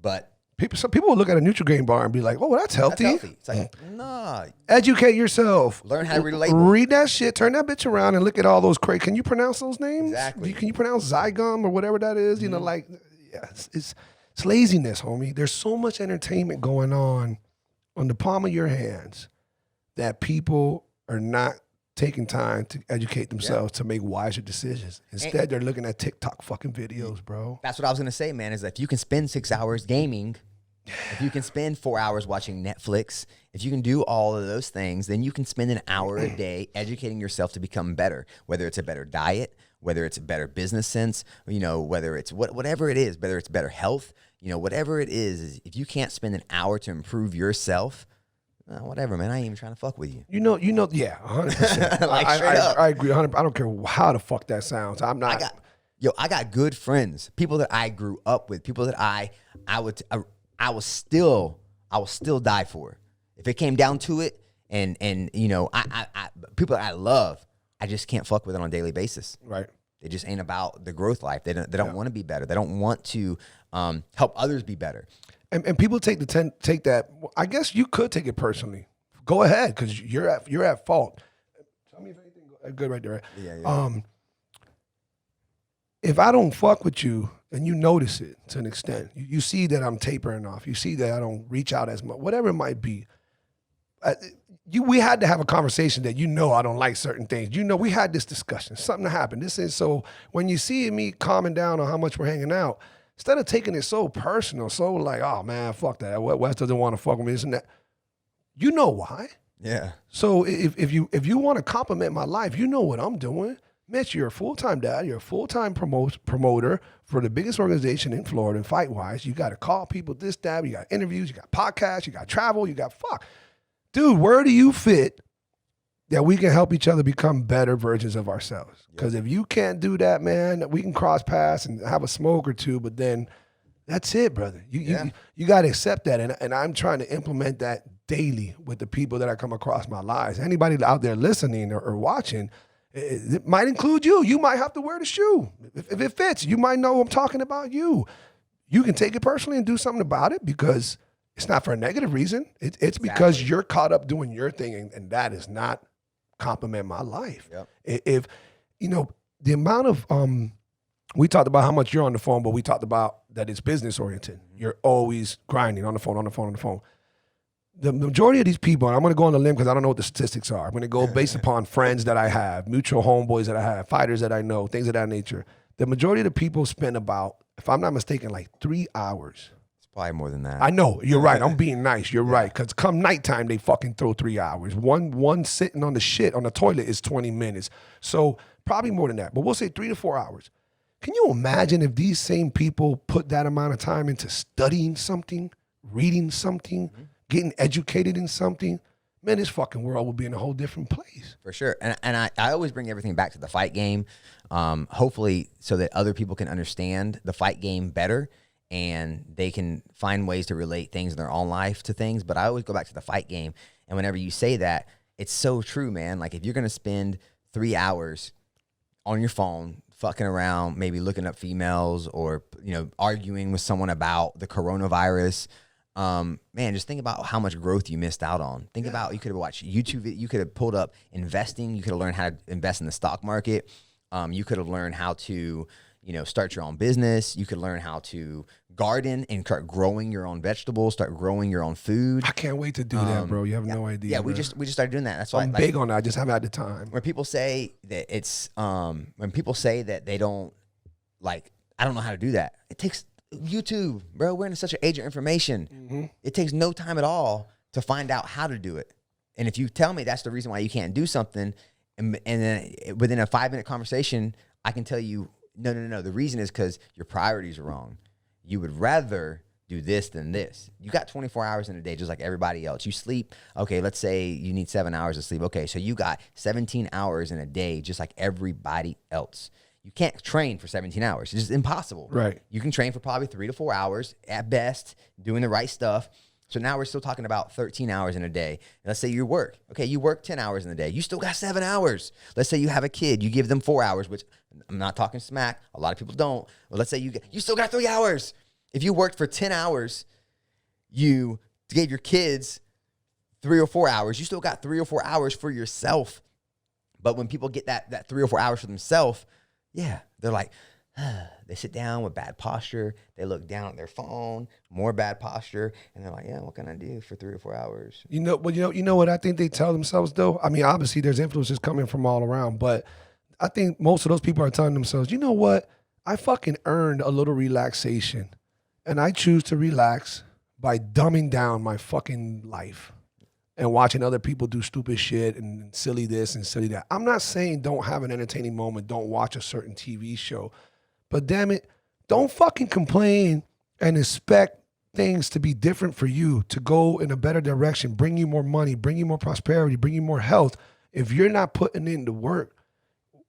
Speaker 2: but
Speaker 1: some people will look at a Nutri-Grain bar and be like, "Oh, well, that's healthy."
Speaker 2: It's like, nah.
Speaker 1: Educate yourself.
Speaker 2: Learn how to read a label.
Speaker 1: Read that shit. Turn that bitch around and look at all those crazy. Can you pronounce those names?
Speaker 2: Exactly.
Speaker 1: Can you pronounce Zygum or whatever that is? You know, like, yeah, it's laziness, homie. There's so much entertainment going on the palm of your hands that people are not taking time to educate themselves to make wiser decisions. Instead, they're looking at TikTok fucking videos, bro.
Speaker 2: That's what I was gonna say, man. Is that if you can spend 6 hours gaming, if you can spend 4 hours watching Netflix, if you can do all of those things, then you can spend an hour a day educating yourself to become better. Whether it's a better diet, whether it's a better business sense, whether it's whatever it is, whether it's better health, whatever it is, if you can't spend an hour to improve yourself, whatever, man. I ain't even trying to fuck with you.
Speaker 1: Yeah, 100%.
Speaker 2: Like, straight up.
Speaker 1: I agree 100%. I don't care how the fuck that sounds. I'm not.
Speaker 2: I got good friends, people that I grew up with, people that I will still die for. If it came down to it, and people that I love, I just can't fuck with it on a daily basis.
Speaker 1: Right.
Speaker 2: They just ain't about the growth life. They don't want to be better. They don't want to help others be better.
Speaker 1: And people take that. I guess you could take it personally. Go ahead, because you're at fault. Tell me if anything good right there.
Speaker 2: Yeah.
Speaker 1: If I don't fuck with you and you notice it to an extent, you see that I'm tapering off. You see that I don't reach out as much. Whatever it might be. We had to have a conversation that I don't like certain things. We had this discussion. Something happened. This is so. When you see me calming down on how much we're hanging out. Instead of taking it so personal, so like, oh man, fuck that. Wes doesn't want to fuck with me, this and that. You know why?
Speaker 2: Yeah.
Speaker 1: So if you want to compliment my life, you know what I'm doing. Mitch, you're a full-time dad. You're a full-time promoter for the biggest organization in Florida and fight-wise. You got to call people this, that. You got interviews. You got podcasts. You got travel. You got fuck. Dude, where do you fit that we can help each other become better versions of ourselves? Because if you can't do that, man, we can cross paths and have a smoke or two, but then that's it, brother. You got to accept that. And I'm trying to implement that daily with the people that I come across my lives. Anybody out there listening or watching, it might include you. You might have to wear the shoe. If it fits, you might know I'm talking about you. You can take it personally and do something about it because it's not for a negative reason. It's because you're caught up doing your thing, and that is not compliment my life. Yep. If the amount of we talked about how much you're on the phone, but we talked about that it's business oriented. You're always grinding on the phone. The majority of these people, and I'm going to go on a limb because I don't know what the statistics are. I'm going to go based upon friends that I have, mutual homeboys that I have, fighters that I know, things of that nature. The majority of the people spend about, if I'm not mistaken, like 3 hours.
Speaker 2: It's probably more than that.
Speaker 1: I know. You're right. I'm being nice. You're right. Because come nighttime, they fucking throw 3 hours. One sitting on the toilet is 20 minutes. So probably more than that. But we'll say 3 to 4 hours. Can you imagine if these same people put that amount of time into studying something, reading something, getting educated in something? Man, this fucking world will be in a whole different place.
Speaker 2: For sure. And I always bring everything back to the fight game, hopefully so that other people can understand the fight game better and they can find ways to relate things in their own life to things. But I always go back to the fight game. And whenever you say that, it's so true, man. Like if you're going to spend 3 hours on your phone, fucking around, maybe looking up females or, arguing with someone about the coronavirus, man, just think about how much growth you missed out on. Think about, you could have watched YouTube, you could have pulled up investing, you could have learned how to invest in the stock market. You could have learned how to, start your own business. You could learn how to garden and start growing your own vegetables, start growing your own food.
Speaker 1: I can't wait to do that, bro. You have no idea.
Speaker 2: Yeah, we just started doing that. That's why
Speaker 1: I'm big on that. I just haven't had the time.
Speaker 2: When people say that when people say that they don't, I don't know how to do that. It takes YouTube, bro. We're in such an age of information.
Speaker 1: Mm-hmm.
Speaker 2: It takes no time at all to find out how to do it. And if you tell me that's the reason why you can't do something, and then within a 5-minute conversation, I can tell you, no. The reason is because your priorities are wrong. You would rather do this than this. You got 24 hours in a day, just like everybody else. You sleep. Okay, let's say you need 7 hours of sleep. Okay, so you got 17 hours in a day, just like everybody else. You can't train for 17 hours. It's just impossible.
Speaker 1: Right.
Speaker 2: You can train for probably 3 to 4 hours at best, doing the right stuff. So now we're still talking about 13 hours in a day. And let's say you work. Okay, you work 10 hours in a day. You still got 7 hours. Let's say you have a kid. You give them 4 hours, which I'm not talking smack. A lot of people don't. Well, let's say you still got 3 hours. If you worked for 10 hours, you gave your kids 3 or 4 hours. You still got 3 or 4 hours for yourself. But when people get that 3 or 4 hours for themselves, yeah, they're like, they sit down with bad posture. They look down at their phone, more bad posture, and they're like, "Yeah, what can I do for 3 or 4 hours?"
Speaker 1: You know what I think they tell themselves though. I mean, obviously there's influences coming from all around, but I think most of those people are telling themselves, you know what? I fucking earned a little relaxation, and I choose to relax by dumbing down my fucking life and watching other people do stupid shit and silly this and silly that. I'm not saying don't have an entertaining moment, don't watch a certain TV show. But damn it, don't fucking complain and expect things to be different for you, to go in a better direction, bring you more money, bring you more prosperity, bring you more health. If you're not putting in the work,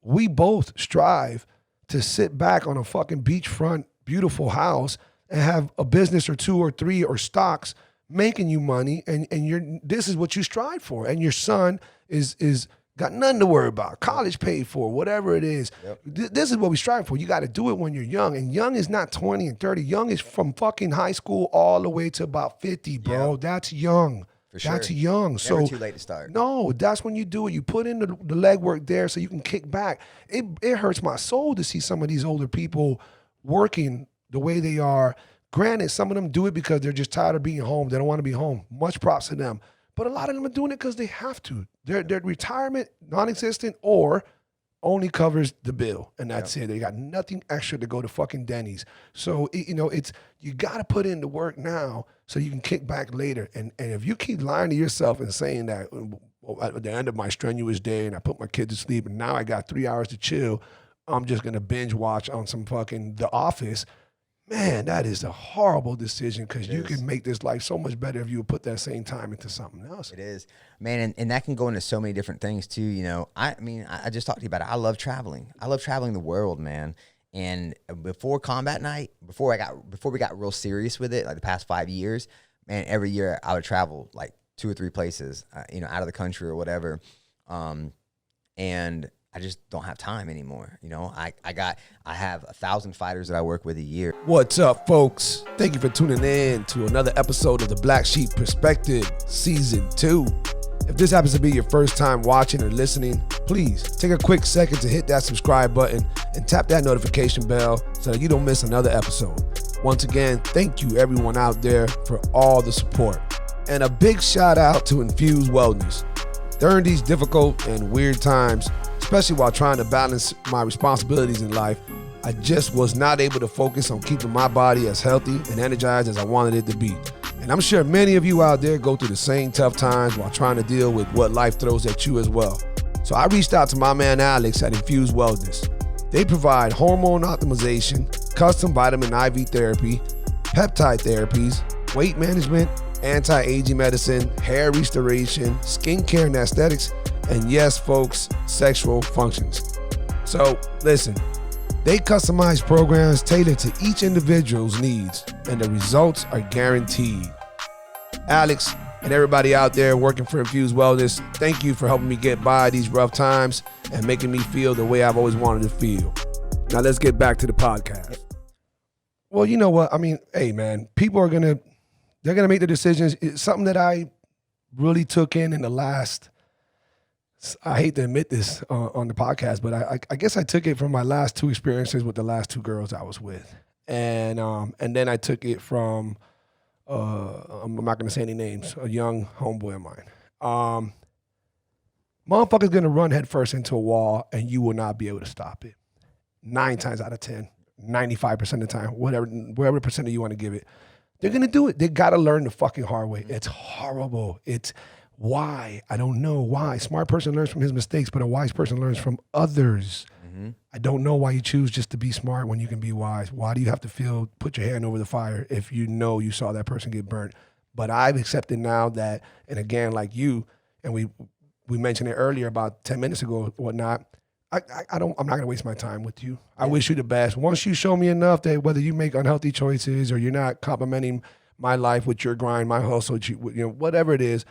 Speaker 1: we both strive to sit back on a fucking beachfront, beautiful house and have a business or 2 or 3 or stocks making you money, and this is what you strive for. And your son is got nothing to worry about. College paid for, whatever it is.
Speaker 2: Yep.
Speaker 1: This is what we strive for. You got to do it when you're young. And young is not 20 and 30. Young is from fucking high school all the way to about 50, bro. Yep. That's young.
Speaker 2: For sure.
Speaker 1: That's young.
Speaker 2: Never too late to start.
Speaker 1: No, that's when you do it. You put in the legwork there so you can kick back. It hurts my soul to see some of these older people working the way they are. Granted, some of them do it because they're just tired of being home. They don't want to be home. Much props to them. But a lot of them are doing it because they have to. Their retirement, non-existent, or only covers the bill, and that's it. They got nothing extra to go to fucking Denny's. So you got to put in the work now so you can kick back later. And if you keep lying to yourself and saying that at the end of my strenuous day, and I put my kids to sleep, and now I got 3 hours to chill, I'm just gonna binge watch on some fucking The Office. Man, that is a horrible decision, because you can make this life so much better if you would put that same time into something else.
Speaker 2: It is, man, and that can go into so many different things too. I just talked to you about it. I love traveling. I love traveling the world, man. And before combat night, before we got real serious with it, like the past 5 years, man, every year I would travel like 2 or 3 places, out of the country or whatever. And I just don't have time anymore. I have 1,000 fighters that I work with a year.
Speaker 1: What's up, folks? Thank you for tuning in to another episode of the Black Sheep Perspective Season 2. If this happens to be your first time watching or listening, please take a quick second to hit that subscribe button and tap that notification bell so that you don't miss another episode. Once again, thank you everyone out there for all the support. And a big shout out to Infused Wellness. During these difficult and weird times, especially while trying to balance my responsibilities in life, I just was not able to focus on keeping my body as healthy and energized as I wanted it to be. And I'm sure many of you out there go through the same tough times while trying to deal with what life throws at you as well. So I reached out to my man Alex at Infused Wellness. They provide hormone optimization, custom vitamin IV therapy, peptide therapies, weight management, anti-aging medicine, hair restoration, skincare and aesthetics, and yes, folks, sexual functions. So listen, they customize programs tailored to each individual's needs, and the results are guaranteed. Alex and everybody out there working for Infused Wellness, thank you for helping me get by these rough times and making me feel the way I've always wanted to feel. Now let's get back to the podcast. Well, you know what? I mean, hey man, people are gonna They're going to make the decisions. It's something that I really took in the last, I hate to admit this on the podcast, but I guess I took it from my last 2 experiences with the last 2 girls I was with. And then I took it from, I'm not going to say any names, a young homeboy of mine. Motherfucker's going to run headfirst into a wall and you will not be able to stop it. 9 times out of 10, 95% of the time, whatever percentage you want to give it. They're going to do it. They got to learn the fucking hard way. It's horrible. It's why? I don't know why. Smart person learns from his mistakes, but a wise person learns from others. Mm-hmm. I don't know why you choose just to be smart when you can be wise. Why do you have to put your hand over the fire if you know you saw that person get burnt? But I've accepted now that, and again, like you, and we mentioned it earlier about 10 minutes ago, whatnot, I'm not going to waste my time with you. I wish you the best. Once you show me enough that whether you make unhealthy choices or you're not complimenting my life with your grind, my hustle, whatever it is,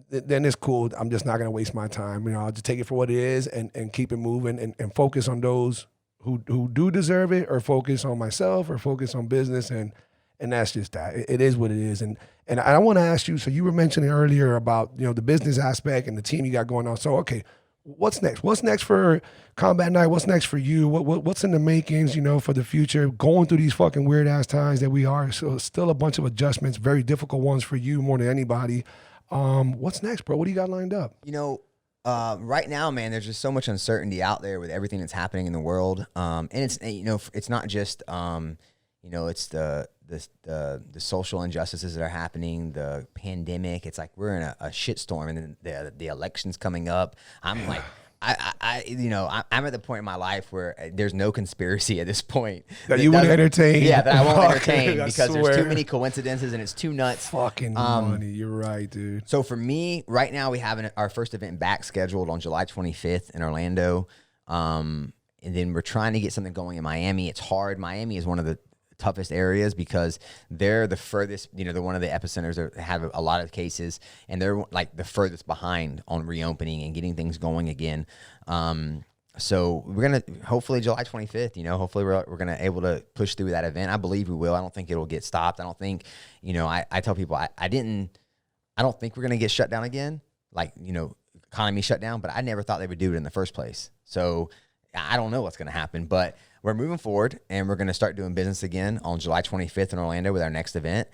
Speaker 1: then it's cool. I'm just not going to waste my time. I'll just take it for what it is and keep it moving and focus on those who do deserve it, or focus on myself, or focus on business. And that's just that. It is what it is. And I want to ask you, so you were mentioning earlier about, the business aspect and the team you got going on. So, okay, what's next? What's next for Combat Night? What's next for you? What's in the makings, for the future? Going through these fucking weird ass times that we are. So still a bunch of adjustments, very difficult ones for you more than anybody. What's next, bro? What do you got lined up?
Speaker 2: Right now, man, there's just so much uncertainty out there with everything that's happening in the world. And it's, it's not just, it's the social injustices that are happening, the pandemic. It's like we're in a shitstorm, and then the election's coming up. I'm like, I'm at the point in my life where there's no conspiracy at this point.
Speaker 1: That you wouldn't entertain.
Speaker 2: Yeah, that I won't entertain because there's too many coincidences and it's too nuts.
Speaker 1: Fucking money. You're right, dude.
Speaker 2: So for me, right now we have our first event back scheduled on July 25th in Orlando. And then we're trying to get something going in Miami. It's hard. Miami is one of the toughest areas because they're the furthest, they're one of the epicenters that have a lot of cases, and they're like the furthest behind on reopening and getting things going again. So we're going to, hopefully July 25th, hopefully we're going to able to push through that event. I believe we will. I don't think it'll get stopped. I don't think, I tell people I don't think we're going to get shut down again, like, economy shut down, but I never thought they would do it in the first place. So I don't know what's going to happen, but we're moving forward, and we're going to start doing business again on July 25th in Orlando with our next event.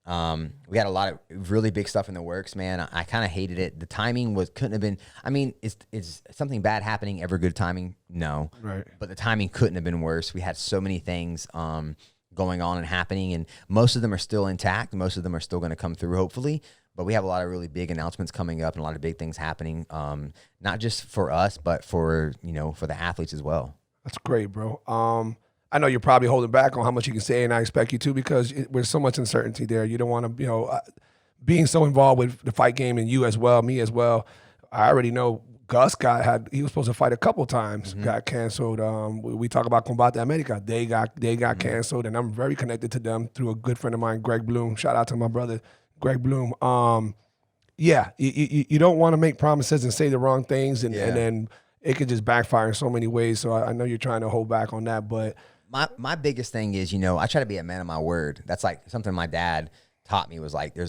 Speaker 2: We got a lot of really big stuff in the works, man. I kind of hated it. The timing couldn't have been. I mean, is something bad happening ever good timing? No.
Speaker 1: Right.
Speaker 2: But the timing couldn't have been worse. We had so many things going on and happening, and most of them are still intact. Most of them are still going to come through, hopefully. But we have a lot of really big announcements coming up and a lot of big things happening, not just for us, but for the athletes as well.
Speaker 1: That's great, bro. I know you're probably holding back on how much you can say, and I expect you to, because there's so much uncertainty there. You don't want to, being so involved with the fight game, and you as well, me as well. I already know Gus he was supposed to fight a couple times, got canceled. We talk about Combate America. They got canceled, and I'm very connected to them through a good friend of mine, Greg Bloom. Shout out to my brother, Greg Bloom. Yeah, you don't want to make promises and say the wrong things, and then it could just backfire in so many ways. So I know you're trying to hold back on that, but
Speaker 2: my biggest thing is, I try to be a man of my word. That's like something my dad taught me, was like, you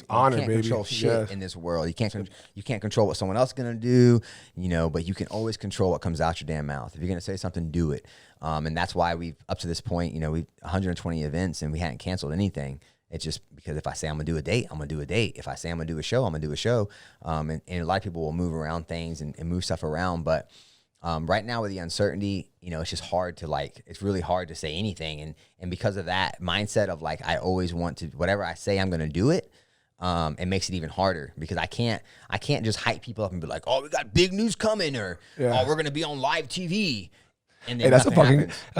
Speaker 2: can't control shit in this world. You can't control what someone else is gonna do, but you can always control what comes out your damn mouth. If you're gonna say something, do it. And that's why we've up to this point, we've 120 events and we hadn't canceled anything. It's just because if I say I'm gonna do a date, I'm gonna do a date. If I say I'm gonna do a show, I'm gonna do a show. And a lot of people will move around things and move stuff around. But right now with the uncertainty, it's just hard to it's really hard to say anything. And because of that mindset of I always want to, whatever I say, I'm gonna do it. It makes it even harder because I can't just hype people up and be like, oh, we got big news coming, or oh, we're gonna be on live TV. And then that's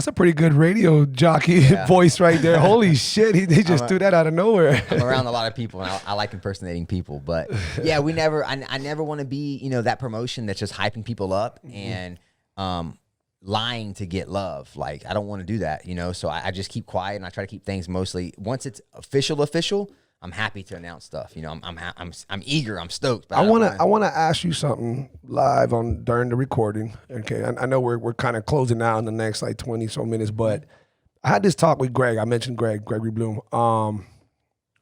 Speaker 2: a pretty good radio jockey voice right there. Holy shit, they just threw that out of nowhere. I'm around a lot of people, and I like impersonating people. But yeah, I never want to be that promotion that's just hyping people up and lying to get love. I don't want to do that, So I just keep quiet, and I try to keep things mostly, once it's official. I'm happy to announce stuff. I'm eager. I'm stoked. But
Speaker 1: I want to ask you something live during the recording. Okay, I know we're kind of closing out in the next 20 so minutes, but I had this talk with Greg. I mentioned Gregory Bloom.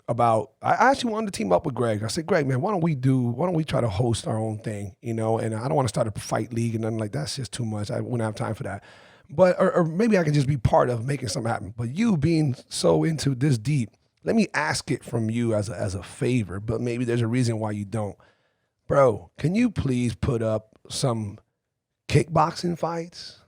Speaker 1: about, I actually wanted to team up with Greg. I said, Greg, man, why don't we try to host our own thing, you know? And I don't want to start a fight league and nothing like that. That's just too much. I wouldn't have time for that. But, or maybe I can just be part of making something happen. But you being so into this deep, let me ask it from you as a favor, but maybe there's a reason why you don't. Bro, can you please put up some kickboxing fights?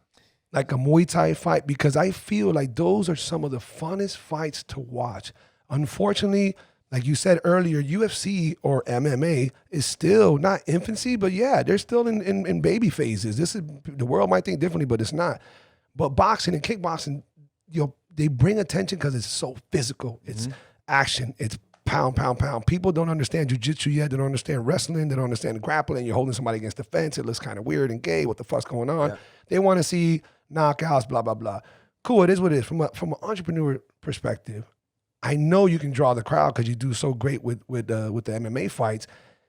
Speaker 1: Like a Muay Thai fight? Because I feel like those are some of the funnest fights to watch. Unfortunately, like you said earlier, UFC or MMA is still not infancy, but yeah, they're still in baby phases. The world might think differently, but it's not. But boxing and kickboxing, they bring attention because it's so physical. It's action. It's pound, pound, pound. People don't understand Jiu-Jitsu yet. They don't understand wrestling. They don't understand grappling. You're holding somebody against the fence. It looks kind of weird and gay. What the fuck's going on? Yeah. They want to see knockouts, blah, blah, blah. Cool, it is what it is. From an entrepreneur perspective, I know you can draw the crowd because you do so great with the MMA fights.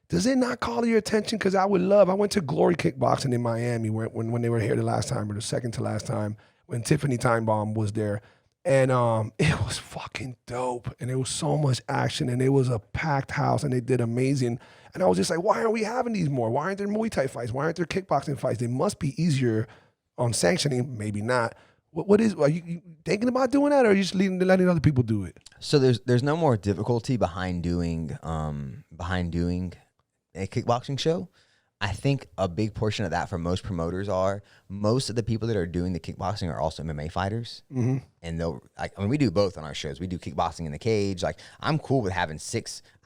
Speaker 1: Does it not call your attention? Because I went to Glory Kickboxing in Miami when they were here the last time, or the second to last time, when Tiffany Timebomb was there. And it was fucking dope. And there was so much action, and it was a packed house, and they did amazing. And I was just like, why aren't we having these more? Why aren't there Muay Thai fights? Why aren't there kickboxing fights? They must be easier on sanctioning, maybe not. Are you thinking about doing that, or are you just letting other people do it?
Speaker 2: So there's no more difficulty behind doing a kickboxing show. I think a big portion of that for most promoters most of the people that are doing the kickboxing are also MMA fighters. Mm-hmm. And we do both on our shows. We do kickboxing in the cage. Like, I'm cool with having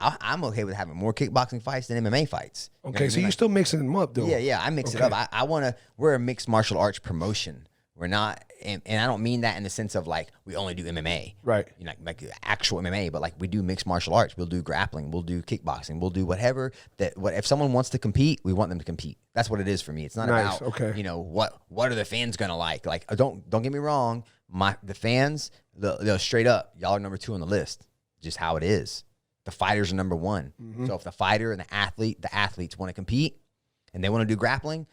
Speaker 2: I'm okay with having more kickboxing fights than MMA fights.
Speaker 1: Okay, so you're still mixing them up, though.
Speaker 2: Yeah, I mix it up. We're a mixed martial arts promotion. We're not, and I don't mean that in the sense of like we only do MMA,
Speaker 1: right?
Speaker 2: You know, like actual MMA, but like we do mixed martial arts. We'll do grappling, we'll do kickboxing, we'll do whatever. If someone wants to compete, we want them to compete. That's what it is for me. It's not about what are the fans gonna like. Like don't get me wrong, the fans they'll straight up, y'all are number 2 on the list. Just how it is. The fighters are number 1. Mm-hmm. So if the fighter and the athletes want to compete and they want to do grappling,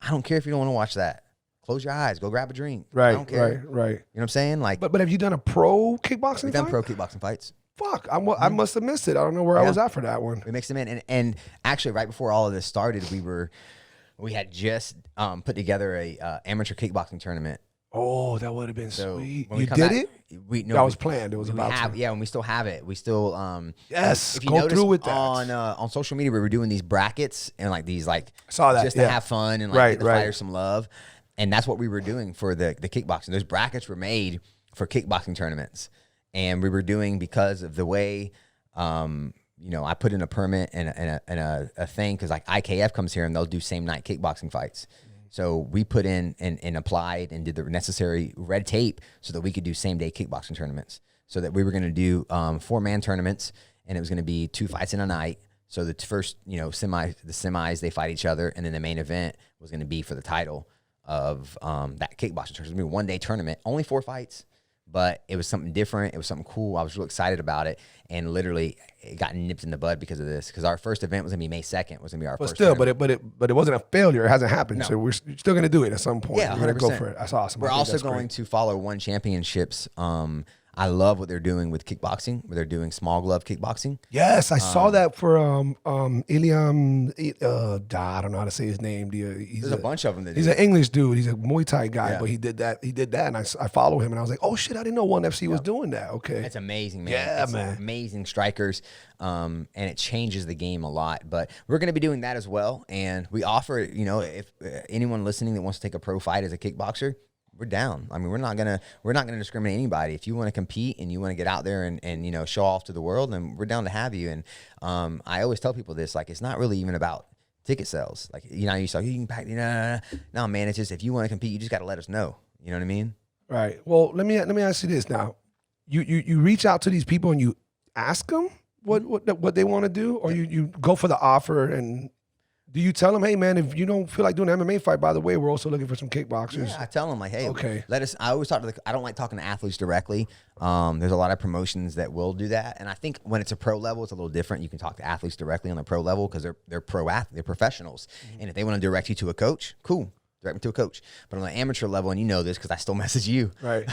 Speaker 2: I don't care if you don't want to watch that. Close your eyes. Go grab a drink.
Speaker 1: Right,
Speaker 2: I don't care.
Speaker 1: Right.
Speaker 2: You know what I'm saying? Like,
Speaker 1: but have you done a pro kickboxing?
Speaker 2: We've done pro kickboxing fights.
Speaker 1: Fuck, I must have missed it. I don't know where I was at for that one.
Speaker 2: We mixed them in, and actually, right before all of this started, we had just put together a amateur kickboxing tournament.
Speaker 1: Oh, that would have been sweet. You did
Speaker 2: back,
Speaker 1: it? That was planned. It was about to.
Speaker 2: Yeah, and we still have it. We still
Speaker 1: yes.
Speaker 2: If you
Speaker 1: go through with that
Speaker 2: on social media, we were doing these brackets and like these like
Speaker 1: saw that
Speaker 2: just to have fun and like give the fighters some love. And that's what we were doing for the kickboxing. Those brackets were made for kickboxing tournaments. And we were doing, because of the way, I put in a permit and a thing, because like IKF comes here and they'll do same night kickboxing fights. Mm-hmm. So we put in and applied and did the necessary red tape so that we could do same day kickboxing tournaments. So that we were going to do 4-man tournaments, and it was going to be 2 fights in a night. So the first, the semis, they fight each other. And then the main event was going to be for the title of that kickboxing tournament. It was going to be a 1-day tournament, only 4 fights, but it was something different. It was something cool. I was real excited about it, and literally it got nipped in the bud because of this. Because our first event was going to be May 2nd. Was going to be our first.
Speaker 1: Still, but it wasn't a failure. It hasn't happened. No. So we're still going to do it at some point.
Speaker 2: Yeah, 100%.
Speaker 1: We're going to go for it. That's awesome.
Speaker 2: We're also going to follow One Championships. I love what they're doing with kickboxing, where they're doing small glove kickboxing.
Speaker 1: Yes, I saw that for Iliam. I don't know how to say his name.
Speaker 2: There's a bunch of them.
Speaker 1: He's an English dude. He's a Muay Thai guy, but he did that, and I follow him, and I was like, oh shit, I didn't know ONE FC was doing that. Okay,
Speaker 2: it's amazing, man.
Speaker 1: Yeah,
Speaker 2: it's
Speaker 1: man,
Speaker 2: amazing strikers, and it changes the game a lot. But we're going to be doing that as well, and we offer, if anyone listening that wants to take a pro fight as a kickboxer, we're down. I mean, we're not gonna discriminate anybody. If you want to compete and you want to get out there and show off to the world, then we're down to have you. And I always tell people this, like, it's not really even about ticket sales. Like, you say you can pack. No, man. It's just, if you want to compete, you just got to let us know. You know what I mean?
Speaker 1: Right. Well, let me ask you this now. You reach out to these people and you ask them what they want to do, or you go for the offer and. Do you tell them, hey, man, if you don't feel like doing an MMA fight, by the way, we're also looking for some kickboxers?
Speaker 2: Yeah, I tell them, like, hey,
Speaker 1: okay.
Speaker 2: I always talk to I don't like talking to athletes directly. There's a lot of promotions that will do that. And I think when it's a pro level, it's a little different. You can talk to athletes directly on the pro level because they're pro athletes, they're professionals. Mm-hmm. And if they want to direct you to a coach, cool. direct me to a coach. But on the amateur level, and you know this because I still message you,
Speaker 1: Right.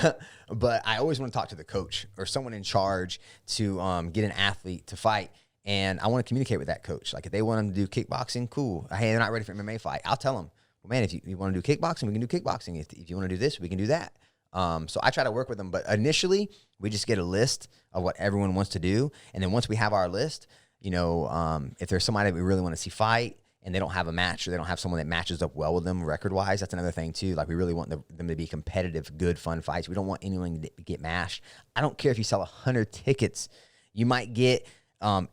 Speaker 2: but I always want to talk to the coach or someone in charge to get an athlete to fight. And I want to communicate with that coach. Like if they want them to do kickboxing, cool. Hey, they're not ready for MMA fight. I'll tell them, well, man, if you want to do kickboxing, we can do kickboxing. If you want to do this, we can do that. So I try to work with them. But initially, we just get a list of what everyone wants to do. And then once we have our list, you know, if there's somebody that we really want to see fight and they don't have a match or they don't have someone that matches up well with them record-wise, that's another thing too. Like we really want them to be competitive, good, fun fights. We don't want anyone to get mashed. I don't care if you sell 100 tickets. You might get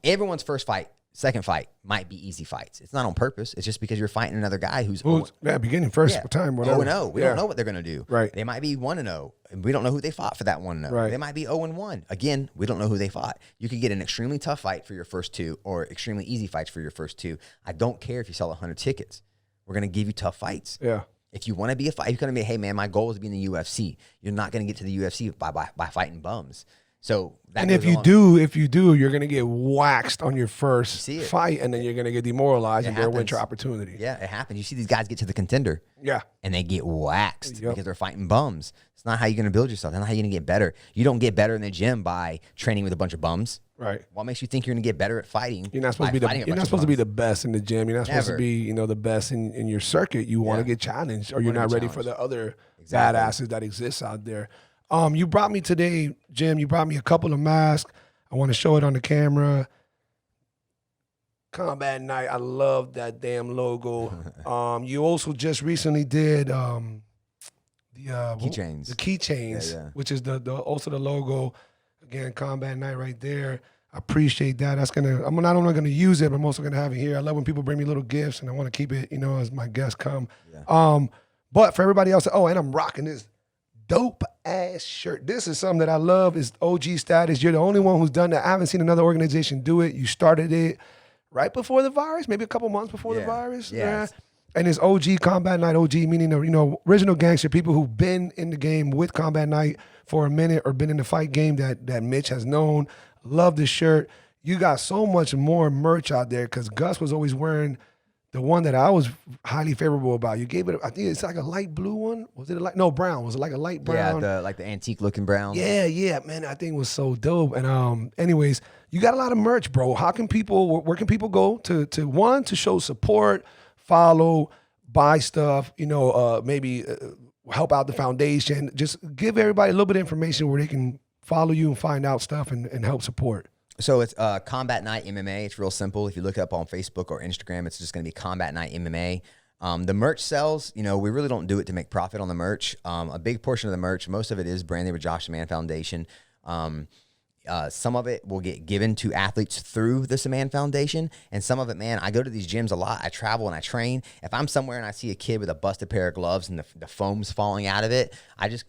Speaker 2: everyone's first fight, second fight might be easy fights. It's not on purpose. It's just because you're fighting another guy who's
Speaker 1: beginning first time, whatever.
Speaker 2: 0-0. We don't know what they're going to do.
Speaker 1: Right.
Speaker 2: They might be 1-0. And we don't know who they fought for that 1-0.
Speaker 1: Right.
Speaker 2: They might be 0-1. Again, we don't know who they fought. You could get an extremely tough fight for your first two or extremely easy fights for your first two. I don't care if you sell 100 tickets. We're going to give you tough fights.
Speaker 1: Yeah.
Speaker 2: If you want to be a fight, you're going to be, hey, man, my goal is to be in the UFC. You're not going to get to the UFC by fighting bums. So that
Speaker 1: and if you do, you're gonna get waxed on your first fight, and then you're gonna get demoralized and they'll win your opportunity.
Speaker 2: Yeah, it happens. You see these guys get to the contender, and they get waxed because they're fighting bums. It's not how you're gonna build yourself. That's not how you're gonna get better. You don't get better in the gym by training with a bunch of bums.
Speaker 1: Right.
Speaker 2: What makes you think you're gonna get better at fighting?
Speaker 1: You're not supposed to be the best in the gym. You're not supposed to be, the best in your circuit. You want to get challenged, or you're not ready for the other badasses that exist out there. You brought me today, Jim. You brought me a couple of masks. I want to show it on the camera. Combat Night. I love that damn logo. You also just recently did the
Speaker 2: keychains.
Speaker 1: The keychains, which is the also the logo. Again, Combat Night right there. I appreciate that. I'm not only gonna use it, but I'm also gonna have it here. I love when people bring me little gifts, and I want to keep it, as my guests come. Yeah. But for everybody else, and I'm rocking this dope ass shirt. This is something that I love. Is OG status. You're the only one who's done that. I haven't seen another organization do it. You started it right before the virus, maybe a couple months before the virus.
Speaker 2: Yeah.
Speaker 1: And it's OG Combat Night. OG meaning original gangster, people who've been in the game with Combat Night for a minute or been in the fight game that Mitch has known. Love this shirt. You got so much more merch out there because Gus was always wearing the one that I was highly favorable about. You gave it, I think it's like a light blue one. Was it brown? Was it like a light brown?
Speaker 2: Yeah, the antique looking brown.
Speaker 1: Yeah, man, I think it was so dope. And anyways, you got a lot of merch, bro. Where can people go to show support, follow, buy stuff, maybe help out the foundation. Just give everybody a little bit of information where they can follow you and find out stuff and help support.
Speaker 2: So it's Combat Night MMA. It's real simple. If you look it up on Facebook or Instagram, it's just going to be Combat Night MMA. The merch sells, we really don't do it to make profit on the merch. A big portion of the merch, most of it is branded with Josh Samman Foundation. Some of it will get given to athletes through the Samman Foundation. And some of it, man, I go to these gyms a lot. I travel and I train. If I'm somewhere and I see a kid with a busted pair of gloves and the foam's falling out of it,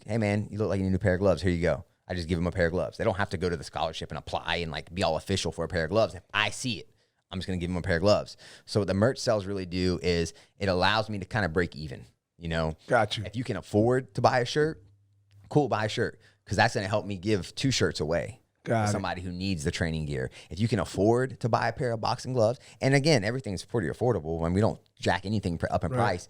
Speaker 2: hey, man, you look like you need a new pair of gloves. Here you go. I just give them a pair of gloves. They don't have to go to the scholarship and apply and be all official for a pair of gloves. If I see it, I'm just going to give them a pair of gloves. So what the merch sales really do is it allows me to kind of break even,
Speaker 1: Got you.
Speaker 2: If you can afford to buy a shirt, cool, buy a shirt. Because that's going to help me give 2 shirts away to somebody who needs the training gear. If you can afford to buy a pair of boxing gloves, and again, everything's pretty affordable. We don't jack anything up in price.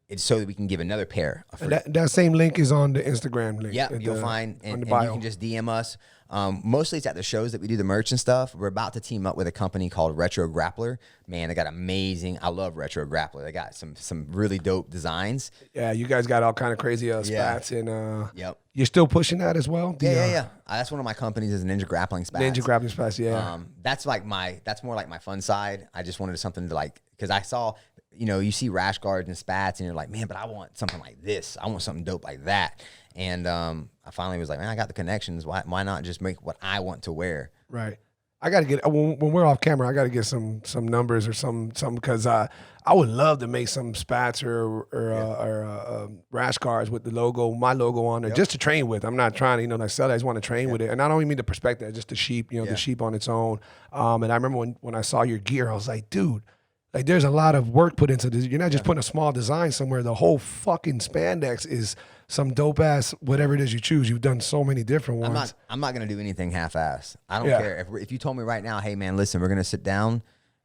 Speaker 2: It's so that we can give another pair.
Speaker 1: That same link is on the Instagram link.
Speaker 2: Yeah, you'll find, and you can just DM us. Mostly it's at the shows that we do the merch and stuff. We're about to team up with a company called Retro Grappler. Man, they got I love Retro Grappler. They got some really dope designs.
Speaker 1: Yeah, you guys got all kind of crazy spats. And you're still pushing that as well?
Speaker 2: Yeah. That's one of my companies is Ninja Grappling Spats.
Speaker 1: Ninja Grappling Spats, yeah.
Speaker 2: That's more like my fun side. I just wanted something to because I saw, you see rash guards and spats and you're like, man, but I want something like this. I want something dope like that. And I finally was like, man, I got the connections. Why not just make what I want to wear?
Speaker 1: Right. I got to get, when we're off camera, I got to get some numbers or some because I would love to make some spats or rash guards with my logo on there just to train with. I'm not trying to, sell that. I just want to train with it. And I don't even mean the perspective, just the sheep, the sheep on its own. And I remember when I saw your gear, I was like, dude, there's a lot of work put into this. You're not just putting a small design somewhere. The whole fucking spandex is some dope ass whatever it is you choose. You've done so many different ones.
Speaker 2: I'm not gonna do anything half-ass. I don't care if you told me right now, hey man, listen, we're gonna sit down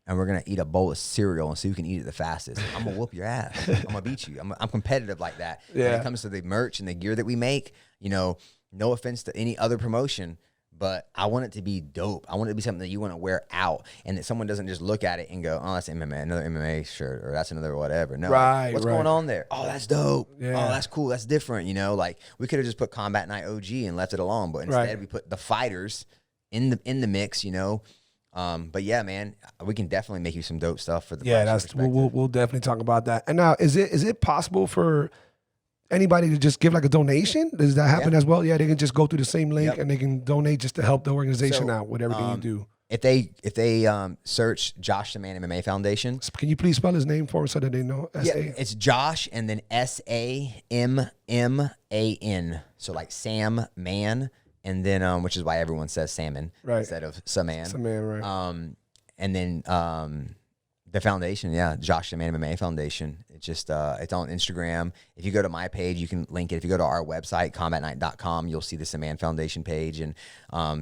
Speaker 2: and we're gonna eat a bowl of cereal and see who can eat it the fastest. I'm gonna whoop your ass. I'm gonna beat you. I'm competitive like that.
Speaker 1: Yeah.
Speaker 2: When it comes to the merch and the gear that we make, you know, no offense to any other promotion, but I want it to be dope. I want it to be something that you want to wear out, and that someone doesn't just look at it and go, "Oh, that's MMA, another MMA shirt, or that's another whatever." No,
Speaker 1: Right,
Speaker 2: what's
Speaker 1: right.
Speaker 2: going on there? Oh, that's dope.
Speaker 1: Yeah.
Speaker 2: Oh, that's cool. That's different. You know, like we could have just put Combat Night OG and left it alone, but instead
Speaker 1: Right.
Speaker 2: we put the fighters in the mix. You know. But yeah, man, we can definitely make you some dope stuff for the
Speaker 1: Yeah,
Speaker 2: Black Sheep
Speaker 1: that's
Speaker 2: Perspective.
Speaker 1: we'll definitely talk about that. And now, is it possible for anybody to just give like a donation? Does that happen
Speaker 2: Yeah.
Speaker 1: as well? Yeah, they can just go through the same link
Speaker 2: Yep.
Speaker 1: and they can donate just to help the organization
Speaker 2: So,
Speaker 1: out with everything you do.
Speaker 2: If they search Josh Samman MMA Foundation,
Speaker 1: Can you please spell his name for us so that they know?
Speaker 2: yeah, it's Josh and then SAMMAN. So like Sam Man, and then which is why everyone says salmon
Speaker 1: Right.
Speaker 2: instead of Saman.
Speaker 1: Samman, right?
Speaker 2: And then the foundation, yeah, Josh Samman MMA Foundation. It's just it's on Instagram. If you go to my page, you can link it. If you go to our website, combatnight.com, you'll see the Samman Foundation page. And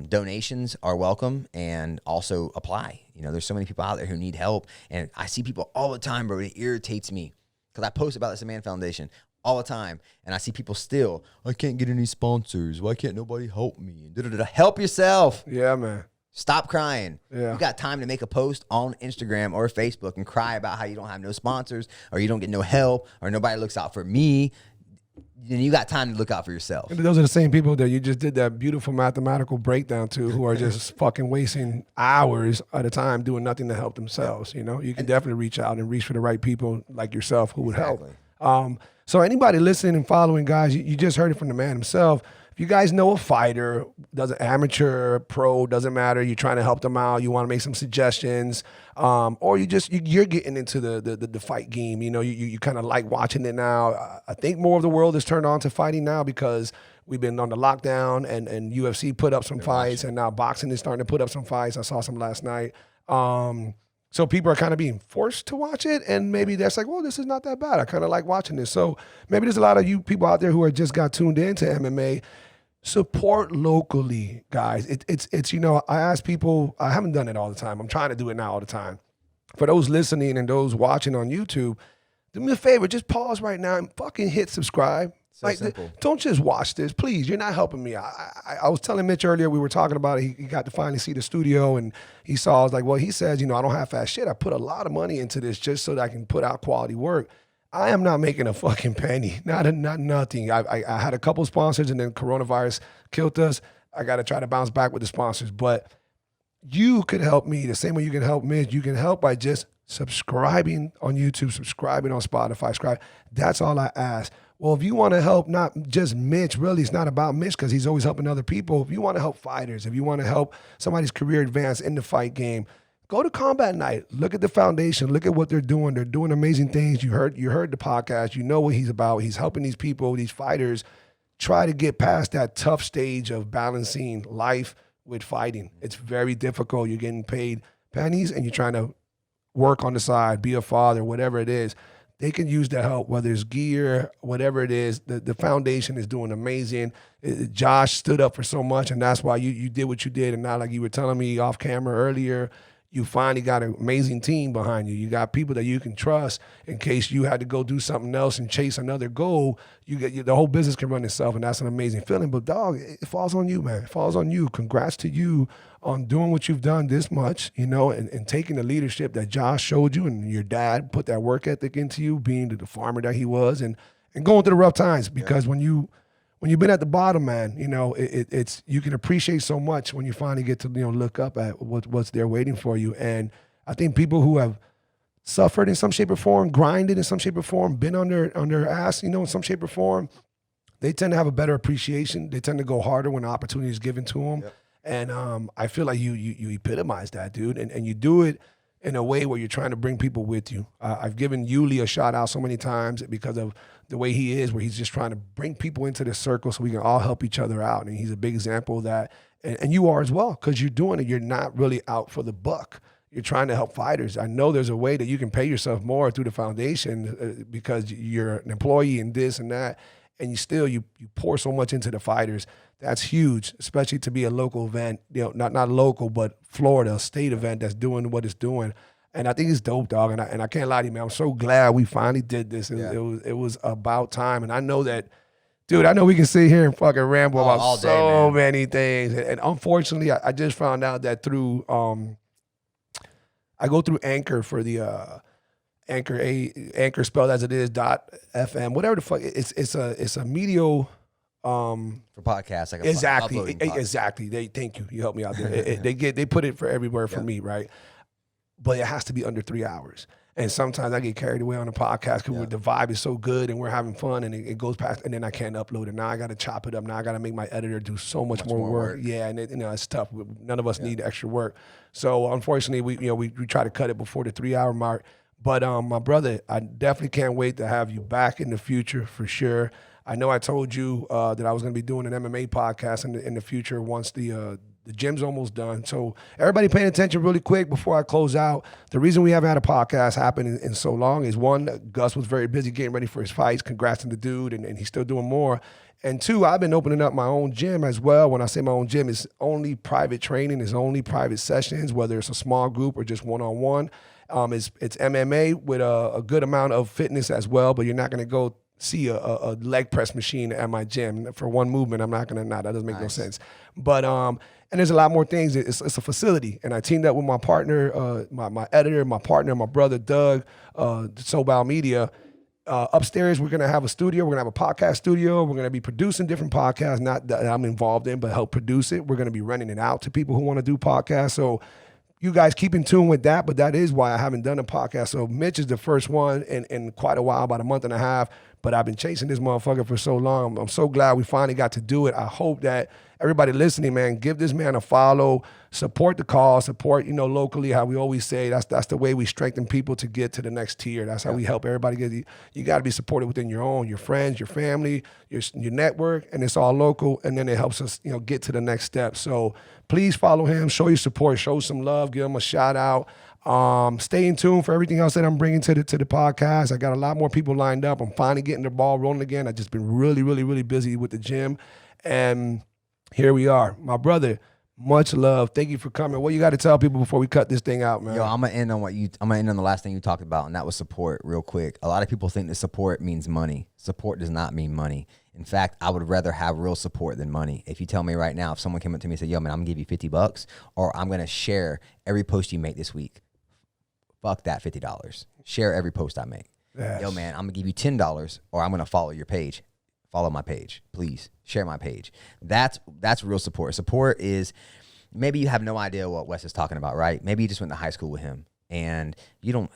Speaker 2: donations are welcome, and also apply. You know, there's so many people out there who need help, and I see people all the time, bro. It irritates me because I post about the Samman Foundation all the time, and I see people still, I can't get any sponsors. Why can't nobody help me? Help yourself.
Speaker 1: Yeah, man.
Speaker 2: Stop crying.
Speaker 1: Yeah.
Speaker 2: You got time to make a post on Instagram or Facebook and cry about how you don't have no sponsors, or you don't get no help, or nobody looks out for me. Then you got time to look out for yourself.
Speaker 1: And those are the same people that you just did that beautiful mathematical breakdown to, who are just fucking wasting hours at a time doing nothing to help themselves. You know, you can definitely reach out and reach for the right people like yourself who would help. So anybody listening and following, guys, you just heard it from the man himself. If you guys know a fighter, doesn't amateur, pro, doesn't matter. You're trying to help them out. You want to make some suggestions, or you're getting into the fight game. You know, you kind of like watching it now. I think more of the world is turned on to fighting now because we've been on the lockdown, and UFC put up some fights, and now boxing is starting to put up some fights. I saw some last night. So people are kind of being forced to watch it, and maybe that's like, well, this is not that bad. I kind of like watching this. So maybe there's a lot of you people out there who are just got tuned into MMA. Support locally, guys. It's you know, I ask people, I haven't done it all the time. I'm trying to do it now all the time. For those listening and those watching on YouTube, do me a favor, just pause right now and fucking hit subscribe.
Speaker 2: So simple.
Speaker 1: Don't just watch this, please. You're not helping me. I was telling Mitch earlier, we were talking about it. He got to finally see the studio, and he saw. I was like, well, he says, you know, I don't have fast shit. I put a lot of money into this just so that I can put out quality work. I am not making a fucking penny, not nothing. I had a couple sponsors, and then coronavirus killed us. I got to try to bounce back with the sponsors, but you could help me the same way you can help Mitch. You can help by just subscribing on YouTube, subscribing on Spotify, subscribe. That's all I ask. Well, if you want to help not just Mitch, really, it's not about Mitch because he's always helping other people. If you want to help fighters, if you want to help somebody's career advance in the fight game, go to Combat Night. Look at the foundation. Look at what they're doing. They're doing amazing things. You heard the podcast. You know what he's about. He's helping these people, these fighters, try to get past that tough stage of balancing life with fighting. It's very difficult. You're getting paid pennies and you're trying to work on the side, be a father, whatever it is. They can use the help, whether it's gear, whatever it is. The foundation is doing amazing. Josh stood up for so much, and that's why you did what you did. And not like you were telling me off camera earlier, you finally got an amazing team behind you. You got people that you can trust in case you had to go do something else and chase another goal. The whole business can run itself, and that's an amazing feeling. But dog, it falls on you, man. It falls on you. Congrats to you on doing what you've done this much, you know, and taking the leadership that Josh showed you, and your dad put that work ethic into you, being the farmer that he was, and going through the rough times. Because when you've been at the bottom, man, you know, it's you can appreciate so much when you finally get to, you know, look up at what's there waiting for you. And I think people who have suffered in some shape or form, grinded in some shape or form, been on their ass, you know, in some shape or form, they tend to have a better appreciation. They tend to go harder when the opportunity is given to them. Yep. And I feel like you epitomize that, dude. And you do it in a way where you're trying to bring people with you. I've given Yuli a shout out so many times because of the way he is, where he's just trying to bring people into this circle so we can all help each other out. And he's a big example of that. And you are as well, because you're doing it. You're not really out for the buck. You're trying to help fighters. I know there's a way that you can pay yourself more through the foundation because you're an employee and this and that. And you pour so much into the fighters. That's huge, especially to be a local event, you know, not local, but Florida, a state event that's doing what it's doing. And I think it's dope, dog. And I can't lie to you, man. I'm so glad we finally did this. It was about time. And I know that, dude, I know we can sit here and fucking ramble about
Speaker 2: all day,
Speaker 1: so
Speaker 2: man.
Speaker 1: many things. And unfortunately, I just found out that through, I go through Anchor for the Anchor spelled as it is .fm, whatever the fuck. It's a media.
Speaker 2: For podcasts, like
Speaker 1: Exactly. Thank you. You helped me out there. They put it for everywhere for me, right? But it has to be under 3 hours. And sometimes I get carried away on the podcast because the vibe is so good and we're having fun and it goes past, and then I can't upload it. Now I got to chop it up. Now I got to make my editor do so much more work. Yeah, and it's tough. None of us need extra work. So unfortunately, we try to cut it before the 3 hour mark. But my brother, I definitely can't wait to have you back in the future for sure. I know I told you that I was going to be doing an MMA podcast in the future once the gym's almost done. So everybody paying attention really quick before I close out. The reason we haven't had a podcast happen in so long is, one, Gus was very busy getting ready for his fights. Congrats to the dude, and he's still doing more. And two, I've been opening up my own gym as well. When I say my own gym, it's only private training. It's only private sessions, whether it's a small group or just one-on-one. It's MMA with a good amount of fitness as well, but you're not going to go see a leg press machine at my gym. For one movement, I'm not going to, that doesn't make no sense. But, and there's a lot more things. It's a facility. And I teamed up with my partner, my editor, my partner, my brother, Doug, Sobal Media. Upstairs, we're going to have a studio. We're going to have a podcast studio. We're going to be producing different podcasts, not that I'm involved in, but help produce it. We're going to be renting it out to people who want to do podcasts. So you guys keep in tune with that, but that is why I haven't done a podcast. So Mitch is the first one in quite a while, about a month and a half, but I've been chasing this motherfucker for so long. I'm so glad we finally got to do it. I hope that everybody listening, man, give this man a follow, support the cause, support, locally, how we always say, that's the way we strengthen people to get to the next tier. That's how we help everybody get. You got to be supported within your friends, your family, your network, and it's all local, and then it helps us, get to the next step. So please follow him, show your support, show some love, give him a shout out. Stay in tune for everything else that I'm bringing to the podcast. I got a lot more people lined up. I'm finally getting the ball rolling again. I've just been really, really, really busy with the gym, and here we are. My brother, much love. Thank you for coming. What you got to tell people before we cut this thing out, man?
Speaker 2: Yo, I'm gonna end on the last thing you talked about, and that was support. Real quick, a lot of people think that support means money. Support does not mean money. In fact, I would rather have real support than money. If you tell me right now, if someone came up to me and said, "Yo, man, I'm gonna give you $50, or I'm gonna share every post you make this week," fuck that $50. Share every post I make. Yes. Yo, man, I'm gonna give you $10, or I'm gonna follow your page. Follow my page, please. Share my page. That's real support. Support is, maybe you have no idea what Wes is talking about, right? Maybe you just went to high school with him and you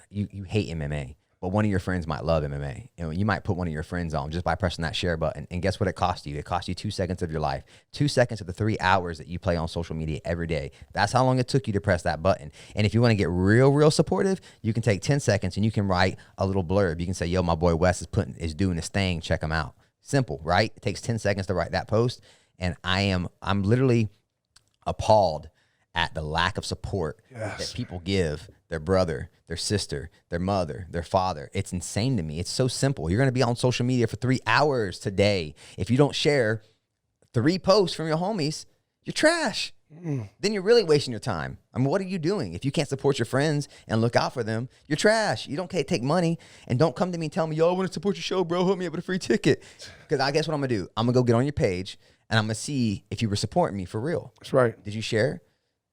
Speaker 2: hate MMA, but one of your friends might love MMA. You might put one of your friends on just by pressing that share button. And guess what it cost you? It cost you 2 seconds of your life. 2 seconds of the 3 hours that you play on social media every day. That's how long it took you to press that button. And if you want to get real supportive, you can take 10 seconds and you can write a little blurb. You can say, "Yo, my boy Wes is doing this thing. Check him out." Simple, right? It takes 10 seconds to write that post. And I'm literally appalled at the lack of support that people give their brother, their sister, their mother, their father. It's insane to me. It's so simple. You're going to be on social media for 3 hours today. If you don't share 3 posts from your homies, you're trash. Then you're really wasting your time. I mean, what are you doing? If you can't support your friends and look out for them, you're trash. You don't take money, and don't come to me and tell me, "Yo, I want to support your show, bro. Hook me up with a free ticket." Because I guess what I'm going to do, I'm going to go get on your page, and I'm going to see if you were supporting me for real.
Speaker 1: That's right.
Speaker 2: Did you share?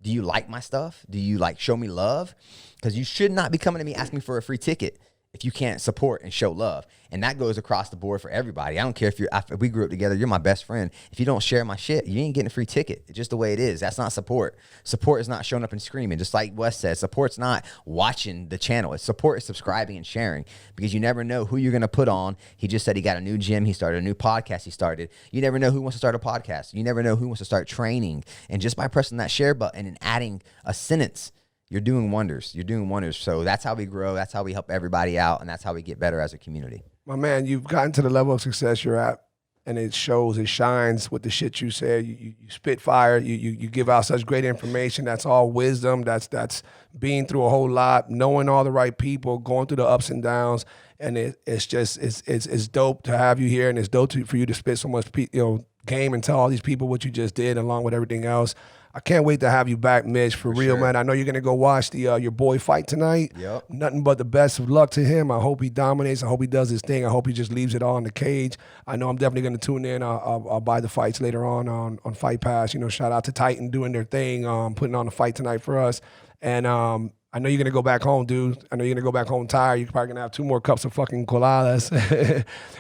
Speaker 2: Do you like my stuff? Do you show me love? Because you should not be coming to me asking me for a free ticket if you can't support and show love. And that goes across the board for everybody. I don't care if we grew up together, you're my best friend. If you don't share my shit, you ain't getting a free ticket. It's just the way it is. That's not support. Support is not showing up and screaming. Just like Wes said, support's not watching the channel. Support is subscribing and sharing, because you never know who you're going to put on. He just said he got a new gym. He started a new podcast he started. You never know who wants to start a podcast. You never know who wants to start training. And just by pressing that share button and adding a sentence, you're doing wonders. You're doing wonders. So that's how we grow. That's how we help everybody out. And that's how we get better as a community.
Speaker 1: My man, you've gotten to the level of success you're at, and it shows, it shines with the shit you said. You spit fire. You give out such great information. That's all wisdom. That's being through a whole lot, knowing all the right people, going through the ups and downs. And it's dope to have you here, and it's dope for you to spit so much game and tell all these people what you just did, along with everything else. I can't wait to have you back, Mitch, for real,
Speaker 2: sure.
Speaker 1: man. I know you're going to go watch the your boy fight tonight.
Speaker 2: Yep.
Speaker 1: Nothing but the best of luck to him. I hope he dominates. I hope he does his thing. I hope he just leaves it all in the cage. I know I'm definitely going to tune in. I'll buy the fights later on Fight Pass. You know, shout out to Titan doing their thing, putting on the fight tonight for us. And I know you're going to go back home, dude. I know you're going to go back home tired. You're probably going to have 2 more cups of fucking coladas.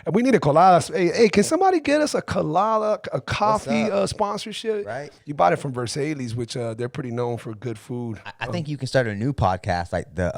Speaker 1: And we need a coladas. Hey, can somebody get us a colada, a coffee sponsorship?
Speaker 2: Right.
Speaker 1: You bought it from Versailles, which they're pretty known for good food.
Speaker 2: I think you can start a new podcast like the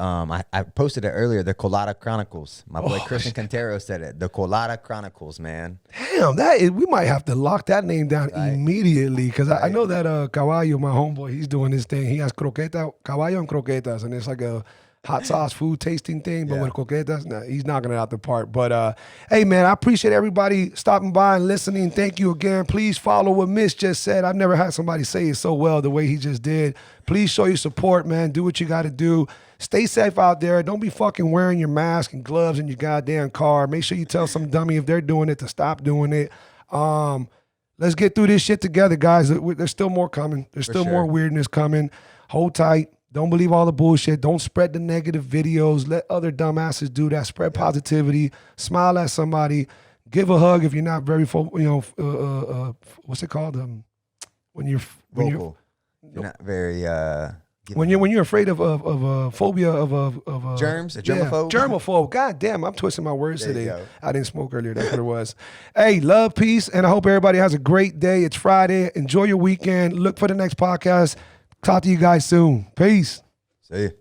Speaker 2: I posted it earlier, the Colada Chronicles. My boy Christian Quintero said it. The Colada Chronicles, man.
Speaker 1: Damn, we might have to lock that name down immediately, because I know that Caballo, my homeboy, he's doing this thing. He has Caballo and croquetas, and it's like a hot sauce food tasting thing, but with croquetas, he's knocking it out the park. But hey, man, I appreciate everybody stopping by and listening. Thank you again. Please follow what Mitch just said. I've never had somebody say it so well the way he just did. Please show your support, man. Do what you got to do. Stay safe out there. Don't be fucking wearing your mask and gloves in your goddamn car. Make sure you tell some dummy if they're doing it to stop doing it. Let's get through this shit together, guys. There's still more coming. There's still more weirdness coming. Hold tight. Don't believe all the bullshit. Don't spread the negative videos. Let other dumbasses do that. Spread positivity. Smile at somebody. Give a hug if you're not very, what's it called? When you're
Speaker 2: not very.
Speaker 1: When you're afraid of a phobia of
Speaker 2: germs, a germaphobe.
Speaker 1: Germaphobe. God damn, I'm twisting my words today. I didn't smoke earlier. That's what it was. Hey, love, peace, and I hope everybody has a great day. It's Friday. Enjoy your weekend. Look for the next podcast. Talk to you guys soon. Peace.
Speaker 2: See you.